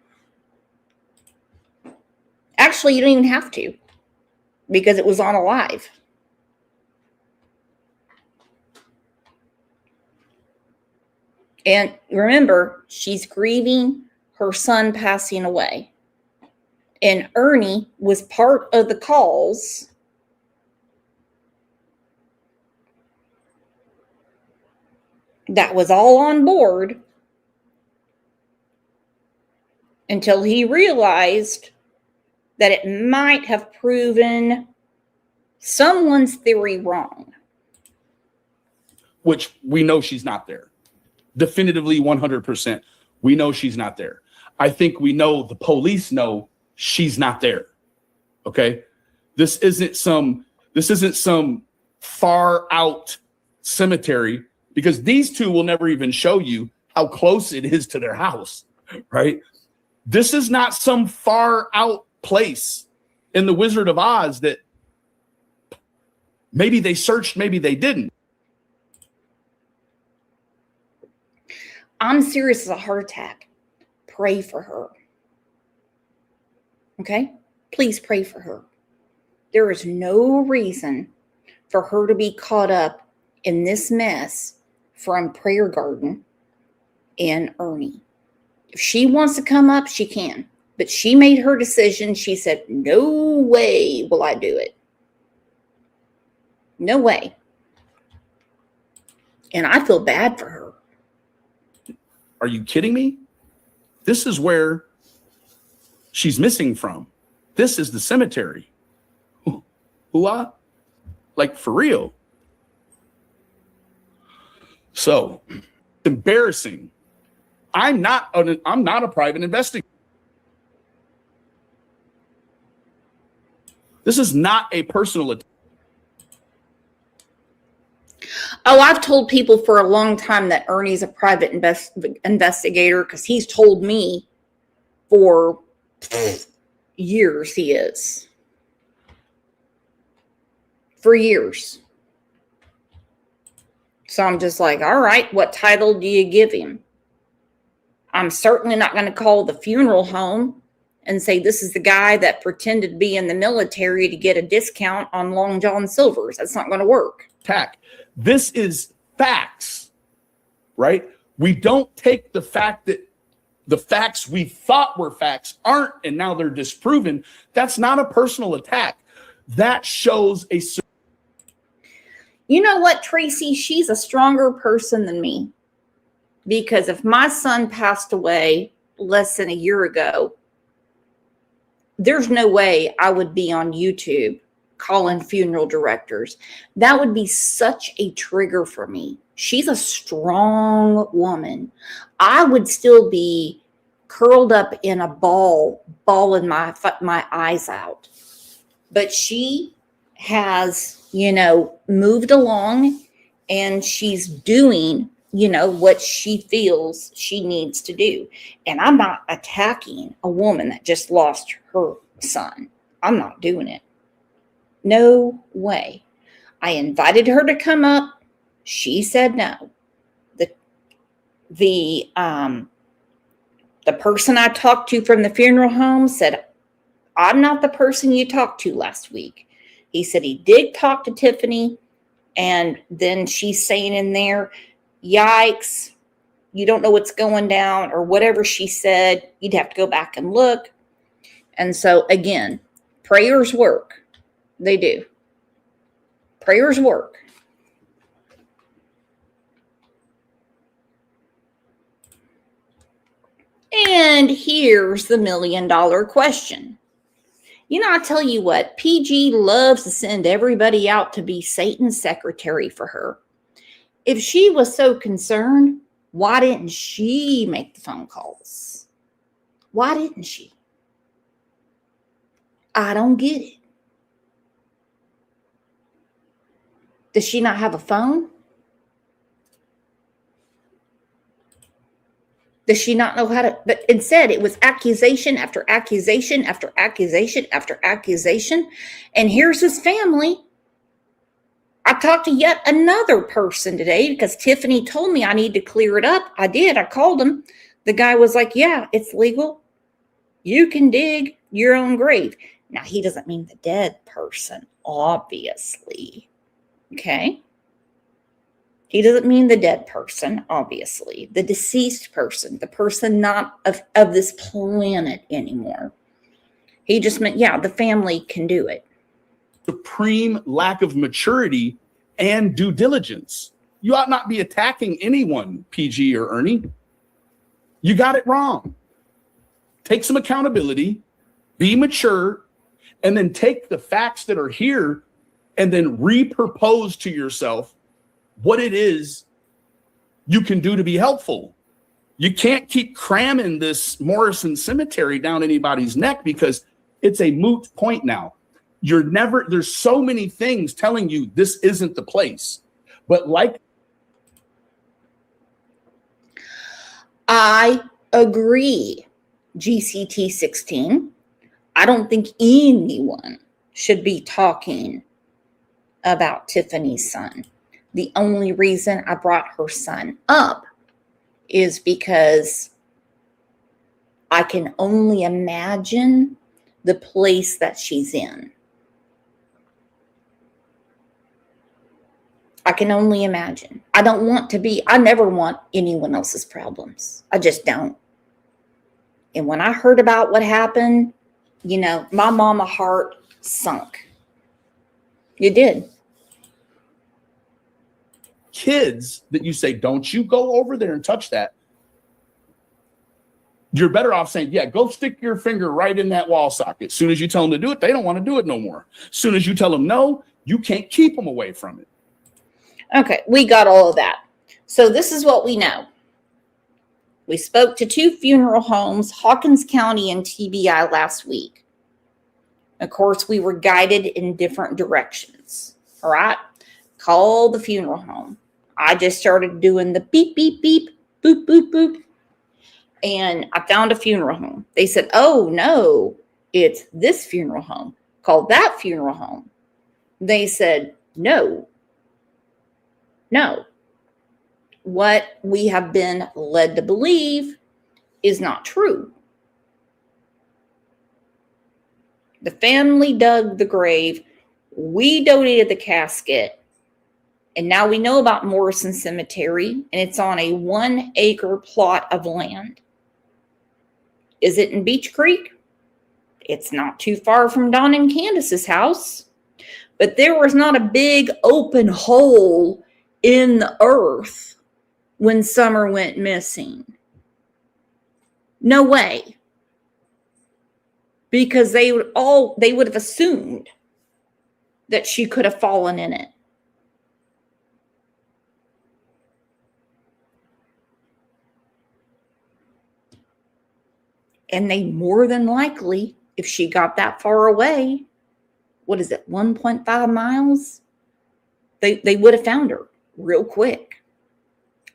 Actually, you don't even have to because it was on a live. And remember, she's grieving her son passing away. And Ernie was part of the calls that was all on board until he realized that it might have proven someone's theory wrong. Which we know she's not there. Definitively 100%. We know she's not there. I think we know the police know she's not there. Okay? This isn't some far out cemetery, because these two will never even show you how close it is to their house, right? This is not some far out place in the Wizard of Oz that maybe they searched, maybe they didn't. I'm serious as a heart attack. Pray for her. Okay? Please pray for her. There is no reason for her to be caught up in this mess from Prayer Garden and Ernie. If she wants to come up, she can. But she made her decision. She said, no way will I do it. No way. And I feel bad for her. Are you kidding me? This is where she's missing from. This is the cemetery. Hoo-ah? Like, for real. So, embarrassing. I'm not a private investigator. This is not a personal attack. Oh, I've told people for a long time that Ernie's a private investigator because he's told me for years he is. For years. So I'm just like, all right, what title do you give him? I'm certainly not going to call the funeral home and say this is the guy that pretended to be in the military to get a discount on Long John Silver's. That's not going to work. Attack. This is facts, right? We don't take the fact that the facts we thought were facts aren't, and now they're disproven. That's not a personal attack. That shows a... You know what, Tracy? She's a stronger person than me. Because if my son passed away less than a year ago, there's no way I would be on YouTube calling funeral directors. That would be such a trigger for me. She's a strong woman. I would still be curled up in a ball, bawling my eyes out. But she has, moved along, and she's doing, what she feels she needs to do. And I'm not attacking a woman that just lost her son. I'm not doing it. No way. I invited her to come up. She said no. The person I talked to from the funeral home said, I'm not the person you talked to last week. He said he did talk to Tiffany, and then she's saying in there, yikes, you don't know what's going down, or whatever she said. You'd have to go back and look. And so, again, prayers work. They do. Prayers work. And here's the $1 million question. I tell you what, PG loves to send everybody out to be Satan's secretary for her. If she was so concerned, why didn't she make the phone calls? Why didn't she? I don't get it. Does she not have a phone? Does she not know how to? But instead, it was accusation after accusation after accusation after accusation. And here's his family. I talked to yet another person today because Tiffany told me I need to clear it up. I did. I called him. The guy was like, yeah, it's legal. You can dig your own grave. Now, he doesn't mean the dead person, obviously. Okay? He doesn't mean the dead person, obviously. The deceased person, the person not of this planet anymore. He just meant, yeah, the family can do it. Supreme lack of maturity and due diligence. You ought not be attacking anyone, PG or Ernie. You got it wrong. Take some accountability, be mature, and then take the facts that are here and then repropose to yourself what it is you can do to be helpful. You can't keep cramming this Morrison Cemetery down anybody's neck because it's a moot point now. There's so many things telling you this isn't the place. But like, I agree, GCT 16. I don't think anyone should be talking about Tiffany's son. The only reason I brought her son up is because I can only imagine the place that she's in. I can only imagine. I never want anyone else's problems. I just don't. And when I heard about what happened, my mama heart sunk. It did. kids that you say, don't you go over there and touch that, you're better off saying, yeah, go stick your finger right in that wall socket. As soon as you tell them to do it, they don't want to do it no more. As soon as you tell them no, you can't keep them away from it. Okay, we got all of that. So this is what we know. We spoke to 2 funeral homes, Hawkins County and TBI, last week. Of course, we were guided in different directions. All right, call the funeral home. I just started doing the beep, beep, beep, boop, boop, boop. And I found a funeral home. They said, oh, no, it's this funeral home. Call that funeral home. They said, no. What we have been led to believe is not true. The family dug the grave. We donated the casket. And now we know about Morrison Cemetery, and it's on a 1-acre plot of land. Is it in Beach Creek? It's not too far from Don and Candace's house. But there was not a big open hole in the earth when Summer went missing. No way. Because they would have assumed that she could have fallen in it. And they more than likely, if she got that far away, what is it, 1.5 miles? They would have found her real quick.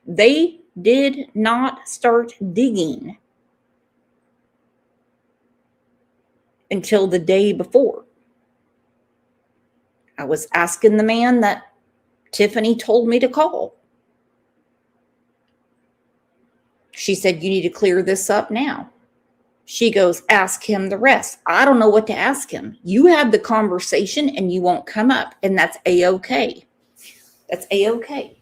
They did not start digging until the day before. I was asking the man that Tiffany told me to call. She said, you need to clear this up now. She goes, ask him the rest. I don't know what to ask him. You had the conversation and you won't come up, and that's A-okay. That's A-okay.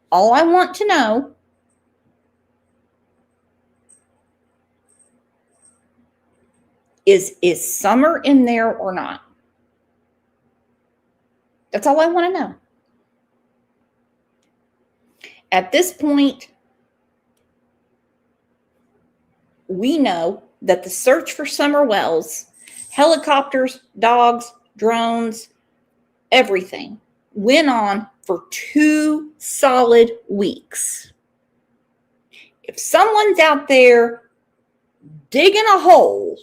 All I want to know is Summer in there or not? That's all I want to know. At this point, we know that the search for Summer Wells, helicopters, dogs, drones, everything, went on for 2 solid weeks. If someone's out there digging a hole,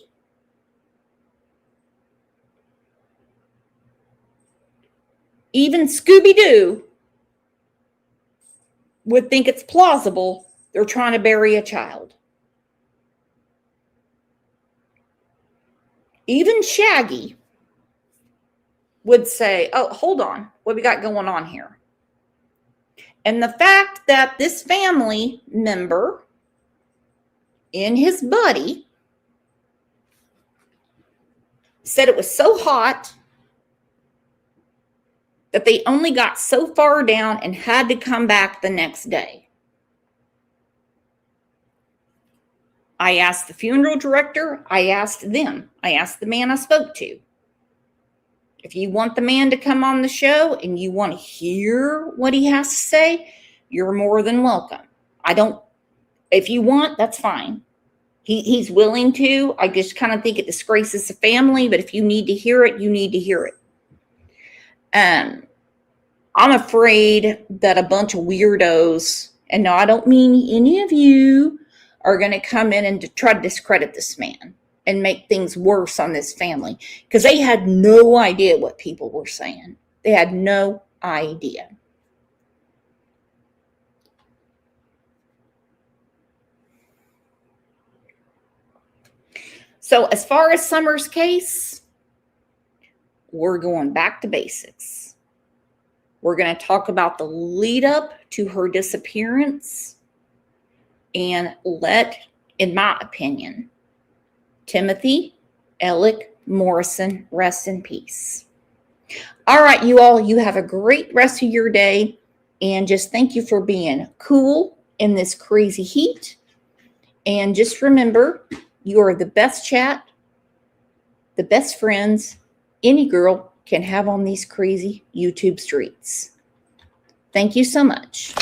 even Scooby-Doo would think it's plausible they're trying to bury a child. Even Shaggy would say, oh, hold on, what we got going on here? And the fact that this family member and his buddy said it was so hot that they only got so far down and had to come back the next day. I asked the funeral director, I asked them, I asked the man I spoke to. If you want the man to come on the show and you want to hear what he has to say, you're more than welcome. If you want, that's fine. He's willing to. I just kind of think it disgraces the family, but if you need to hear it, you need to hear it. I'm afraid that a bunch of weirdos, and no, I don't mean any of you, are going to come in and to try to discredit this man and make things worse on this family, because they had no idea what people were saying. They had no idea. So as far as Summer's case, we're going back to basics. We're going to talk about the lead up to her disappearance and let, in my opinion, Timothy Alec Morrison rest in peace. All right, you all, you have a great rest of your day, and just thank you for being cool in this crazy heat. And just remember, you are the best chat, the best friends any girl can have on these crazy YouTube streets. Thank you so much.